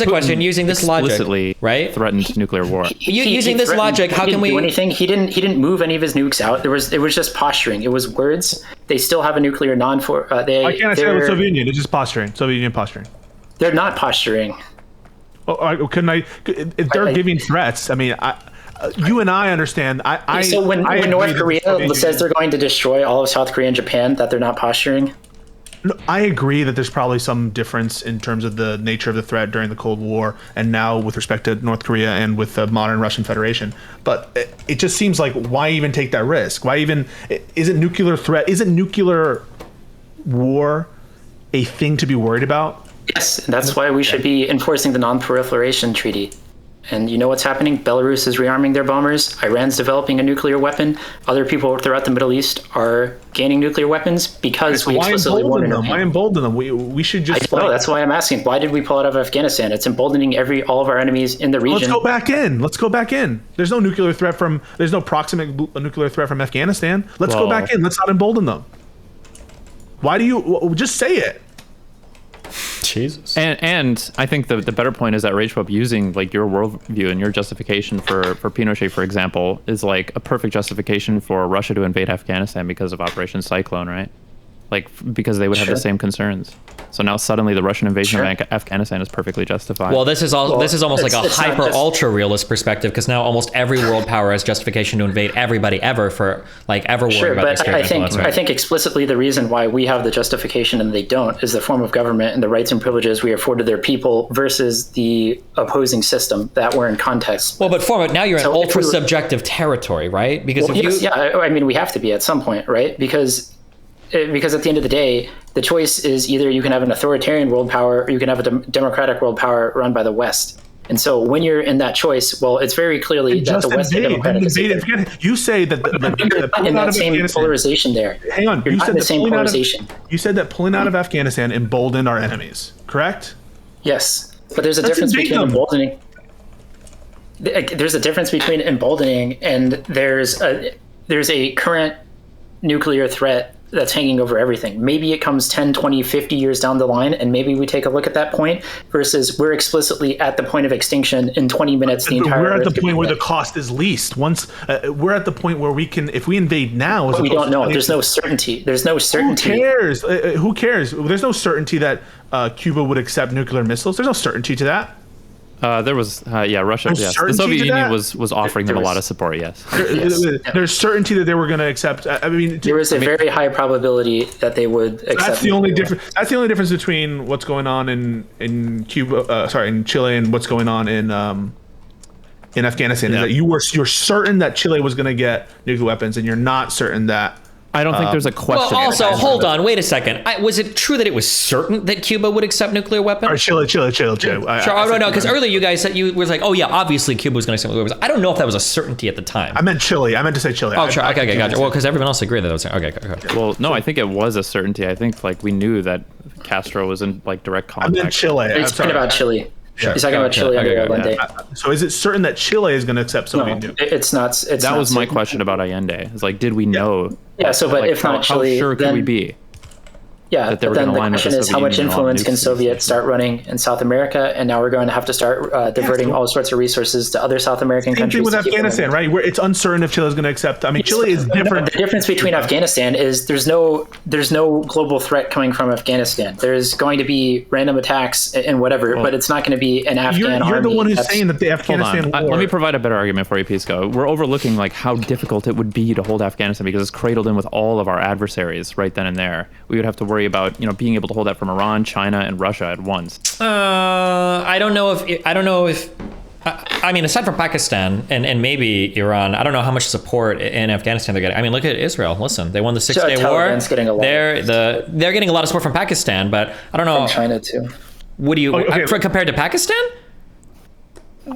a question. Using this logic, right? Threatened nuclear war. Using this logic, how can we? Do anything? He didn't move any of his nukes out. It was just posturing. It was words. They still have a nuclear non-for. Why can't I say with Soviet Union? It's just posturing. Soviet Union posturing. They're not posturing. Couldn't I? If they're giving threats, I mean, you and I understand. So when North Korea says they're going to destroy all of South Korea and Japan, that they're not posturing. No, I agree that there's probably some difference in terms of the nature of the threat during the Cold War and now with respect to North Korea and with the modern Russian Federation. But it just seems like, why even take that risk? Why even isn't nuclear war a thing to be worried about? Yes, that's why we should be enforcing the Non-Proliferation Treaty. And you know what's happening? Belarus is rearming their bombers. Iran's developing a nuclear weapon. Other people throughout the Middle East are gaining nuclear weapons because we explicitly want to intervene. Why embolden them? We should just... That's why I'm asking. Why did we pull out of Afghanistan? It's emboldening all of our enemies in the region. Let's go back in. There's no nuclear threat there's no proximate nuclear threat from Afghanistan. Let's go back in. Let's not embolden them. Why do you... Just say it. Jesus. And I think the better point is that RagePope using your worldview and your justification for Pinochet, for example, is a perfect justification for Russia to invade Afghanistan because of Operation Cyclone, right? Because they would have the same concerns. So now suddenly the Russian invasion of Afghanistan is perfectly justified. Well, this is almost like a hyper ultra realist perspective because now almost every world power has justification to invade everybody ever for ever worrying about their sphere of influence. I think explicitly the reason why we have the justification and they don't is the form of government and the rights and privileges we afford to their people versus the opposing system that we're in context. Well, but now you're in ultra subjective territory, right? Because I mean, we have to be at some point, right? Because at the end of the day, the choice is either you can have an authoritarian world power or you can have a democratic world power run by the West. And so when you're in that choice, well, it's very clearly that the West is democratic. You say that in that same polarization there. Hang on. You said the same polarization. You said that pulling out of Afghanistan emboldened our enemies, correct? Yes. But there's a difference between emboldening. there's a difference between emboldening and there's a current nuclear threat that's hanging over everything. Maybe it comes 10, 20, 50 years down the line, and maybe we take a look at that point versus we're explicitly at the point of extinction in 20 minutes. We're at the point where the cost is least. Once we're at the point where we can, if we invade now, we don't know. There's no certainty. There's no certainty. Who cares? Who cares? There's no certainty that Cuba would accept nuclear missiles. There's no certainty to that. There was, Russia. Yes, the Soviet Union was offering them a lot of support. Yes, there's certainty that they were going to accept. I mean, there was a very high probability that they would accept. That's the only difference. That's the only difference between what's going on in Cuba, in Chile, and what's going on in Afghanistan. Is that you're certain that Chile was going to get nuclear weapons, and you're not certain that. I don't think there's a question. Well, also, hold on, wait a second. Was it true that it was certain that Cuba would accept nuclear weapons? Or Chile. Sure, no, because earlier you guys said you was like, oh yeah, obviously Cuba was going to accept nuclear weapons. I don't know if that was a certainty at the time. I meant Chile. I meant to say Chile. Oh, sure. Okay, gotcha. Well, because everyone else agreed that it was okay. Well, no, I think it was a certainty. I think we knew that Castro was in direct contact. I meant Chile. He's talking about Chile. Yeah. He's talking about Chile under Allende. So is it certain that Chile is going to accept Soviet nukes? It's not. That was my question about Allende. It's did we know? Yeah. So, but if not Chile, how sure could we be? Yeah, but then the question is, how much influence can Soviets start running in South America? And now we're going to have to start diverting all sorts of resources to other South American countries. Same thing with Afghanistan, right? Where it's uncertain if Chile is going to accept. I mean, Chile is different. The difference between Afghanistan is there's no global threat coming from Afghanistan. There's going to be random attacks and whatever, but it's not going to be an Afghan army. You're the one who's saying that the Afghanistan war. Let me provide a better argument for you, Pisco. We're overlooking how difficult it would be to hold Afghanistan because it's cradled in with all of our adversaries right then and there. We would have to worry about being able to hold that from Iran, China, and Russia at once. I don't know if. I mean, aside from Pakistan and maybe Iran, I don't know how much support in Afghanistan they're getting. I mean, look at Israel. Listen, they won the 6-day war. They're getting a lot of support from Pakistan, but I don't know. From China too. What do you compared to Pakistan?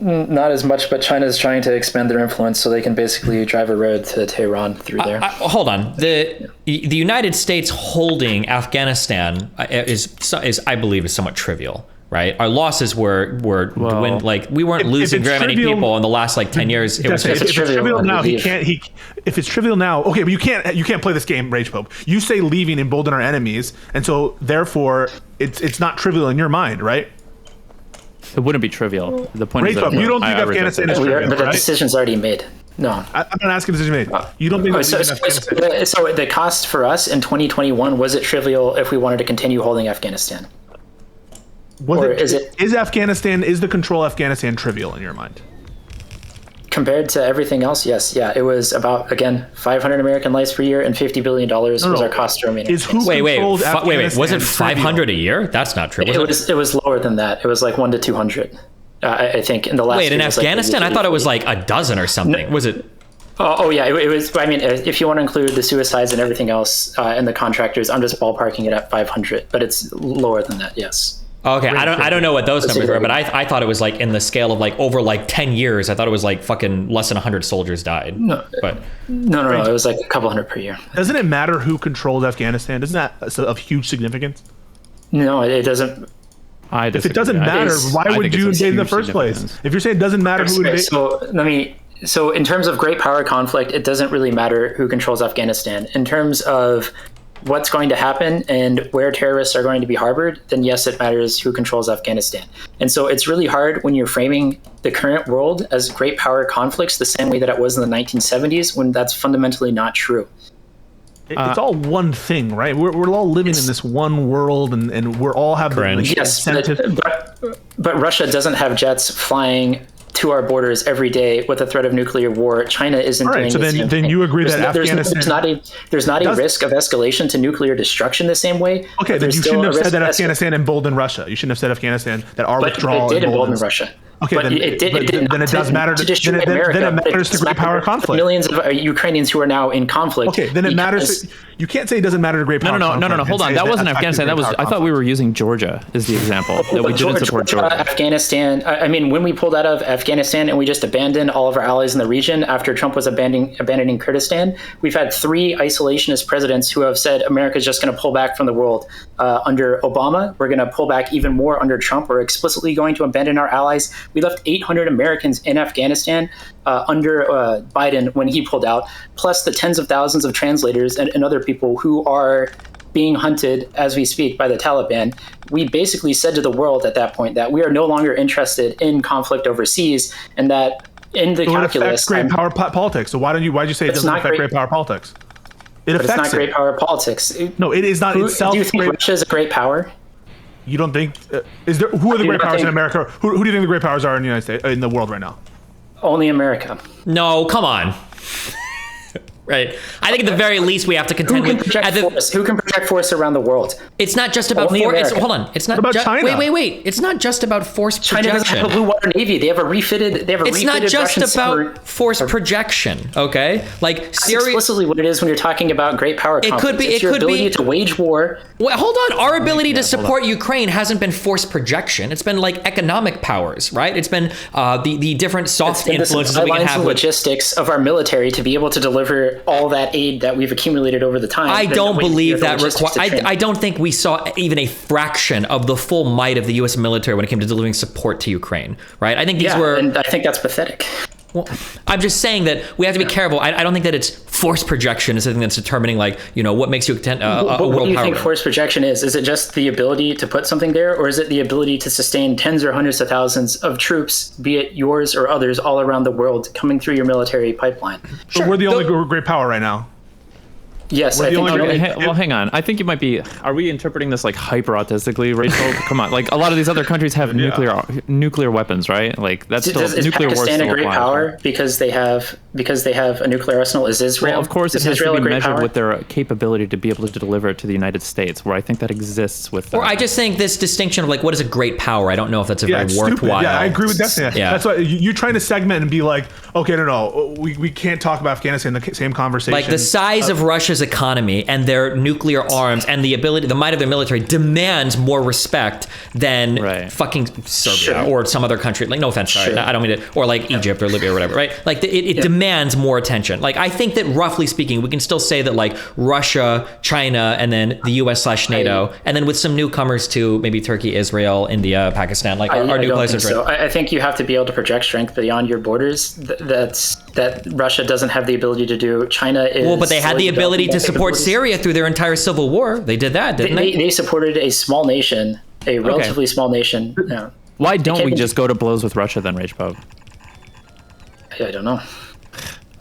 Not as much, but China is trying to expand their influence so they can basically drive a road to Tehran through there. Hold on. The United States holding Afghanistan is I believe is somewhat trivial, right? Our losses were we weren't losing very many people in the last 10 years. If it's trivial now, if it's trivial now, okay, but you can't play this game, RagePope. You say leaving embolden our enemies, and so therefore it's not trivial in your mind, right? It wouldn't be trivial. The point is that you don't think Afghanistan is trivial, but the decision's already made. No, I'm not asking the decision made. You don't think so the cost for us in 2021, was it trivial if we wanted to continue holding Afghanistan? Is the control of Afghanistan trivial in your mind? Compared to everything else, yes. Yeah, it was about, again, 500 American lives per year and $50 billion was our cost to remain. Wait. Was it 500 a year? That's not true. It was lower than that. It was 1 to 200. I think in the last. Wait, in Afghanistan? I thought it was a dozen or something. Was it? Oh yeah, it was. I mean, if you want to include the suicides and everything else and the contractors, I'm just ballparking it at 500, but it's lower than that. Yes. Okay, I don't know what those numbers were, but I thought it was in the scale of over 10 years. I thought it was fucking less than 100 soldiers died. No, it was a couple hundred per year. Doesn't it matter who controls Afghanistan? Isn't that of huge significance? No, it doesn't. If it doesn't matter, why would you invade in the first place? If you're saying it doesn't matter who invades. So in terms of great power conflict, it doesn't really matter who controls Afghanistan. In terms of what's going to happen and where terrorists are going to be harbored, then yes, it matters who controls Afghanistan. And so it's really hard when you're framing the current world as great power conflicts the same way that it was in the 1970s, when that's fundamentally not true. It's all one thing, right? We're all living in this one world, and we're all having incentive. But Russia doesn't have jets flying to our borders every day with a threat of nuclear war. China isn't doing so then you agree that Afghanistan... There's not a risk of escalation to nuclear destruction the same way. Okay, then you shouldn't have said that Afghanistan emboldened Russia. You shouldn't have said Afghanistan that our withdrawal... But it did embolden Russia. Okay, then it does matter to great power conflict. Millions of Ukrainians who are now in conflict. Okay, then it matters. You can't say it doesn't matter to great power conflict. No. Hold on. That wasn't Afghanistan. I thought we were using Georgia as the example. That we didn't support Georgia. Afghanistan. I mean, when we pulled out of Afghanistan and we just abandoned all of our allies in the region after Trump was abandoning Kurdistan, we've had 3 isolationist presidents who have said America's just going to pull back from the world. Under Obama, we're going to pull back even more under Trump. We're explicitly going to abandon our allies. We left 800 Americans in Afghanistan under Biden when he pulled out, plus the tens of thousands of translators and other people who are being hunted as we speak by the Taliban. We basically said to the world at that point that we are no longer interested in conflict overseas, and that in the calculus, it affects great power politics. So why'd you say it doesn't affect great power politics? It affects it's not great power politics. No, it is not itself. Do you think Russia is a great power? You don't think? Who are the great powers in America? Who do you think the great powers are in the United States, in the world right now? Only America. No, come on. Right. I think at the very least we have to contend with who can project force around the world. It's not just about force. Hold on. It's not about China. Wait. It's not just about force projection. China doesn't have a blue water navy. They have a refitted. It's not just about force projection. Okay. Like that's explicitly what it is when you're talking about great power conflicts. It could be. It's your ability to wage war. Well, hold on. Our ability to support Ukraine hasn't been force projection. It's been like economic powers, right? It's been the different soft influences that we can have. Logistics of our military to be able to deliver all that aid that we've accumulated over the time. I don't believe that I don't think we saw even a fraction of the full might of the U.S. military when it came to delivering support to Ukraine, right? I think these were... and I think that's pathetic. Well, I'm just saying that we have to be careful. I don't think that it's force projection is the thing that's determining, like, you know, what makes you a world power. What do you think force projection is? Is it just the ability to put something there, or is it the ability to sustain tens or hundreds of thousands of troops, be it yours or others, all around the world, coming through your military pipipeline? Sure. We're the only great power right now. Yes, I think. Well, hang on. I think you might be. Are we interpreting this like hyper autistically, Rachel? Come on. Like a lot of these other countries have nuclear weapons, right? Like that's still is nuclear war. Is Pakistan a great power because they have a nuclear arsenal? Is Israel? Well, of course, it has to be measured with their capability to be able to deliver it to the United States, where I think that exists with. Or I just think this distinction of like what is a great power. I don't know if that's a very worthwhile. Yeah, I agree with that. Yeah, that's why you're trying to segment and be like, okay, no, we can't talk about Afghanistan in the same conversation. Like the size of Russia's economy and their nuclear arms and the might of their military demands more respect than fucking Serbia or some other country. Like, no offense, sorry, I don't mean to, or like Egypt or Libya or whatever, right? Like it demands more attention. Like I think that roughly speaking, we can still say that like Russia, China, and then the US/NATO, and then with some newcomers to maybe Turkey, Israel, India, Pakistan, like our new places. So I think you have to be able to project strength beyond your borders. That Russia doesn't have the ability to do. China is. Well, but they had the ability to support Syria through their entire civil war. They did that, didn't they? They supported a small nation, a relatively small nation. Yeah. Why don't we just go to blows with Russia then, RagePope? I don't know.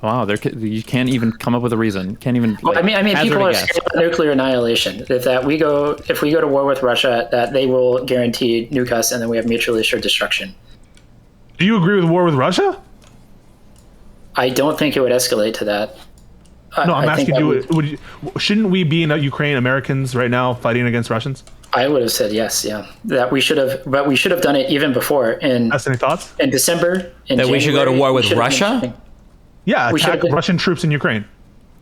Wow, you can't even come up with a reason. Can't even. Well, I mean, people are scared about nuclear annihilation. If we go to war with Russia, that they will guarantee nuke us, and then we have mutually assured destruction. Do you agree with war with Russia? I don't think it would escalate to that. No, I'm asking you, shouldn't we be in Ukraine, Americans right now fighting against Russians? I would have said yes, yeah. That we should have, but we should have done it even before. That's any thoughts? In December, in January, we should go to war with Russia? Yeah, attack Russian troops in Ukraine.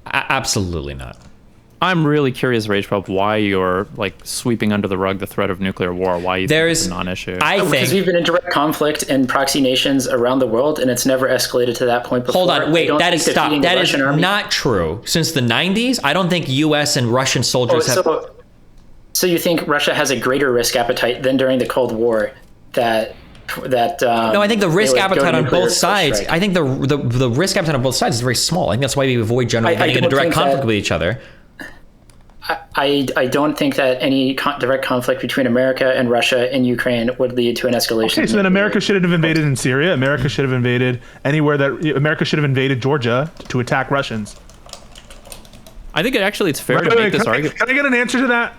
Absolutely not. I'm really curious, RagePope, why you're like sweeping under the rug the threat of nuclear war. Why you think it's a non-issue? Because we've been in direct conflict in proxy nations around the world, and it's never escalated to that point before. Hold on, wait, that is not true. Since the 90s, I don't think U.S. and Russian soldiers have. So you think Russia has a greater risk appetite than during the Cold War? No, I think the risk appetite on both sides. I think the risk appetite on both sides is very small. I think that's why we avoid generally getting into direct conflict with each other. I don't think that any direct conflict between America and Russia and Ukraine would lead to an escalation. Okay, so then America should have invaded in Syria. America should have invaded anywhere America should have invaded Georgia to attack Russians. I think it's fair to make this argument. Can I get an answer to that?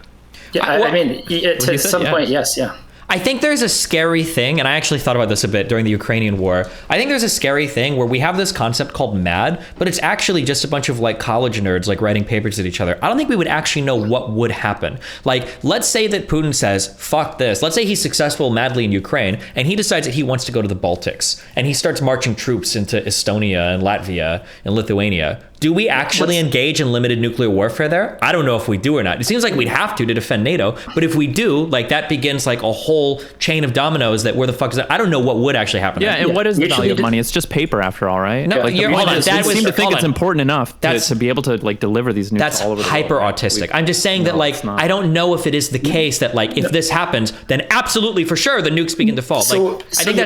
Yeah, I mean, to some point, yes, yeah. I think there's a scary thing, and I actually thought about this a bit during the Ukrainian war. I think there's a scary thing where we have this concept called MAD, but it's actually just a bunch of like college nerds like writing papers at each other. I don't think we would actually know what would happen. Like, let's say that Putin says, fuck this. Let's say he's successful madly in Ukraine, and he decides that he wants to go to the Baltics, and he starts marching troops into Estonia and Latvia and Lithuania. Do we actually engage in limited nuclear warfare there? I don't know if we do or not. It seems like we'd have to defend NATO, but if we do, like that begins like a whole chain of dominoes that where the fuck is that? I don't know what would actually happen. Yeah, and what is the value of money? It's just paper after all, right? No, like hold on. That seem to think it's important enough to be able to like deliver these nukes all over the world. That's hyper autistic. I'm just saying that like I don't know if it is the case that like if this happens, then absolutely for sure the nukes begin to fall. So, like I think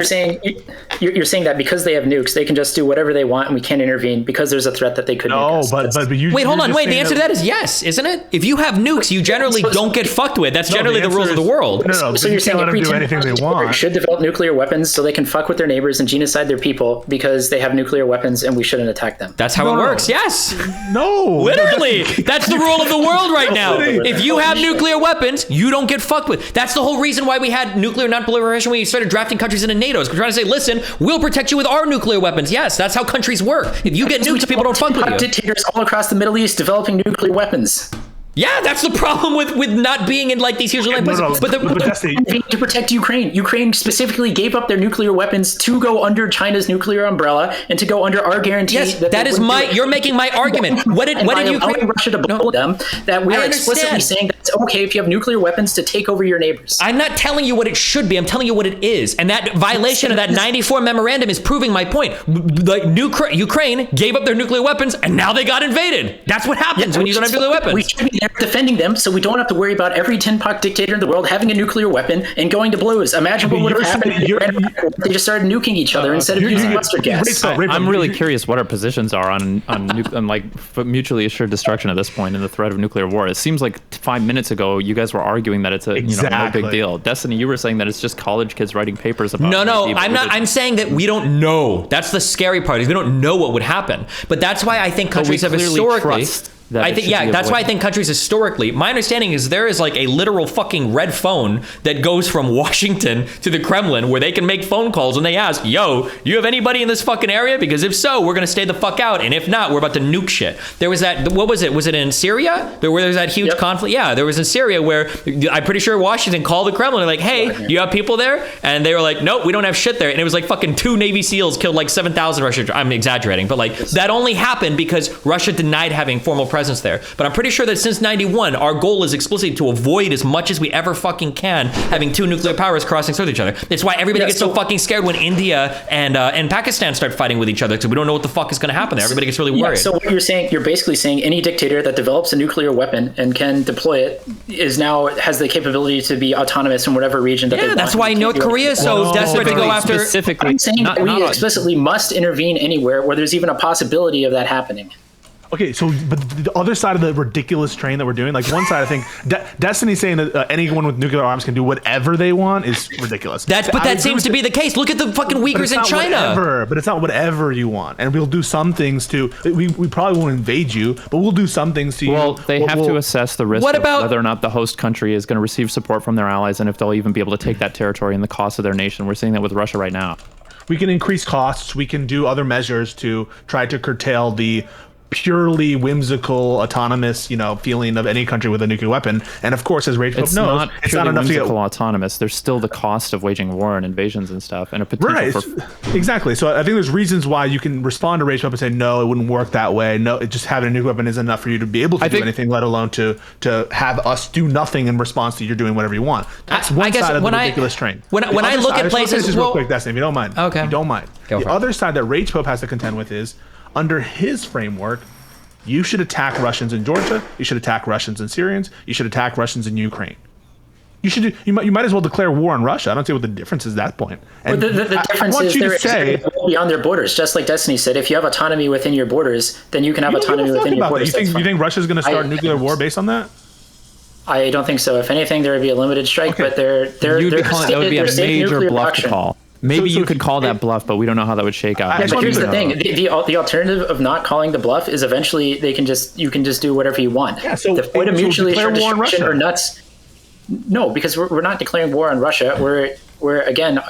you're saying that because they have nukes, they can just do whatever they want and we can't intervene because there's a threat that they could nuke us. But you wait, hold on. Wait, the answer to that is yes, isn't it? If you have nukes, you generally don't get fucked with. That's generally the rules of the world. No. So you're saying let them do anything they want. Should develop nuclear weapons so they can fuck with their neighbors and genocide their people because they have nuclear weapons and we shouldn't attack them. That's how it works. Yes. No. Literally, that's the rule of the world right now. If you have nuclear weapons, you don't get fucked with. That's the whole reason why we had nuclear non-proliferation when we started drafting countries into NATO. We're trying to say, listen, we'll protect you with our nuclear weapons. Yes, that's how countries work. If you get nukes, people don't fuck with you. Dictators all across the Middle East developing nuclear weapons. Yeah, that's the problem with not being in like these huge land. To protect Ukraine. Ukraine specifically gave up their nuclear weapons to go under China's nuclear umbrella and to go under our guarantee. Yes, that is you're making my argument. What did Ukraine? Russia to blow them? That we are explicitly saying that it's okay if you have nuclear weapons to take over your neighbors. I'm not telling you what it should be. I'm telling you what it is, and that violation of that '94 memorandum is proving my point. Like Ukraine gave up their nuclear weapons, and now they got invaded. That's what happens when you don't have nuclear weapons. We should be defending them so we don't have to worry about every tin pot dictator in the world having a nuclear weapon and going to blows. Imagine what would have happened if they just started nuking each other instead of using mustard gas. I'm really curious what our positions are on like mutually assured destruction at this point and the threat of nuclear war. It seems like 5 minutes ago you guys were arguing that it's no big deal. Destiny, you were saying that it's just college kids writing papers about it. No, I'm not. I'm saying that we don't know. That's the scary part, is we don't know what would happen. But that's why I think countries have historically that's why I think countries historically, my understanding is there is like a literal fucking red phone that goes from Washington to the Kremlin where they can make phone calls and they ask, yo, you have anybody in this fucking area? Because if so, we're going to stay the fuck out. And if not, we're about to nuke shit. There was that, what was it? Was it in Syria? Where there was that huge conflict? Yeah, there was in Syria where I'm pretty sure Washington called the Kremlin and like, hey, you have people there? And they were like, nope, we don't have shit there. And it was like fucking 2 Navy SEALs killed like 7,000 Russian. I'm exaggerating, but like that only happened because Russia denied having formal presence there. But I'm pretty sure that since 91, our goal is explicitly to avoid as much as we ever fucking can having 2 nuclear powers crossing through each other. It's why everybody gets so fucking scared when India and Pakistan start fighting with each other because we don't know what the fuck is going to happen there. Everybody gets really worried. So what you're basically saying any dictator that develops a nuclear weapon and can deploy it has the capability to be autonomous in whatever region that they want. That's why North Korea is so desperate to go after. Specifically, I'm saying that we explicitly must intervene anywhere where there's even a possibility of that happening. Okay, so but the other side of the ridiculous train that we're doing, like one side, I think Destiny saying that anyone with nuclear arms can do whatever they want is ridiculous. But that seems to be the case. Look at the fucking Uyghurs in China. But it's not whatever you want, and we'll do some things to. We probably won't invade you, but we'll do some things to you. Well, they have to assess the risk of whether or not the host country is going to receive support from their allies, and if they'll even be able to take that territory and the cost of their nation. We're seeing that with Russia right now. We can increase costs. We can do other measures to try to curtail the purely whimsical, autonomous, feeling of any country with a nuclear weapon. And of course, as RagePope knows, it's not enough to get autonomous. There's still the cost of waging war and invasions and stuff, and a potential exactly. So I think there's reasons why you can respond to RagePope and say, no, it wouldn't work that way. No, just having a nuclear weapon isn't enough for you to be able to do anything, let alone to have us do nothing in response to you doing whatever you want. That's one side of the ridiculous train. When I look at places, real quick, Destiny, if you don't mind. Okay. If you don't mind. The other side that RagePope has to contend with is, under his framework, you should attack Russians in Georgia. You should attack Russians and Syrians. You should attack Russians in Ukraine. You might as well declare war on Russia. I don't see what the difference is at that point. And the difference is they're beyond their borders. Just like Destiny said, if you have autonomy within your borders, then you can have autonomy within your borders. You think Russia's going to start nuclear war based on that? I don't think so. If anything, there would be a limited strike, but that would be a major bluff to call. Maybe you could call that bluff, but we don't know how that would shake out. But here's the thing: the alternative of not calling the bluff is eventually you can just do whatever you want. Yeah, so the point of mutually assured destruction or nuts. No, because we're not declaring war on Russia. We're again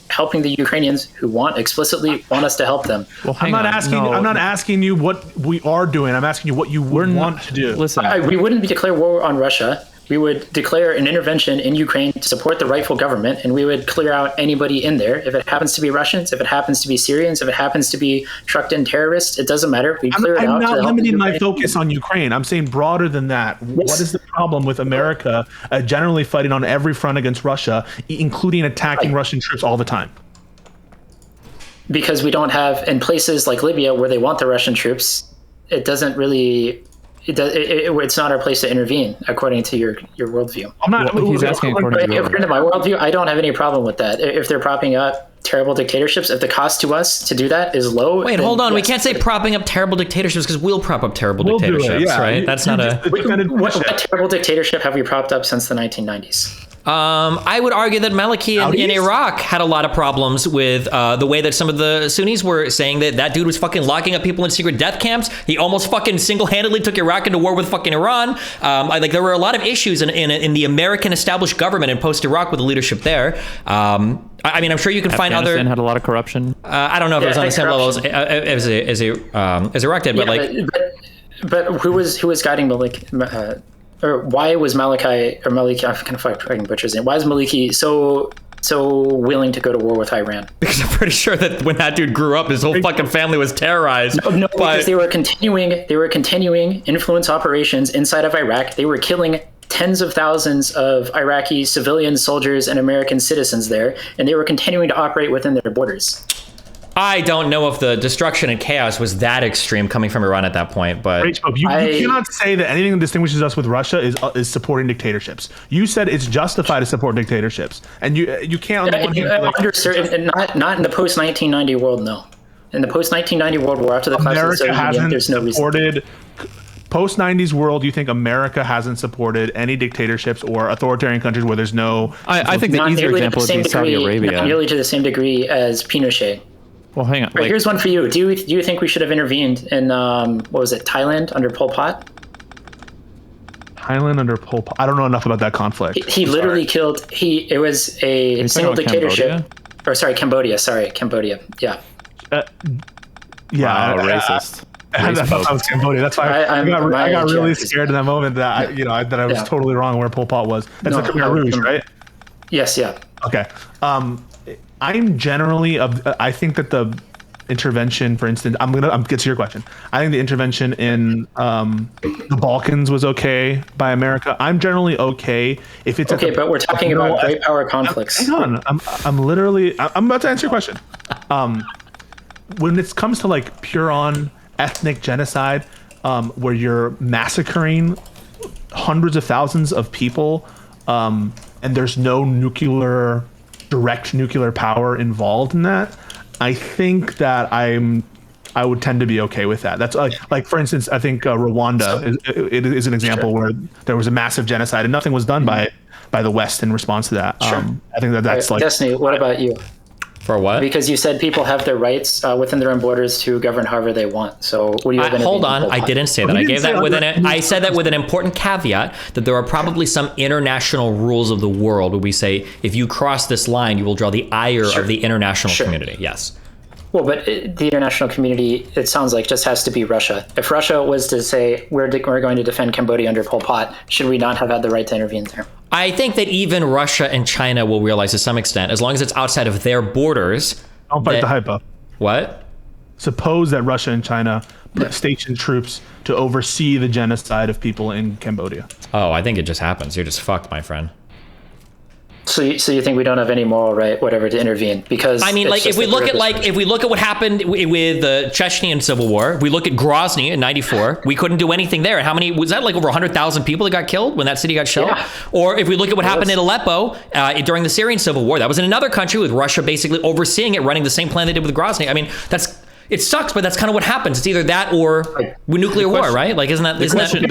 helping the Ukrainians who explicitly want us to help them. Well, I'm not asking you what we are doing. I'm asking you what you would want to do. Listen, we wouldn't declare war on Russia We would declare an intervention in Ukraine to support the rightful government, and we would clear out anybody in there. If it happens to be Russians, if it happens to be Syrians, if it happens to be trucked in terrorists, it doesn't matter. We clear it out. I'm not limiting my focus on Ukraine. I'm saying broader than that. Yes. What is the problem with America generally fighting on every front against Russia, including attacking Russian troops all the time? Because we don't have, in places like Libya where they want the Russian troops, it doesn't really... it's not our place to intervene, according to your worldview. He's asking according to my worldview. I don't have any problem with that. If they're propping up terrible dictatorships, if the cost to us to do that is low. Wait, hold on. Yes. We can't say propping up terrible dictatorships because we'll prop up terrible dictatorships, right? That's not a... What terrible dictatorship have we propped up since the 1990s? I would argue that Maliki in Iraq had a lot of problems with the way that some of the Sunnis were saying that dude was fucking locking up people in secret death camps. He almost fucking single-handedly took Iraq into war with fucking Iran. Like there were a lot of issues in the American established government in post-Iraq with the leadership there. I mean, I'm sure you can find other... Afghanistan had a lot was I don't know if it was on the same level as Iraq did, but who was guiding Maliki? Or why was Maliki? I'm kind of fucking butcher's name. Why is Maliki so willing to go to war with Iran? Because I'm pretty sure that when that dude grew up, his whole fucking family was terrorized. No, because they were continuing influence operations inside of Iraq. They were killing tens of thousands of Iraqi civilian soldiers and American citizens there, and they were continuing to operate within their borders. I don't know if the destruction and chaos was that extreme coming from Iran at that point, but RagePope, you cannot say that anything that distinguishes us with Russia is supporting dictatorships. You said it's justified to support dictatorships, and you can't. Not in the post 1990 world. No, in the post 1990 world war after the collapse of the Soviet Union, there's no reason. Post 90s world, you think America hasn't supported any dictatorships or authoritarian countries where there's no? I think the easier example would be Saudi Arabia. Not nearly to the same degree as Pinochet. Well, hang on. Right, here's one for you. Do you think we should have intervened in what was it, Thailand under Pol Pot? Thailand under Pol Pot. I don't know enough about that conflict. He literally killed. It was a single dictatorship. Cambodia? Cambodia. Yeah. Yeah. Racist. I thought that was Cambodia. That's why I got really scared in that moment that I was totally wrong where Pol Pot was. That's the Khmer Rouge, right? Yes. Yeah. Okay. I'm generally I think that the intervention, for instance, I'm get to your question. I think the intervention in the Balkans was okay by America. I'm generally okay if it's okay, but we're talking about great power conflicts. Hang on, I'm about to answer your question. When it comes to like pure on ethnic genocide, where you're massacring hundreds of thousands of people, and there's no direct nuclear power involved in that, I think that I would tend to be okay with that. That's like for instance, I think Rwanda is an example where there was a massive genocide and nothing was done by the West in response to that. Sure. I think that's like Destiny. What about you? For what? Because you said people have their rights within their own borders to govern however they want. So what do you have? Hold on, I didn't say that. I said that with an important caveat that there are probably some international rules of the world where we say if you cross this line, you will draw the ire of the international community. Yes. Well, but the international community, it sounds like, just has to be Russia. If Russia was to say, we're going to defend Cambodia under Pol Pot, should we not have had the right to intervene there? I think that even Russia and China will realize to some extent, as long as it's outside of their borders. Don't fight the hypo. What? Suppose that Russia and China station troops to oversee the genocide of people in Cambodia. Oh, I think it just happens. You're just fucked, my friend. So you think we don't have any moral right, whatever, to intervene? Because I mean, like if we look at what happened with the Chechnyan Civil War, we look at Grozny in '94, we couldn't do anything there. How many was that? Like over 100,000 people that got killed when that city got shelled. Yeah. Or if we look at what happened in Aleppo during the Syrian Civil War, that was in another country with Russia basically overseeing it, running the same plan they did with Grozny. I mean, it sucks, but that's kind of what happens. It's either that or with nuclear war, right? Like, the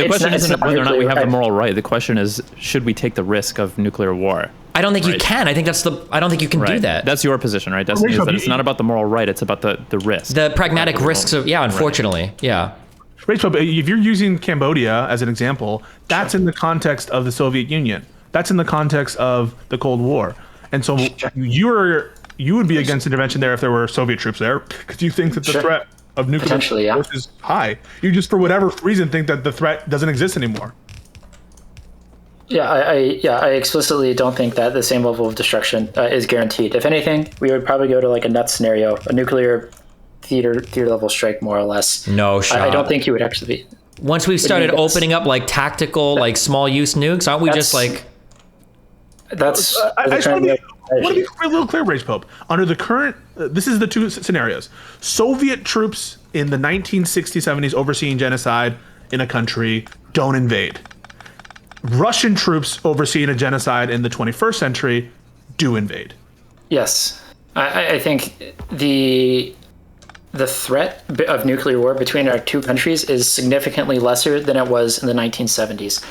question isn't whether or not we have the moral right. The question is, should we take the risk of nuclear war? I don't think you can. I don't think you can do that. That's your position, right? Destiny, is that it's not about the moral right. It's about the risk. The pragmatic risks of, unfortunately. Right. Yeah. RagePope, if you're using Cambodia as an example, that's in the context of the Soviet Union. That's in the context of the Cold War. And so you would be against intervention there if there were Soviet troops there, because you think that the threat of nuclear force is high. You just, for whatever reason, think that the threat doesn't exist anymore. I explicitly don't think that the same level of destruction is guaranteed. If anything, we would probably go to like a nut scenario, a nuclear theater level strike, more or less. No shot. I don't think you would actually be. Once we started opening up like tactical, like small use nukes, aren't we just like? That's. I just want to be a little clear, RagePope. Under the current, this is the two scenarios. Soviet troops in the 1960s, 70s overseeing genocide in a country don't invade. Russian troops overseeing a genocide in the 21st century do invade. Yes, I think the threat of nuclear war between our two countries is significantly lesser than it was in the 1970s.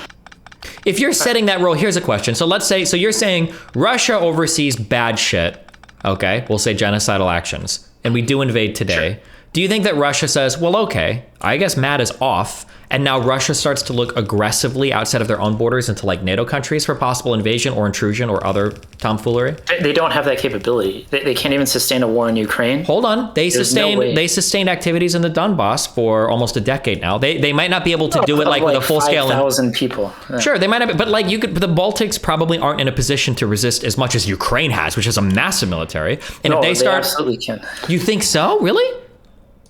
If you're setting that rule, here's a question. So let's say, so you're saying Russia oversees bad shit. Okay, we'll say genocidal actions, and we do invade today. Sure. Do you think that Russia says, well, okay, I guess Matt is off, and now Russia starts to look aggressively outside of their own borders into like NATO countries for possible invasion or intrusion or other tomfoolery? They don't have that capability. They can't even sustain a war in Ukraine. Hold on. They sustained activities in the Donbass for almost a decade now. They might not be able to do it like with a full scale. 5,000 people. Yeah. Sure, they might not be, but like the Baltics probably aren't in a position to resist as much as Ukraine has, which is a massive military. And if they start, absolutely can. You think so? Really?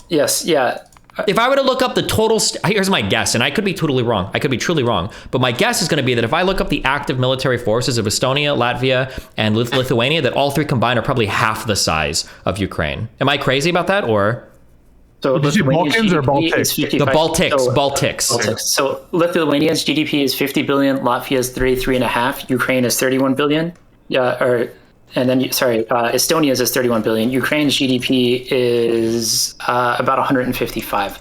Yes. Yeah. If I were to look up the total, here's my guess, and I could be totally wrong. I could be truly wrong. But my guess is going to be that if I look up the active military forces of Estonia, Latvia, and Lithuania, that all three combined are probably half the size of Ukraine. Am I crazy about that, or? So did you Balkans or Baltics? The Baltics. So Lithuania's GDP is 50 billion, Latvia's 33.5, Ukraine is 31 billion. Estonia's is 31 billion. Ukraine's GDP is about 155.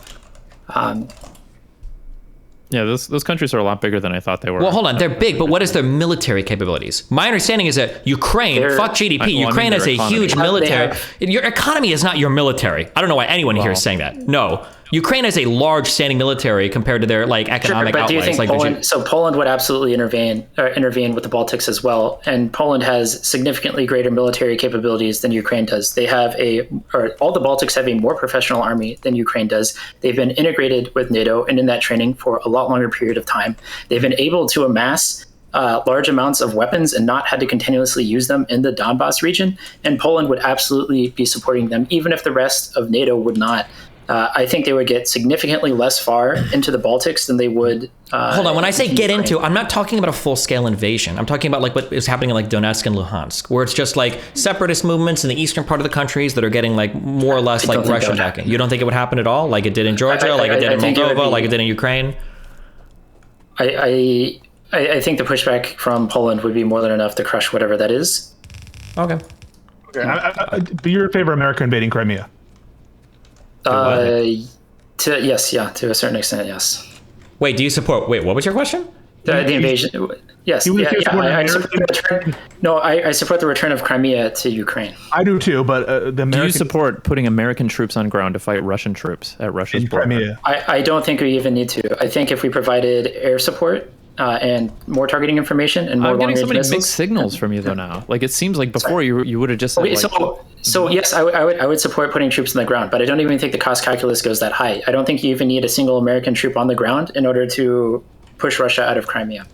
Those countries are a lot bigger than I thought they were. Well, hold on. They're big, but what is their military capabilities? My understanding is that Ukraine, fuck GDP, Ukraine has a huge military. Your economy is not your military. I don't know why anyone here is saying that. No. Ukraine has a large standing military compared to their like economic outlays. Do you think Poland would absolutely intervene with the Baltics as well? And Poland has significantly greater military capabilities than Ukraine does. All the Baltics have a more professional army than Ukraine does. They've been integrated with NATO and in that training for a lot longer period of time. They've been able to amass large amounts of weapons and not had to continuously use them in the Donbass region. And Poland would absolutely be supporting them, even if the rest of NATO would not. I think they would get significantly less far into the Baltics than they would. Hold on. When I say get into, I'm not talking about a full-scale invasion. I'm talking about like what is happening in like Donetsk and Luhansk, where it's just like separatist movements in the eastern part of the countries that are getting like more or less like Russian backing. You don't think it would happen at all, like it did in Georgia, like it did in Moldova, like it did in Ukraine? I think the pushback from Poland would be more than enough to crush whatever that is. Okay. But you're in favor of America invading Crimea? To a certain extent, yes. Wait, do you support? Wait, what was your question? The invasion. Yes. I support the return of Crimea to Ukraine. I do too, but do you support putting American troops on ground to fight Russian troops at Russia's border? Crimea? I don't think we even need to. I think if we provided air support and more targeting information and more I'm getting so many missiles. mixed signals from you though now. Like it seems like before you would have just said So yes, I would support putting troops on the ground, but I don't even think the cost calculus goes that high. I don't think you even need a single American troop on the ground in order to push Russia out of Crimea.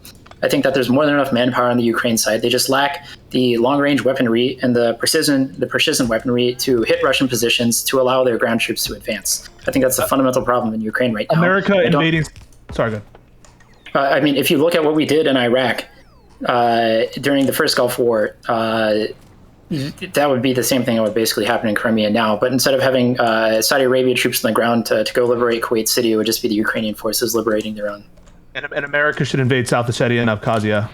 I think that there's more than enough manpower on the Ukraine side. They just lack the long-range weaponry and the precision weaponry to hit Russian positions to allow their ground troops to advance. I think that's the fundamental problem in Ukraine right now. America invading. Sorry, go ahead. I mean, if you look at what we did in Iraq during the first Gulf War, that would be the same thing that would basically happen in Crimea now. But instead of having Saudi Arabia troops on the ground to go liberate Kuwait City, it would just be the Ukrainian forces liberating their own. And America should invade South Ossetia and Abkhazia.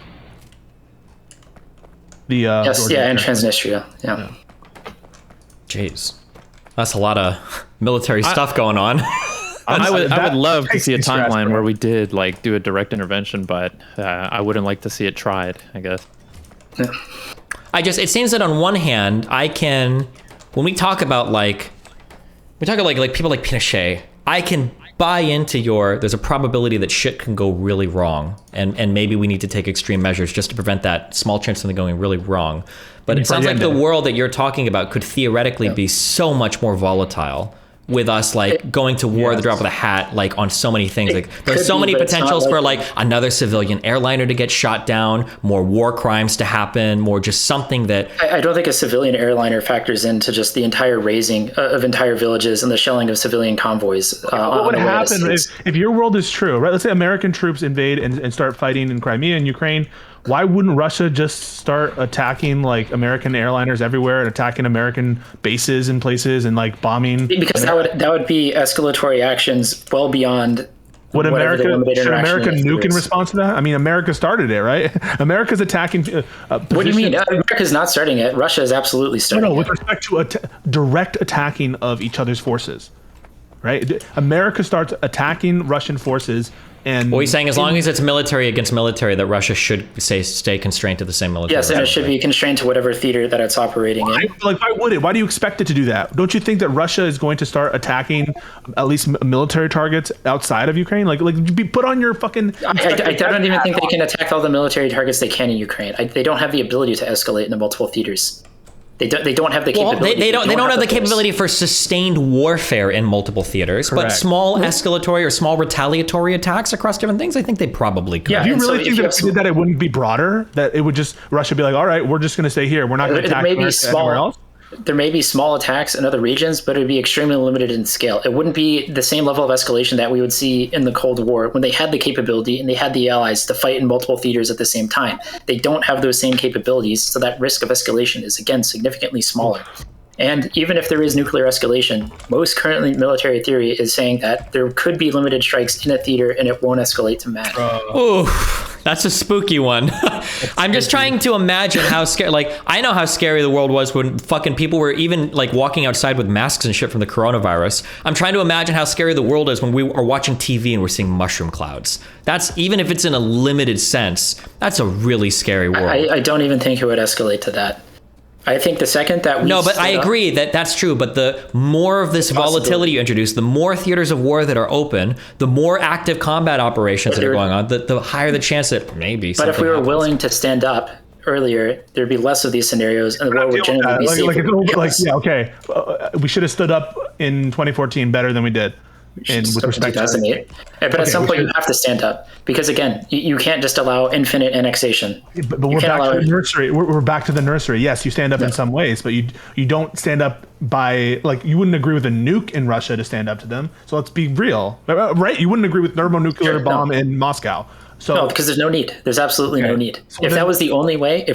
And Transnistria. Yeah. Jeez, that's a lot of military stuff going on. I would love to see a timeline where we did like do a direct intervention, but I wouldn't like to see it tried, I guess. Yeah. It seems that on one hand, when we talk about like people like Pinochet, I can buy into there's a probability that shit can go really wrong, and maybe we need to take extreme measures just to prevent that small chance of something going really wrong. But it sounds like the world that you're talking about could theoretically be so much more volatile with us like going to war at the drop of the hat, like on so many things. Like there's so many potentials for like another civilian airliner to get shot down, more war crimes to happen, more just something that I don't think a civilian airliner factors into just the entire razing of entire villages and the shelling of civilian convoys. What would happen if your world is true, right? Let's say American troops invade and start fighting in Crimea and Ukraine. Why wouldn't Russia just start attacking like American airliners everywhere and attacking American bases and places and like bombing? Because that would be escalatory actions well beyond. Should America nuke in response to that? I mean, America started it, right? America's attacking. What do you mean? America's not starting it. Russia is absolutely starting it. No, with respect to direct attacking of each other's forces, right? America starts attacking Russian forces. And he's saying as long as it's military against military, that Russia should stay constrained to the same military. Yes, and it should be constrained to whatever theater that it's operating in. Like, why would it? Why do you expect it to do that? Don't you think that Russia is going to start attacking at least military targets outside of Ukraine? Like be put on your fucking. I don't even think they can attack all the military targets they can in Ukraine. They don't have the ability to escalate into multiple theaters. They don't have the capability. They don't have the capability for sustained warfare in multiple theaters. Correct. But small escalatory or small retaliatory attacks across different things, I think they probably could. Yeah, do you really think that if we did that, it wouldn't be broader? That it would just Russia be like, all right, we're just going to stay here. We're not going to attack anywhere else. There may be small attacks in other regions, but it would be extremely limited in scale. It wouldn't be the same level of escalation that we would see in the Cold War when they had the capability and they had the allies to fight in multiple theaters at the same time. They don't have those same capabilities, so that risk of escalation is, again, significantly smaller. And even if there is nuclear escalation, most currently military theory is saying that there could be limited strikes in a theater and it won't escalate to mass. That's a spooky one. I'm just trying to imagine how scary, like, I know how scary the world was when fucking people were even like walking outside with masks and shit from the coronavirus. I'm trying to imagine how scary the world is when we are watching TV and we're seeing mushroom clouds. That's, even if it's in a limited sense, that's a really scary world. I don't even think it would escalate to that. I think the second that we I agree that that's true, but the more of this volatility you introduce, the more theaters of war that are open, the more active combat operations that are going on, the higher the chance that maybe something But if we were happens. willing to stand up earlier, there'd be less of these scenarios, and the war would generally be safer. We should have stood up in 2014 better than we did. And with respect to 2008. But at some point, you have to stand up because, again, you can't just allow infinite annexation. But we're back to the nursery. We're back to the nursery. Yes, you stand up in some ways, but you don't stand up by, like, you wouldn't agree with a nuke in Russia to stand up to them. So let's be real, right? You wouldn't agree with thermonuclear bomb in Moscow. So, no, because there's no need. There's absolutely no need. So if that was the only way,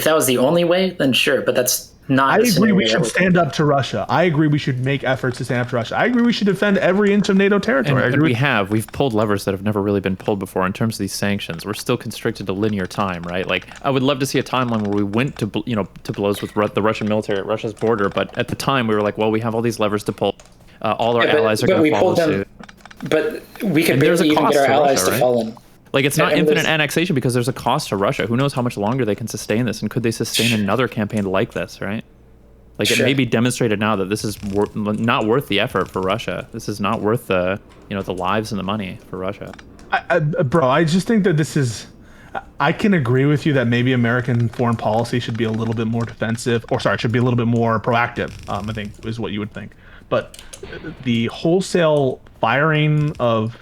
then sure. But that's not. I agree we should stand up to Russia. I agree we should make efforts to stand up to Russia. I agree we should defend every inch of NATO territory. And we've pulled levers that have never really been pulled before in terms of these sanctions. We're still constricted to linear time, right? Like, I would love to see a timeline where we went to blows with the Russian military at Russia's border, but at the time we were like, well, we have all these levers to pull. All our allies are going to follow suit. But we could barely even get our allies to fall in. Like, it's not infinite annexation because there's a cost to Russia. Who knows how much longer they can sustain this, and could they sustain another campaign like this, right? Like, it may be demonstrated now that this is not worth the effort for Russia. This is not worth the lives and the money for Russia. Bro, I just think that this is. I can agree with you that maybe American foreign policy should be a little bit more defensive, should be a little bit more proactive. I think is what you would think. But the wholesale firing of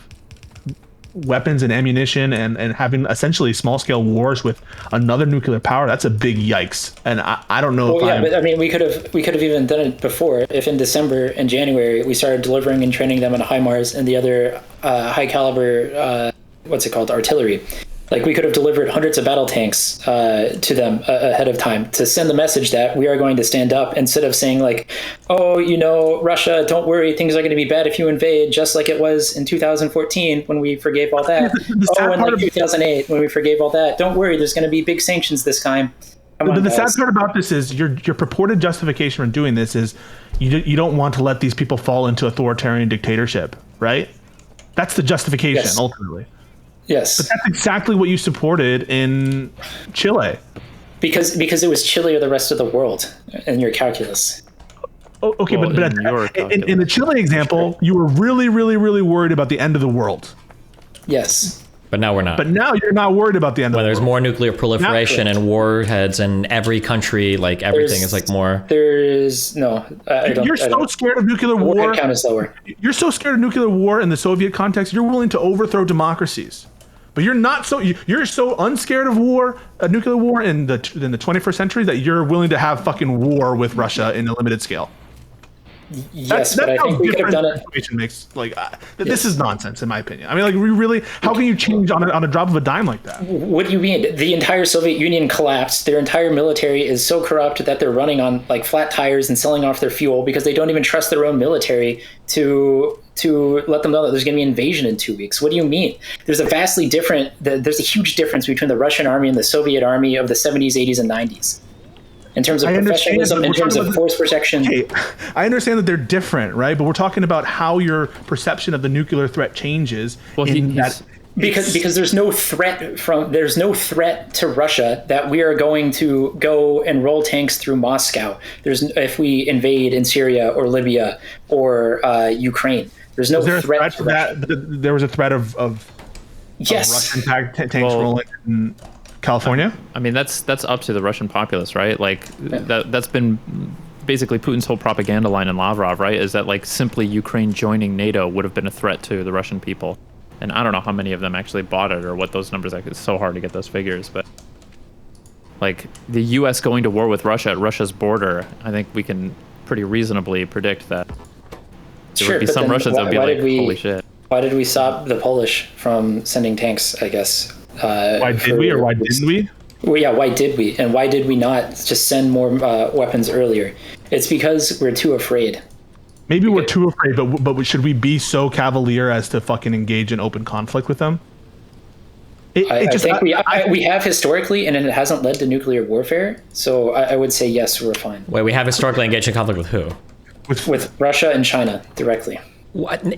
weapons and ammunition and having essentially small-scale wars with another nuclear power, that's a big yikes. And I don't know but I mean, we could have even done it before if in December and January we started delivering and training them on HIMARS and the other high caliber artillery. Like, we could have delivered hundreds of battle tanks to them ahead of time to send the message that we are going to stand up, instead of saying like, Russia, don't worry, things are going to be bad if you invade, just like it was in 2014 when we forgave all that. And 2008 when we forgave all that. Don't worry, there's going to be big sanctions this time. The sad part about this is your purported justification for doing this is you don't want to let these people fall into authoritarian dictatorship, right? That's the justification, ultimately. Yes. But that's exactly what you supported in Chile. Because it was Chile or the rest of the world in your calculus. Okay, but in the Chile example, you were really, really, really worried about the end of the world. Yes. But now we're not. But now you're not worried about the end when of the there's world. more nuclear proliferation and warheads in every country, like everything is like more. There's no. You're so scared of nuclear war. Count is lower. You're so scared of nuclear war in the Soviet context. You're willing to overthrow democracies. But you're not so you're so unscared of war, nuclear war in the 21st century that you're willing to have fucking war with Russia in a limited scale. Yes, but I think we could have done it. Makes this is nonsense in my opinion. I mean, like, we really, how can you change on a drop of a dime like that? What do you mean? The entire Soviet Union collapsed. Their entire military is so corrupt that they're running on like flat tires and selling off their fuel because they don't even trust their own military to let them know that there's going to be an invasion in 2 weeks. What do you mean? There's a huge difference between the Russian army and the Soviet army of the 70s, 80s, and 90s. In terms of professionalism, in terms of force protection. Hey, I understand that they're different, right? But we're talking about how your perception of the nuclear threat changes. Well, because there's no threat to Russia that we are going to go and roll tanks through Moscow. If we invade in Syria or Libya or Ukraine, there's no threat to that. There was a threat of Russian tanks rolling in California? I mean, that's up to the Russian populace, right? Like, that's been basically Putin's whole propaganda line in Lavrov, right? Is that like simply Ukraine joining NATO would have been a threat to the Russian people. And I don't know how many of them actually bought it or what those numbers are. It's so hard to get those figures, but like the U.S. going to war with Russia at Russia's border, I think we can pretty reasonably predict that there would be some Russians that would be like, holy shit. Why did we stop the Polish from sending tanks, I guess? Why did we or why didn't we? Well, yeah, why did we? And why did we not just send more weapons earlier? It's because we're too afraid. Maybe we're too afraid, but should we be so cavalier as to fucking engage in open conflict with them? I think we have historically, and it hasn't led to nuclear warfare. So I would say yes, we're fine. Wait, we have historically engaged in conflict with who? With Russia and China directly. What? In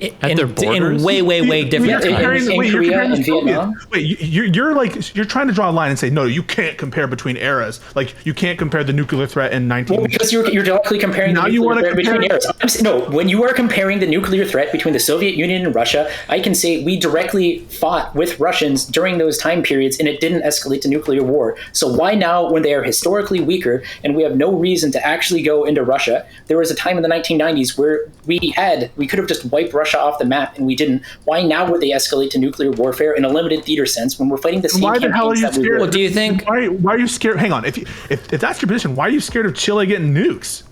way different times. In Korea and Vietnam. Wait, you're trying to draw a line and say no, you can't compare between eras. Like, you can't compare the nuclear threat in 19. Well, because you're directly comparing the nuclear threat between eras. No, when you are comparing the nuclear threat between the Soviet Union and Russia, I can say we directly fought with Russians during those time periods, and it didn't escalate to nuclear war. So why now, when they are historically weaker and we have no reason to actually go into Russia? There was a time in the 1990s where we could have just wiped Russia off the map, and we didn't. Why now would they escalate to nuclear warfare in a limited theater sense when we're fighting the same campaigns that we were? Well, do you think? Why are you scared? Hang on. If that's your position, why are you scared of Chile getting nukes?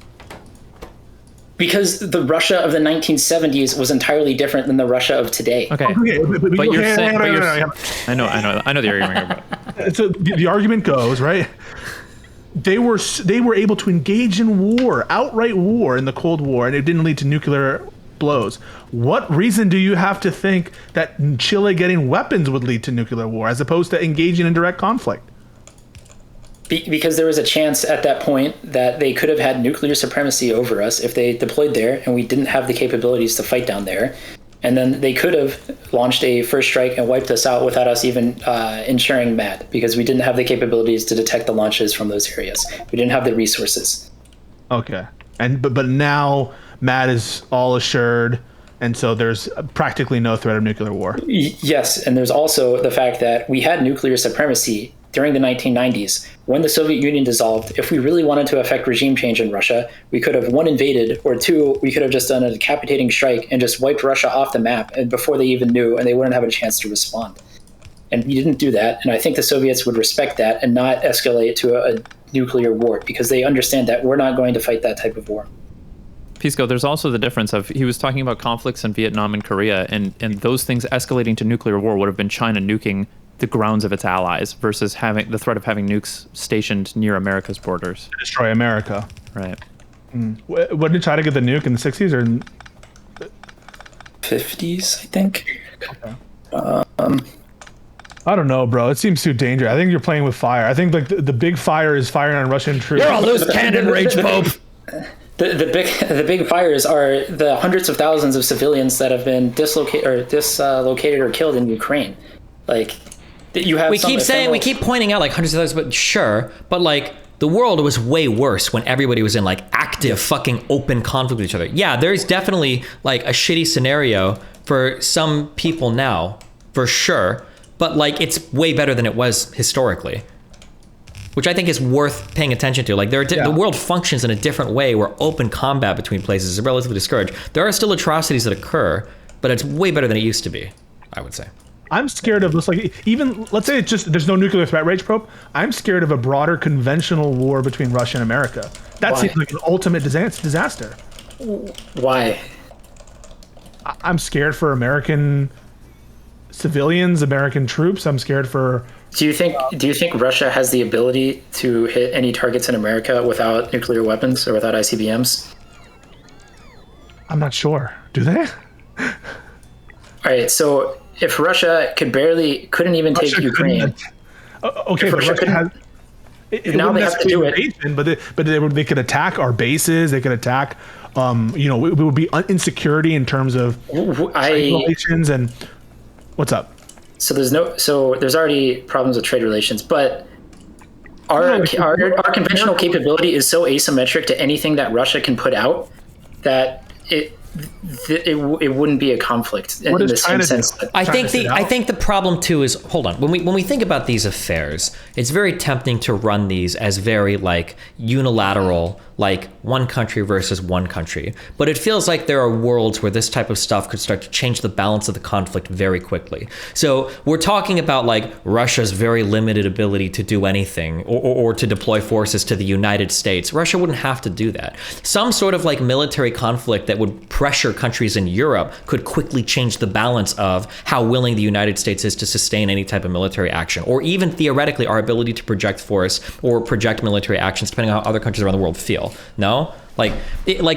Because the Russia of the 1970s was entirely different than the Russia of today. Okay, but you're saying, I know the argument. So the argument goes, right? They were able to engage in war, outright war in the Cold War, and it didn't lead to nuclear blows. What reason do you have to think that Chile getting weapons would lead to nuclear war as opposed to engaging in direct conflict? Because there was a chance at that point that they could have had nuclear supremacy over us if they deployed there and we didn't have the capabilities to fight down there. And then they could have launched a first strike and wiped us out without us even ensuring MAD, because we didn't have the capabilities to detect the launches from those areas. We didn't have the resources. Okay. But now MAD is all assured, and so there's practically no threat of nuclear war. Yes, and there's also the fact that we had nuclear supremacy during the 1990s. When the Soviet Union dissolved, if we really wanted to affect regime change in Russia, we could have, one, invaded, or two, we could have just done a decapitating strike and just wiped Russia off the map and before they even knew, and they wouldn't have a chance to respond. And we didn't do that, and I think the Soviets would respect that and not escalate to a nuclear war, because they understand that we're not going to fight that type of war. Pisco, there's also the difference of, he was talking about conflicts in Vietnam and Korea, and those things escalating to nuclear war would have been China nuking the grounds of its allies versus having the threat of having nukes stationed near America's borders. To destroy America. Right. When did China get the nuke, in the 60s or 50s, I think? Okay. I don't know, bro. It seems too dangerous. I think you're playing with fire. I think like the big fire is firing on Russian troops. You're a loose cannon, RagePope. The big fires are the hundreds of thousands of civilians that have been dislocated or killed in Ukraine. Like, you have. We keep pointing out like hundreds of thousands, but sure, but like the world was way worse when everybody was in like active fucking open conflict with each other. Yeah, there's definitely like a shitty scenario for some people now, for sure. but like it's way better than it was historically, which I think is worth paying attention to. Like the world functions in a different way where open combat between places is relatively discouraged. There are still atrocities that occur, but it's way better than it used to be, I would say. I'm scared of this, like, even, let's say it's just, there's no nuclear threat, RagePope. I'm scared of a broader conventional war between Russia and America. That seems like an ultimate disaster. Why? I'm scared for American civilians, American troops. I'm scared for... Do you think Russia has the ability to hit any targets in America without nuclear weapons or without ICBMs? I'm not sure. Do they? All right, so if Russia couldn't even take Ukraine. Okay, but Russia has... now they have to do it. Invasion, but they could attack our bases. They could attack, it would be insecurity in terms of trade relations and what's up. So there's already problems with trade relations, but our conventional capability is so asymmetric to anything that Russia can put out that it wouldn't be a conflict in the same sense. I think the problem too is, hold on, when we think about these affairs, it's very tempting to run these as very like unilateral, like one country versus one country. But it feels like there are worlds where this type of stuff could start to change the balance of the conflict very quickly. So we're talking about like Russia's very limited ability to do anything or to deploy forces to the United States. Russia wouldn't have to do that. Some sort of like military conflict that would pressure countries in Europe could quickly change the balance of how willing the United States is to sustain any type of military action, or even theoretically our ability to project force or project military actions, depending on how other countries around the world feel. No? Like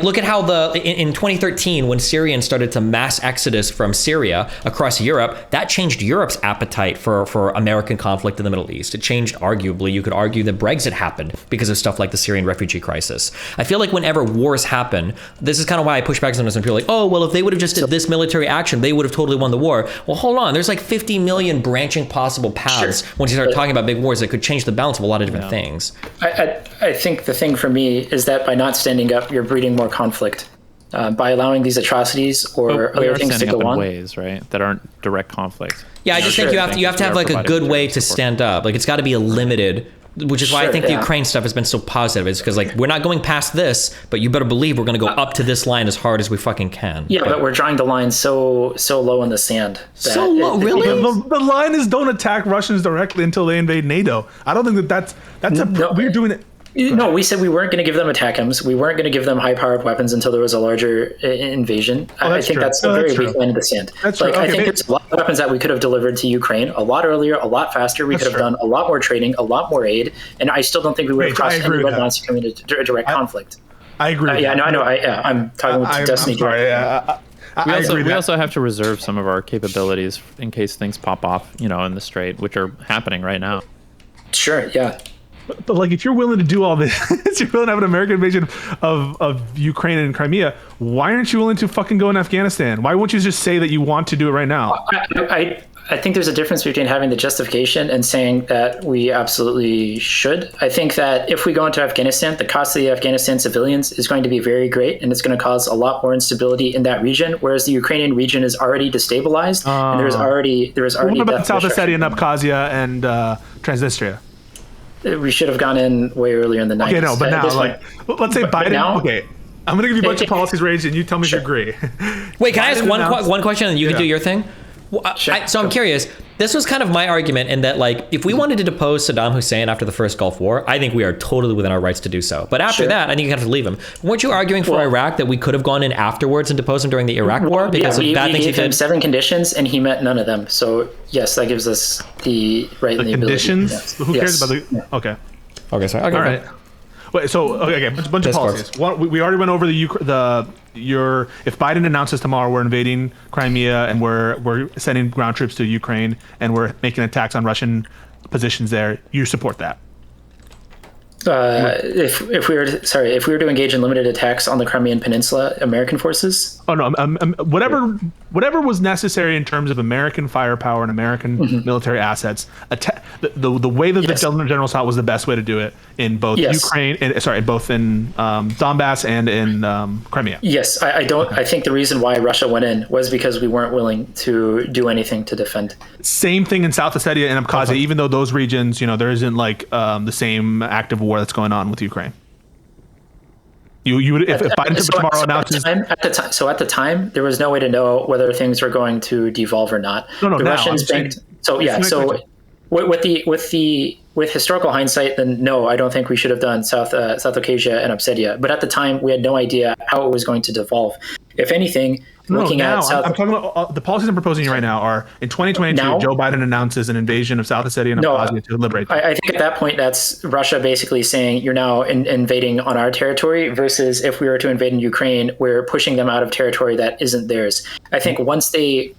look at how in 2013, when Syrians started to mass exodus from Syria across Europe, that changed Europe's appetite for American conflict in the Middle East. It changed, arguably, you could argue that Brexit happened because of stuff like the Syrian refugee crisis. I feel like whenever wars happen, this is kind of why I push back sometimes when people are like, oh, well, if they would have just did this military action, they would have totally won the war. Well, hold on. There's like 50 million branching possible paths once you start talking about big wars that could change the balance of a lot of different things. I think the thing for me is that by not standing up, you're breeding more conflict. By allowing these atrocities or other things to go on. In ways, right, that aren't direct conflict. Yeah, I just think you have to have like a good way to stand up. Like it's got to be a limited, which is why I think the Ukraine stuff has been so positive. It's because like we're not going past this, but you better believe we're going to go up to this line as hard as we fucking can. Yeah, but we're drawing the line so low in the sand. So low, really? The line is don't attack Russians directly until they invade NATO. I don't think that's we're doing it. No, we said we weren't going to give them ATACMS. We weren't going to give them high-powered weapons until there was a larger invasion. I think that's a very weak line in the sand. That's like, I think there's a lot of weapons that we could have delivered to Ukraine a lot earlier, a lot faster. We could have done a lot more trading, a lot more aid, and I still don't think we would have crossed any red lines to come into direct conflict. I agree. I know. I'm talking with Destiny. We also have to reserve some of our capabilities in case things pop off, in the Strait, which are happening right now. Sure. Yeah. But like, if you're willing to do all this, if you're willing to have an American invasion of Ukraine and Crimea, why aren't you willing to fucking go in Afghanistan? Why won't you just say that you want to do it right now? I think there's a difference between having the justification and saying that we absolutely should. I think that if we go into Afghanistan, the cost of the Afghanistan civilians is going to be very great, and it's going to cause a lot more instability in that region, whereas the Ukrainian region is already destabilized, and there is already what about South Ossetia and Abkhazia and Transnistria? We should have gone in way earlier in the 90s. Okay, no, but now, let's say Biden. Now, okay, I'm going to give you a bunch of policies, Rage, and you tell me if you agree. Wait, can I ask one question, and you can do your thing? So I'm curious. This was kind of my argument in that, like, if we wanted to depose Saddam Hussein after the first Gulf War, I think we are totally within our rights to do so. But after that, I think you have to leave him. Weren't you arguing for Iraq that we could have gone in afterwards and deposed him during the Iraq War because of bad things he did? We gave him 7 conditions, and he met none of them. So yes, that gives us the right and the conditions. Ability. Who cares about the? Okay. Okay, sorry. Okay, all right. Wait, so okay, bunch of policies. One, we already went over if Biden announces tomorrow we're invading Crimea and we're sending ground troops to Ukraine and we're making attacks on Russian positions there, you support that? If we were to engage in limited attacks on the Crimean Peninsula, American forces. Oh no, whatever was necessary in terms of American firepower and American military assets. The way that the general saw it was the best way to do it in both Ukraine, both in Donbass and in Crimea. Yes, I think the reason why Russia went in was because we weren't willing to do anything to defend. Same thing in South Ossetia and Abkhazia, even though those regions, there isn't like the same active war that's going on with Ukraine. You would if Biden tomorrow announces at the time there was no way to know whether things were going to devolve or not. The Russians banked. With historical hindsight, then no, I don't think we should have done South Caucasia and Ossetia. But at the time, we had no idea how it was going to devolve. If anything, I'm talking about the policies I'm proposing right now are in 2022. Joe Biden announces an invasion of South Ossetia and Abkhazia to liberate them. I think at that point, that's Russia basically saying you're now invading on our territory. Versus if we were to invade in Ukraine, we're pushing them out of territory that isn't theirs. I think once they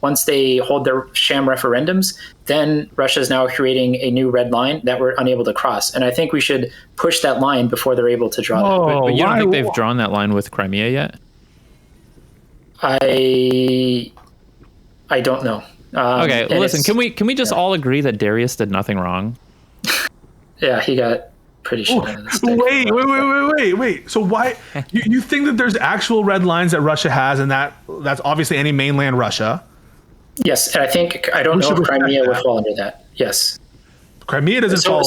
hold their sham referendums, then Russia is now creating a new red line that we're unable to cross. And I think we should push that line before they're able to draw that. But you don't think they've drawn that line with Crimea yet? I don't know. Okay, well, listen. Can we just all agree that Darius did nothing wrong? Yeah, he got pretty shit out of the stick. Wait. So why you think that there's actual red lines that Russia has, and that's obviously any mainland Russia? Yes, and I don't know if Crimea would fall under that. Yes, Crimea doesn't fall.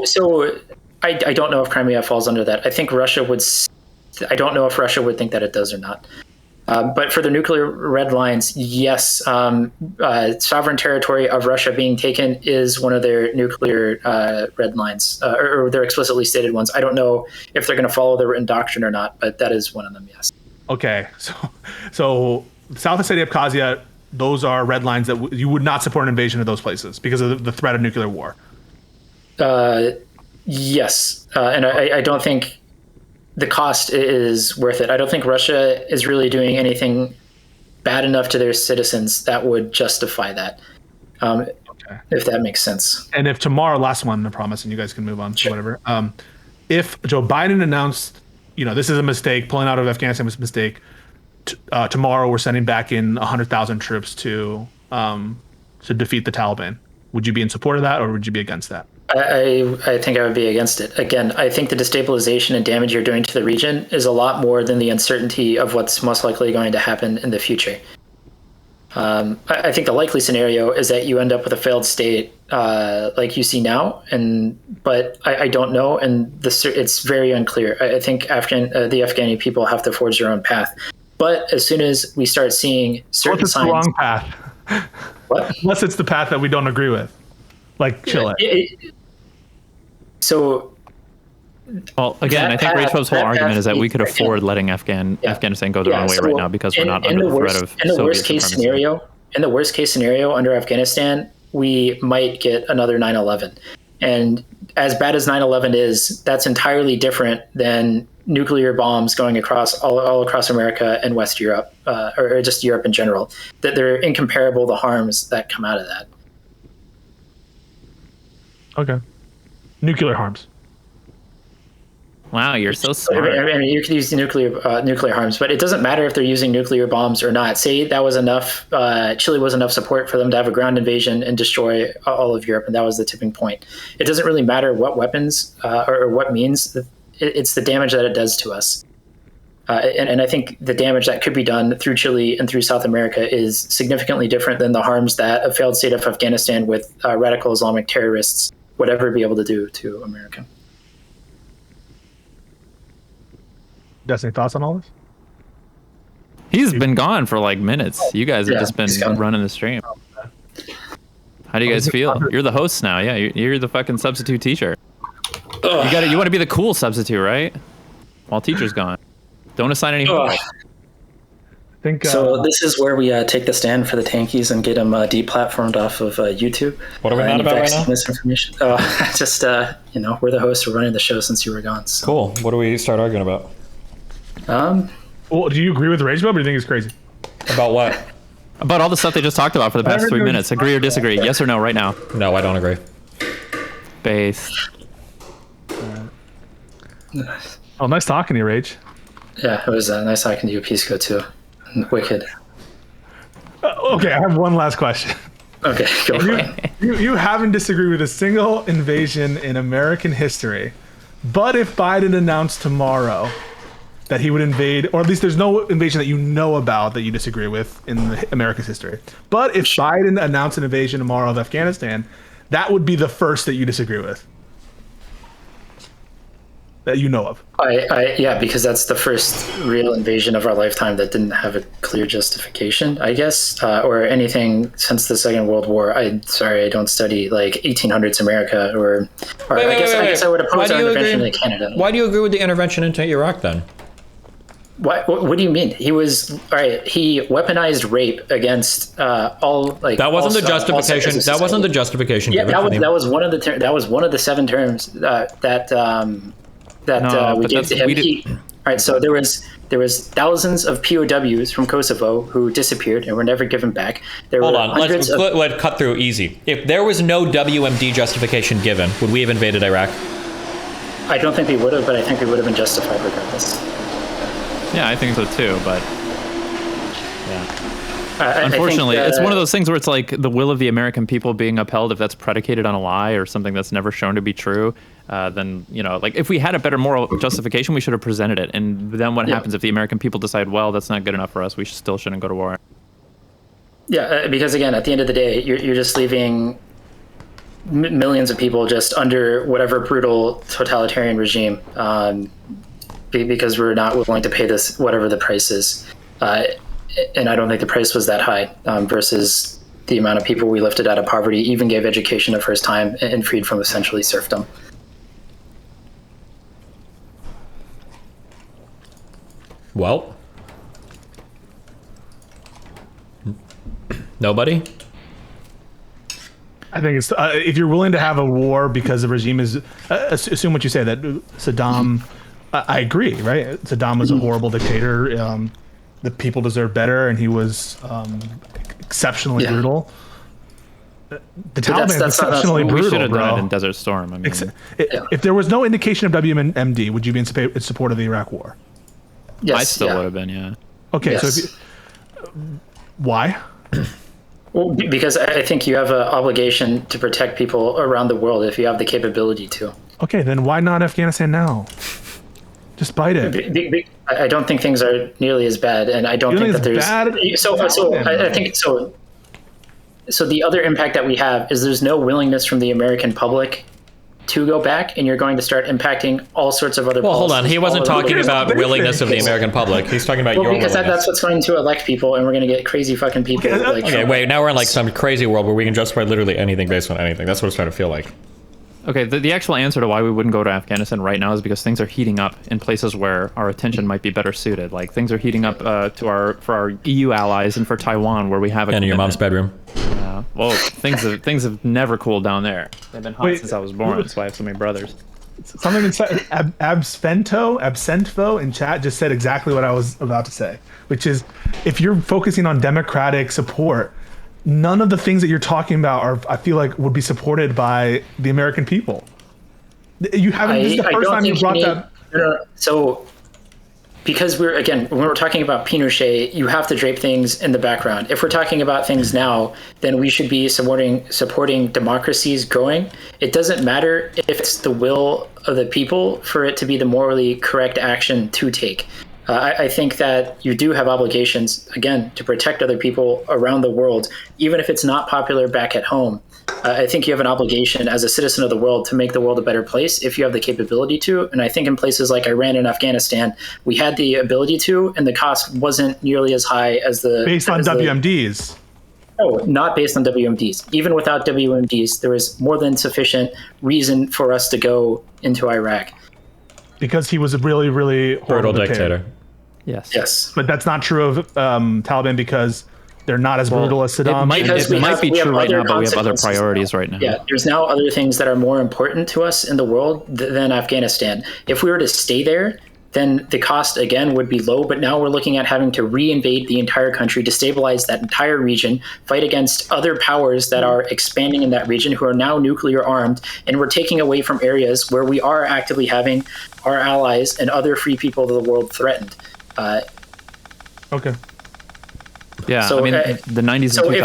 So I don't know if Crimea falls under that. I think Russia would. I don't know if Russia would think that it does or not. But for the nuclear red lines, yes, sovereign territory of Russia being taken is one of their nuclear red lines, or their explicitly stated ones. I don't know if they're going to follow the written doctrine or not, but that is one of them, yes. Okay, so South Ossetia, Abkhazia, those are red lines that you would not support an invasion of those places because of the threat of nuclear war. Yes, and I don't think the cost is worth it. I don't think Russia is really doing anything bad enough to their citizens that would justify that. If that makes sense. And if tomorrow, last one, I promise, and you guys can move on to whatever. If Joe Biden announced, this is a mistake, pulling out of Afghanistan was a mistake. Tomorrow we're sending back in 100,000 troops to defeat the Taliban. Would you be in support of that, or would you be against that? I think I would be against it. Again, I think the destabilization and damage you're doing to the region is a lot more than the uncertainty of what's most likely going to happen in the future. I think the likely scenario is that you end up with a failed state like you see now, but I don't know, and it's very unclear. I think the Afghani people have to forge their own path. But as soon as we start seeing certain signs, the wrong path. What? Unless it's the path that we don't agree with, like Chile. Well, again, I think RagePope's whole argument is that we could afford letting Afghanistan go their own way right now because we're not under the threat of in the worst case scenario. In the worst case scenario under Afghanistan, we might get another 9/11, and as bad as 9/11 is, that's entirely different than nuclear bombs going across all across America and West Europe, or just Europe in general. That they're incomparable, the harms that come out of that. Okay. Nuclear harms. Wow, you're so smart. I mean, you could use nuclear harms, but it doesn't matter if they're using nuclear bombs or not. Say that was enough, Chile was enough support for them to have a ground invasion and destroy all of Europe, and that was the tipping point. It doesn't really matter what weapons or what means. It's the damage that it does to us. And I think the damage that could be done through Chile and through South America is significantly different than the harms that a failed state of Afghanistan with radical Islamic terrorists would ever be able to do to America. Destiny, any thoughts on all this? He's been gone for like minutes. You guys have just been running the stream. How do you guys feel? You're the host now. Yeah, you're the fucking substitute teacher. You want to be the cool substitute, right? While teacher's gone. Don't assign any homework. So this is where we take the stand for the tankies and get them deplatformed off of YouTube. What are we mad about right now? Misinformation. Just we're the hosts. We're running the show since you were gone. So. Cool. What do we start arguing about? Well, do you agree with RagePope, or do you think it's crazy? About what? About all the stuff they just talked about for the past 3 minutes. Agree or disagree? Yes or no right now? No, I don't agree. Based. Oh, nice talking to you, Rage. Yeah, it was nice talking to you, Pisco, too. Wicked. Okay, I have one last question. Okay, go for it. You haven't disagreed with a single invasion in American history, but if Biden announced tomorrow that he would invade, or at least there's no invasion that you know about that you disagree with in America's history, but if Biden announced an invasion tomorrow of Afghanistan, that would be the first that you disagree with, that you know of. Yeah, because that's the first real invasion of our lifetime that didn't have a clear justification, I guess, or anything since the Second World War. I don't study like 1800s America, or I guess I would oppose our intervention in Canada. Why do you agree with the intervention into Iraq then? What do you mean? He was he weaponized rape against all like. That wasn't the justification. That wasn't the justification. Yeah, that was one of the that was one of the 7 terms that we gave to him. All right, so there was thousands of POWs from Kosovo who disappeared and were never given back. Hold on, let's cut through easy. If there was no WMD justification given, would we have invaded Iraq? I don't think we would have, but I think we would have been justified regardless. Yeah, I think so too, but yeah. Unfortunately, it's one of those things where it's like the will of the American people being upheld. If that's predicated on a lie or something that's never shown to be true, then, like if we had a better moral justification, we should have presented it. And then what happens if the American people decide, well, that's not good enough for us, we still shouldn't go to war? Yeah, because again, at the end of the day, you're just leaving millions of people just under whatever brutal totalitarian regime, because we're not willing to pay this whatever the price is. And I don't think the price was that high versus the amount of people we lifted out of poverty, even gave education the first time, and freed from essentially serfdom. Well, nobody? I think it's if you're willing to have a war because the regime is assume what you say, that Saddam, I agree, right? Saddam was a horrible dictator. The people deserve better, and he was exceptionally brutal. The Taliban is exceptionally brutal, we should have bro. done it in Desert Storm. I mean, if there was no indication of WMD, would you be in support of the Iraq War? Yes, I still would have been, yeah. Okay, yes. So why? Well, because I think you have an obligation to protect people around the world if you have the capability to. Okay, then why not Afghanistan now? Just bite it. I don't think things are nearly as bad, and I don't think that there's bad? I think so. So the other impact that we have is there's no willingness from the American public to go back, and you're going to start impacting all sorts of other. Well, hold on. He wasn't talking about willingness of the American public. He's talking about your willingness. Because that's what's going to elect people, and we're going to get crazy fucking people. Okay, wait. Now we're in like some crazy world where we can justify literally anything based on anything. That's what it's starting to feel like. Okay, the actual answer to why we wouldn't go to Afghanistan right now is because things are heating up in places where our attention might be better suited. Like things are heating up for our EU allies and for Taiwan, where we have a and in your mom's bedroom. Well, things have never cooled down there. They've been hot since I was born. That's why I have so many brothers. Something inside Absentfo in chat just said exactly what I was about to say, which is if you're focusing on democratic support, none of the things that you're talking about I feel like would be supported by the American people. You haven't. This is the first time you brought that. So, because when we're talking about Pinochet, you have to drape things in the background. If we're talking about things now, then we should be supporting democracies growing. It doesn't matter if it's the will of the people for it to be the morally correct action to take. I think that you do have obligations, again, to protect other people around the world, even if it's not popular back at home. I think you have an obligation as a citizen of the world to make the world a better place if you have the capability to. And I think in places like Iran and Afghanistan, we had the ability to, and the cost wasn't nearly as high as the... Based on WMDs. No, not based on WMDs. Even without WMDs, there was more than sufficient reason for us to go into Iraq. Because he was a really, really horrible dictator. Yes. But that's not true of Taliban because they're not as brutal as Saddam. It might be true right now, but we have other priorities right now. Yeah, there's now other things that are more important to us in the world than Afghanistan. If we were to stay there, then the cost again would be low. But now we're looking at having to reinvade the entire country, destabilize that entire region, fight against other powers that are expanding in that region who are now nuclear armed. And we're taking away from areas where we are actively having our allies and other free people of the world threatened. Okay. Yeah, So, I mean, the 90s So and 2000s.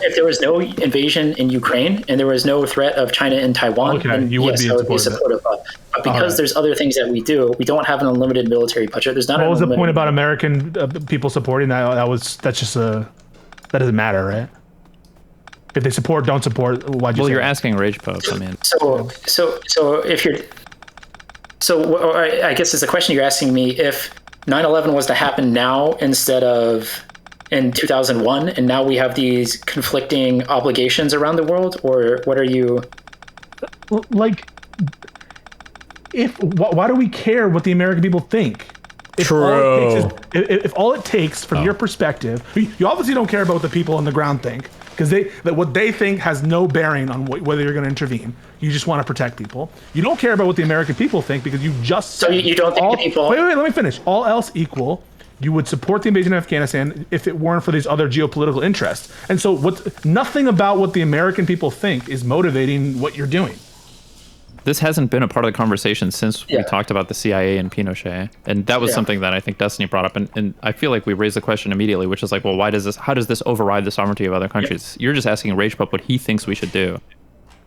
if there was no invasion in Ukraine and there was no threat of China in Taiwan, then you would yes, be I would be supportive supportive of. But because there's other things that we do, we don't have an unlimited military budget. There's not. What was the point about American people supporting that? That doesn't matter, right? If they support, don't support. Why'd you? Well, say you're that? asking RagePope. I mean, So if you're, so I guess it's a question you're asking me if 9/11 was to happen now instead of in 2001, and now we have these conflicting obligations around the world, or what are you? Like, why do we care what the American people think? If all it takes from your perspective, you obviously don't care about what the people on the ground think, because what they think has no bearing on whether you're going to intervene. You just want to protect people. You don't care about what the American people think because you just So you don't think the people? Wait, let me finish. All else equal, you would support the invasion of Afghanistan if it weren't for these other geopolitical interests. And so nothing about what the American people think is motivating what you're doing. this hasn't been a part of the conversation since we talked about the CIA and Pinochet. And that was something that I think Destiny brought up. And I feel like we raised the question immediately, which is like, well, how does this override the sovereignty of other countries? You're just asking RagePope what he thinks we should do.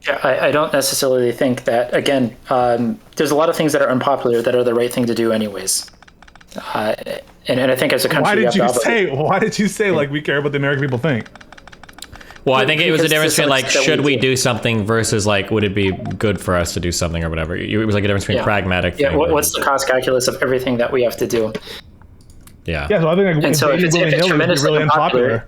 Yeah, I don't necessarily think that, again, there's a lot of things that are unpopular that are the right thing to do anyways. And I think as a country, why did you say like we care what the American people think? Well, I think it was a difference between like, should we do something versus like, would it be good for us to do something or whatever? It was like a difference between pragmatic. Yeah, what's the cost calculus of everything that we have to do? Yeah, so I think and so if it's tremendously really unpopular,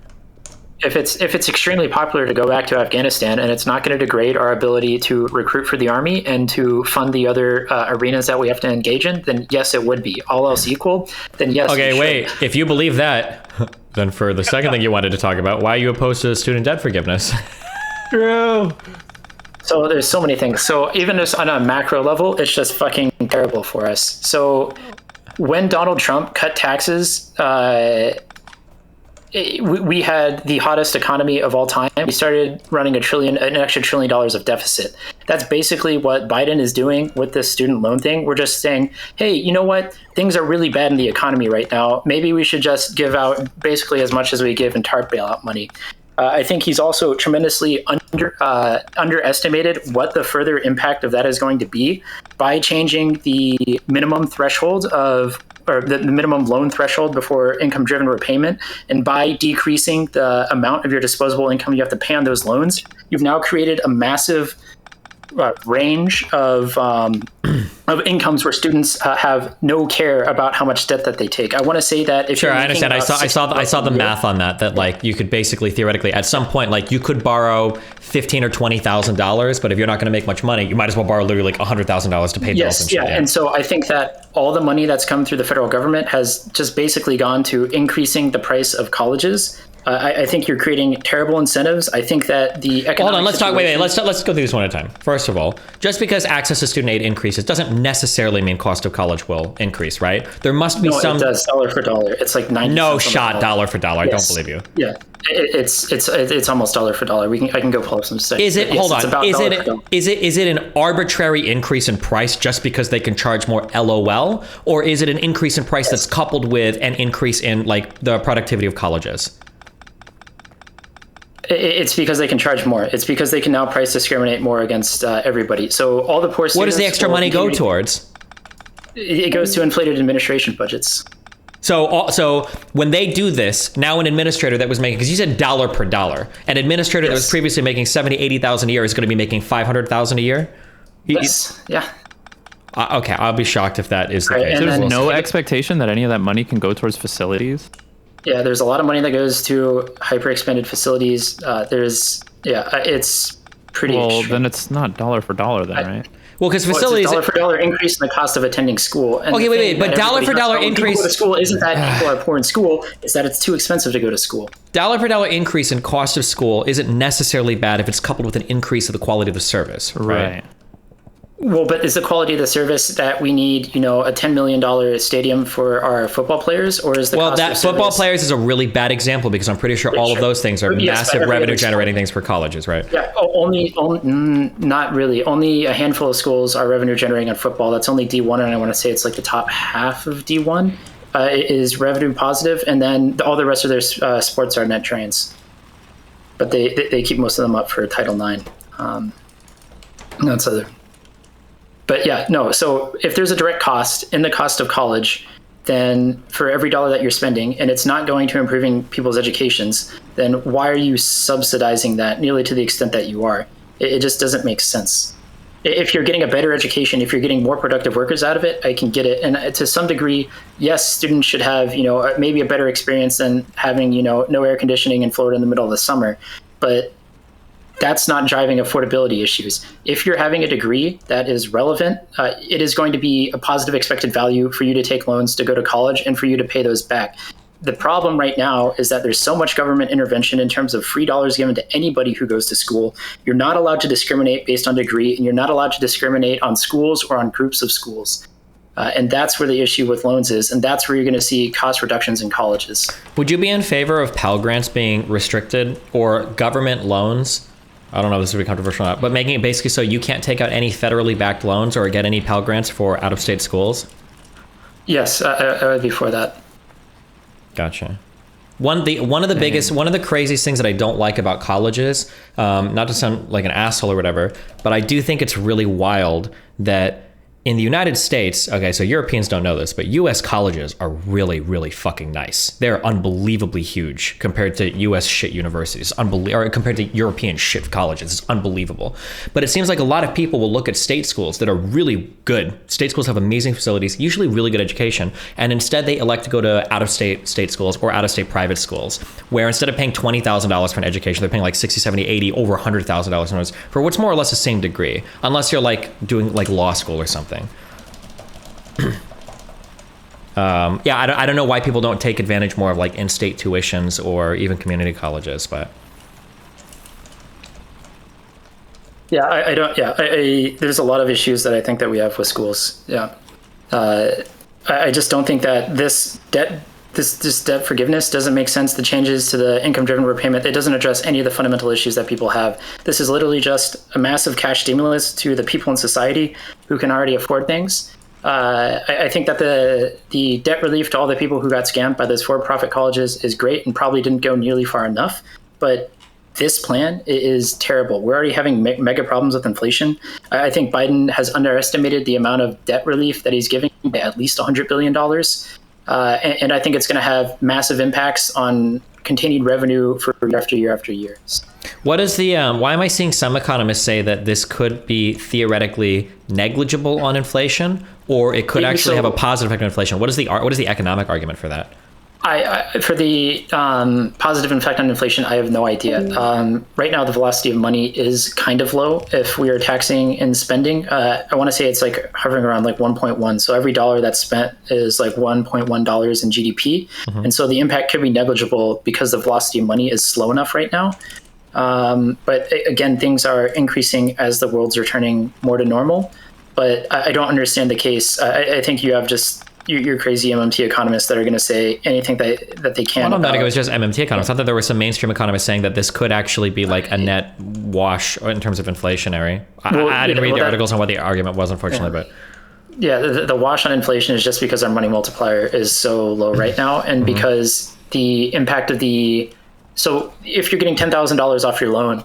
if it's extremely popular to go back to Afghanistan and it's not going to degrade our ability to recruit for the army and to fund the other arenas that we have to engage in, then yes, it would be. All else equal, then yes. Okay, wait. If you believe that, then for the second thing you wanted to talk about, why are you opposed to student debt forgiveness? True. So there's so many things. So even just on a macro level, it's just fucking terrible for us. So when Donald Trump cut taxes, we had the hottest economy of all time. We started running an extra $1 trillion of deficit. That's basically what Biden is doing with this student loan thing. We're just saying, hey, you know what? Things are really bad in the economy right now. Maybe we should just give out basically as much as we give in TARP bailout money. I think he's also tremendously underestimated what the further impact of that is going to be by changing the minimum threshold or the minimum loan threshold before income-driven repayment, and by decreasing the amount of your disposable income you have to pay on those loans, you've now created a massive range of incomes where students have no care about how much debt that they take. I want to say that if I understand. I saw the math on that like you could basically theoretically at some point like you could borrow $15,000 or $20,000, but if you're not going to make much money, you might as well borrow literally like $100,000 to pay bills and shit. Yeah, and so I think that all the money that's come through the federal government has just basically gone to increasing the price of colleges. I think you're creating terrible incentives. I think that the economic Hold on, let's talk. Wait. Let's go through this one at a time. First of all, just because access to student aid increases doesn't necessarily mean cost of college will increase, right? There must be some. It does, dollar for dollar. It's like 90. No shot, dollar for dollar. Yes. I don't believe you. Yeah, it's almost dollar for dollar. I can go pull up some studies. Is it? Hold on. Is it an arbitrary increase in price just because they can charge more? LOL, or is it an increase in price that's coupled with an increase in like the productivity of colleges? It's because they can charge more. It's because they can now price discriminate more against everybody. So all the poor students. What does the extra money go towards? It goes to inflated administration budgets. So when they do this, now an administrator that was making, because you said dollar per dollar, an administrator that was previously making $70,000, $80,000 a year is going to be making $500,000 a year? Yes. Yeah. Okay, I'll be shocked if that is the case. So there's no expectation that any of that money can go towards facilities? Yeah, there's a lot of money that goes to hyper-expanded facilities. It's pretty extreme. Then it's not dollar for dollar then, right? Well, because facilities... It's a dollar for dollar increase in the cost of attending school. And okay, wait, but dollar for dollar increase... Go to school isn't that people are poor in school, it's that it's too expensive to go to school. Dollar for dollar increase in cost of school isn't necessarily bad if it's coupled with an increase of the quality of the service, right? Well, but is the quality of the service that we need, a $10 million stadium for our football players, or is the cost that of football service... players is a really bad example because I'm pretty sure all of those things are massive revenue generating things for colleges, right? Yeah, not really. Only a handful of schools are revenue generating on football. That's only D1, and I want to say it's like the top half of D1 is revenue positive, and then all the rest of their sports are net drains. But they keep most of them up for Title IX. That's other. But yeah, no. So if there's a direct cost in the cost of college, then for every dollar that you're spending, and it's not going to improving people's educations, then why are you subsidizing that nearly to the extent that you are? It just doesn't make sense. If you're getting a better education, if you're getting more productive workers out of it, I can get it. And to some degree, yes, students should have, maybe a better experience than having, no air conditioning in Florida in the middle of the summer. But that's not driving affordability issues. If you're having a degree that is relevant, it is going to be a positive expected value for you to take loans to go to college and for you to pay those back. The problem right now is that there's so much government intervention in terms of free dollars given to anybody who goes to school. You're not allowed to discriminate based on degree, and you're not allowed to discriminate on schools or on groups of schools. And that's where the issue with loans is, and that's where you're going to see cost reductions in colleges. Would you be in favor of Pell Grants being restricted or government loans? I don't know if this would be controversial or not, but making it basically so you can't take out any federally backed loans or get any Pell Grants for out-of-state schools? Yes, I would be for that. Gotcha. One of the craziest things that I don't like about colleges, not to sound like an asshole or whatever, but I do think it's really wild that in the United States, okay, so Europeans don't know this, but US colleges are really, really fucking nice. They're unbelievably huge compared to US shit universities, or compared to European shit colleges. It's unbelievable. But it seems like a lot of people will look at state schools that are really good. State schools have amazing facilities, usually really good education, and instead they elect to go to out-of-state state schools or out-of-state private schools, where instead of paying $20,000 for an education, they're paying like 60, 70, 80, over $100,000 for what's more or less the same degree, unless you're like doing like law school or something. I don't know why people don't take advantage more of like in-state tuitions or even community colleges, but there's a lot of issues that I think that we have with schools. I just don't think that this debt forgiveness doesn't make sense. The changes to the income-driven repayment, it doesn't address any of the fundamental issues that people have. This is literally just a massive cash stimulus to the people in society who can already afford things. I think that the debt relief to all the people who got scammed by those for-profit colleges is great and probably didn't go nearly far enough. But this plan is terrible. We're already having mega problems with inflation. I think Biden has underestimated the amount of debt relief that he's giving by at least $100 billion. And I think it's going to have massive impacts on continued revenue for year after year after year. What is the why am I seeing some economists say that this could be theoretically negligible on inflation, or it could actually have a positive effect on inflation? What is the economic argument for that? For the positive effect on inflation, I have no idea. Right now, the velocity of money is kind of low. If we are taxing and spending, I want to say it's like hovering around like 1.1. So every dollar that's spent is like $1.1 in GDP. Mm-hmm. And so the impact could be negligible because the velocity of money is slow enough right now. But again, things are increasing as the world's returning more to normal. But I don't understand the case. I think you have just... You're crazy MMT economists that are going to say anything that they can. Well, I don't think it was just MMT economists. I thought there were some mainstream economists saying that this could actually be like a net wash in terms of inflationary. I didn't read the articles on what the argument was, unfortunately, the wash on inflation is just because our money multiplier is so low right now, and because the impact of so if you're getting $10,000 off your loan,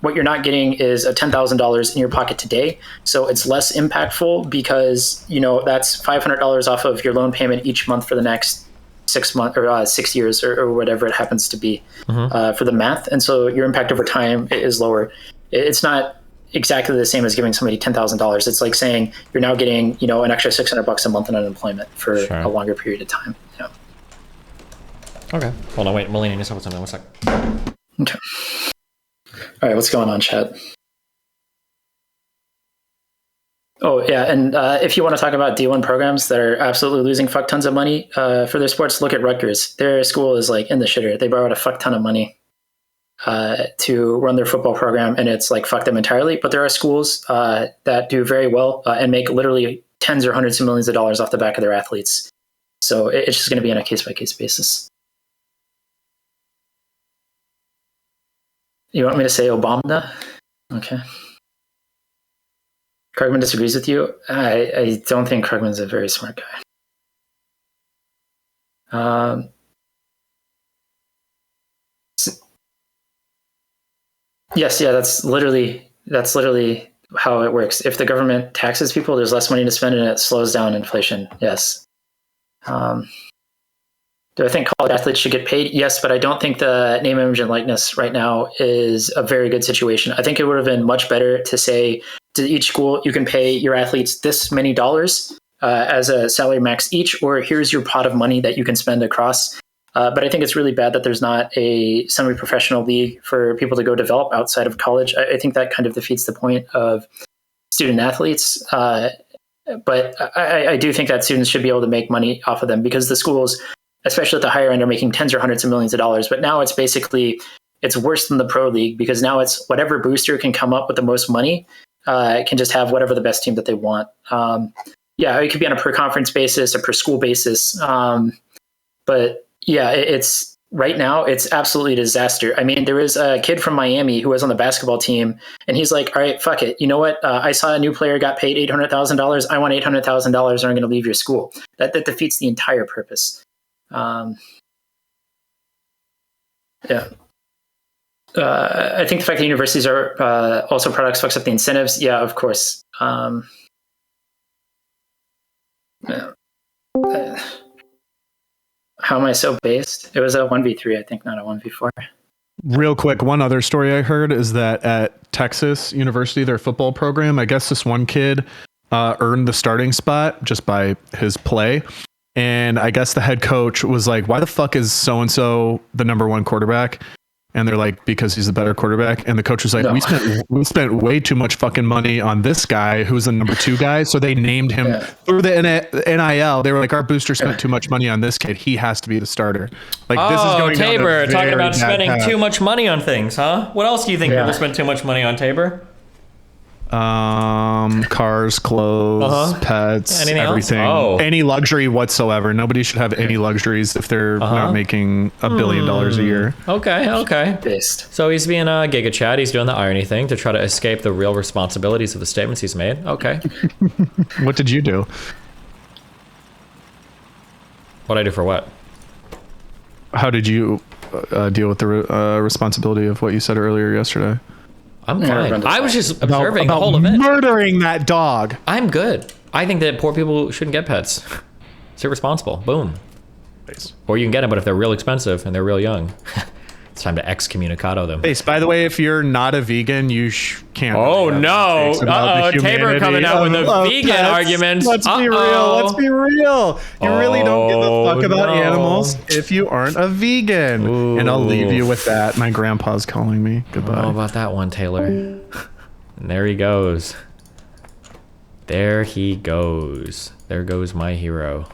what you're not getting is a $10,000 in your pocket today. So it's less impactful because, that's $500 off of your loan payment each month for the next 6 months or 6 years or whatever it happens to be for the math. And so your impact over time is lower. It's not exactly the same as giving somebody $10,000. It's like saying you're now getting, an extra $600 a month in unemployment for a longer period of time. Yeah. Okay. Hold on. Wait. Melina needs to help with something. 1 sec. Okay. All right. What's going on, chat? Oh, yeah. And if you want to talk about D1 programs that are absolutely losing fuck tons of money for their sports, look at Rutgers. Their school is like in the shitter. They borrowed a fuck ton of money. to run their football program, and it's like fuck them entirely. But there are schools that do very well and make literally tens or hundreds of millions of dollars off the back of their athletes. So it's just going to be on a case-by-case basis. You want me to say Obama? Okay. Krugman disagrees with you. I don't think Krugman's a very smart guy. Yes, yeah, that's literally how it works. If the government taxes people, there's less money to spend, and it slows down inflation. Yes. Do I think college athletes should get paid? Yes, but I don't think the name, image, and likeness right now is a very good situation. I think it would have been much better to say to each school, you can pay your athletes this many dollars as a salary max each, or here's your pot of money that you can spend across. But I think it's really bad that there's not a semi-professional league for people to go develop outside of college. I think that kind of defeats the point of student athletes. But I do think that students should be able to make money off of them, because the schools, especially at the higher end, are making tens or hundreds of millions of dollars. But now it's worse than the pro league, because now it's whatever booster can come up with the most money can just have whatever the best team that they want. Yeah, it could be on a per conference basis, a per school basis. But yeah, it's right now it's absolutely a disaster. I mean, there was a kid from Miami who was on the basketball team, and he's like, all right, fuck it. You know what? I saw a new player got paid $800,000. I want $800,000 and I'm going to leave your school. That defeats the entire purpose. Yeah. I think the fact that universities are also products fucks up the incentives. Yeah, of course. Yeah. How am I so based? It was a 1v3, I think, not a 1v4. Real quick, one other story I heard is that at Texas University, their football program, I guess this one kid earned the starting spot just by his play. And I guess the head coach was like, why the fuck is so-and-so the number one quarterback? And they're like, because he's the better quarterback. And the coach was like, no. we spent way too much fucking money on this guy who's the number two guy. So they named him through the NIL. They were like, our booster spent too much money on this kid. He has to be the starter. Like, this is going Tabor, talking about spending too much money on things, huh? What else do you think people spend too much money on, Tabor? Cars, clothes, pets, anything everything. Any luxury whatsoever. Nobody should have any luxuries if they're not making $1 billion a year. Okay. Based. So he's being a Giga Chad. He's doing the irony thing to try to escape the real responsibilities of the statements he's made. Okay. What did you do? What'd I do for what? How did you deal with the responsibility of what you said earlier yesterday? I'm fine. I was just observing the whole event. Murdering that dog. I'm good. I think that poor people shouldn't get pets. It's irresponsible. Boom. Nice. Or you can get them, but if they're real expensive and they're real young, it's time to excommunicado them. Ace, by the way, if you're not a vegan, you can't. Oh, no. Tabor coming out with the vegan pets. Arguments. Let's be real. You really don't give a fuck about animals if you aren't a vegan. Ooh. And I'll leave you with that. My grandpa's calling me. Goodbye. I don't know about that one, Taylor. And there he goes. There he goes. There goes my hero.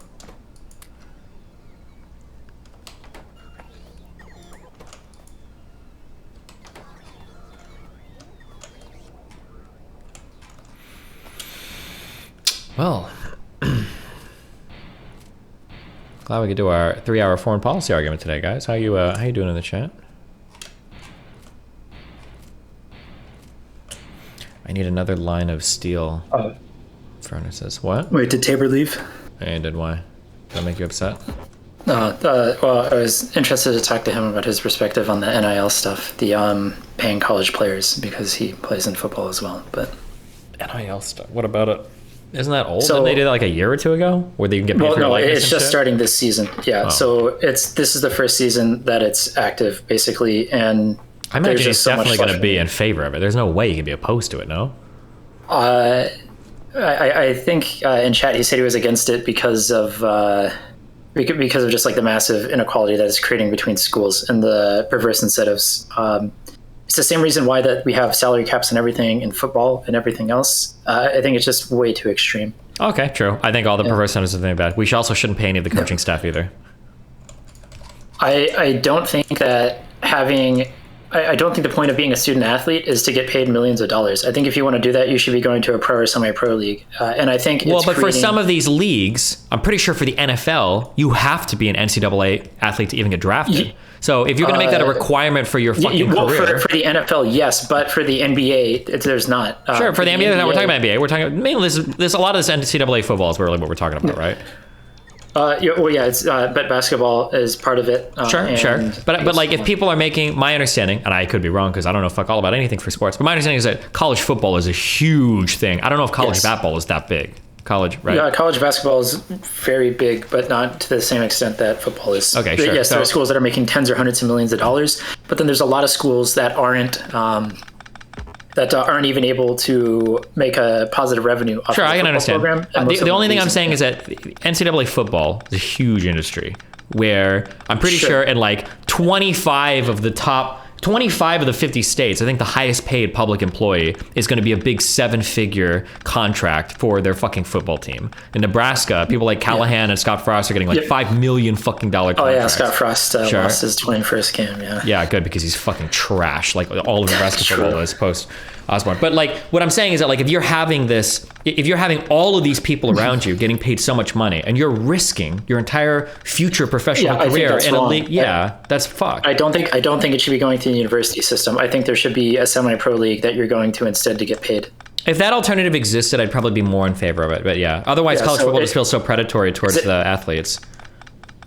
Well, glad we could do our 3-hour foreign policy argument today, guys. How you doing in the chat? I need another line of steel. Furnaces. What? Wait, did Tabor leave? Hey, did why? Did that make you upset? Well, I was interested to talk to him about his perspective on the NIL stuff, the paying college players, because he plays in football as well. But NIL stuff. What about it? Isn't that old? Didn't they did that like a year or two ago, where they can get paid for likeness? It's just starting this season. Yeah, so this is the first season that it's active, basically, and I imagine he's definitely going to be in favor of it. There's no way he can be opposed to it. No. I think in chat he said he was against it because of just like the massive inequality that it's creating between schools and the perverse incentives. It's the same reason why that we have salary caps and everything in football and everything else. I think it's just way too extreme. Okay, true. I think all the perverse incentives are bad. We also shouldn't pay any of the coaching staff either. I don't think that having I don't think the point of being a student athlete is to get paid millions of dollars. I think if you want to do that, you should be going to a pro or semi-pro league. And I think for some of these leagues, I'm pretty sure for the NFL, you have to be an NCAA athlete to even get drafted. So if you're going to make that a requirement for your fucking career. For the NFL, yes, but for the NBA, there's not. Sure, for the NBA, we're talking about NBA. We're talking mainly this a lot of this NCAA football is really what we're talking about, right? It's but basketball is part of it. Sure. But like if people are making, my understanding, and I could be wrong because I don't know fuck all about anything for sports, but my understanding is that college football is a huge thing. I don't know if college basketball is that big. College, right? Yeah, college basketball is very big, but not to the same extent that football is. Okay, sure. Yes, there are schools that are making tens or hundreds of millions of dollars, but then there's a lot of schools that aren't even able to make a positive revenue off sure, of the I can understand. program. The only thing I'm saying is that NCAA football is a huge industry where I'm pretty sure in like 25 of the 50 states, I think the highest paid public employee is going to be a big 7-figure contract for their fucking football team. In Nebraska, people like Callahan and Scott Frost are getting like $5 million fucking contracts. Oh yeah, Scott Frost lost his 21st game. Yeah, good, because he's fucking trash. Like all of Nebraska football is post Osborne. But like what I'm saying is that like if you're having all of these people around you getting paid so much money and you're risking your entire future professional career in a league, that's fucked. I don't think it should be going through the university system. I think there should be a semi-pro league that you're going to instead to get paid. If that alternative existed, I'd probably be more in favor of it. But otherwise college football just feels so predatory towards the athletes.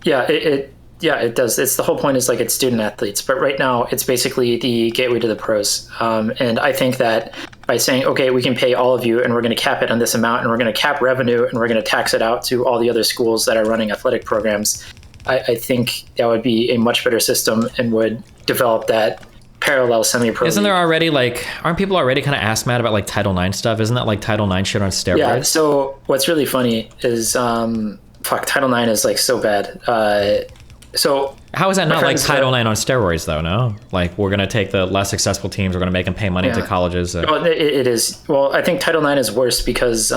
Yeah, it does. It's the whole point is like it's student athletes, but right now it's basically the gateway to the pros. And I think that by saying, okay, we can pay all of you and we're going to cap it on this amount and we're going to cap revenue and we're going to tax it out to all the other schools that are running athletic programs, I think that would be a much better system and would develop that parallel semi-pro. Isn't there already aren't people already kind of ass mad about like Title IX stuff? Isn't that like Title IX shit on steroids? Yeah. So what's really funny is, Title IX is like so bad. So how is that not like Title IX on steroids though? No, like we're gonna take the less successful teams, we're gonna make them pay money to colleges. Well, it is. Well, I think Title IX is worse because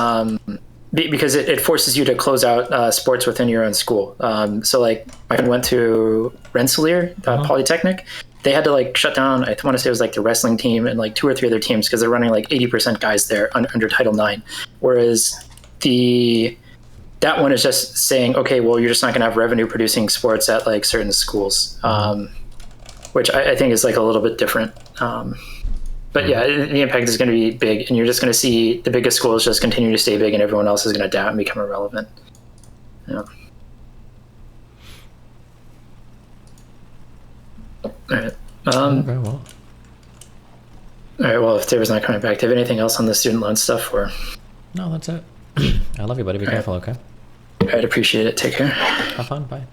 it forces you to close out sports within your own school. So like my friend went to Rensselaer Polytechnic. They had to like shut down, I want to say it was like the wrestling team and like 2 or 3 other teams because they're running like 80% guys there under Title IX. Whereas that one is just saying, okay, well, you're just not going to have revenue producing sports at like certain schools, which I think is like a little bit different. But yeah, the impact is going to be big, and you're just going to see the biggest schools just continue to stay big, and everyone else is going to adapt and become irrelevant. Yeah. All right. Very well. All right. Well, if David's not coming back, do you have anything else on the student loan stuff? Or no, that's it. I love you, buddy. Be careful, okay? I'd appreciate it. Take care. Have fun. Bye.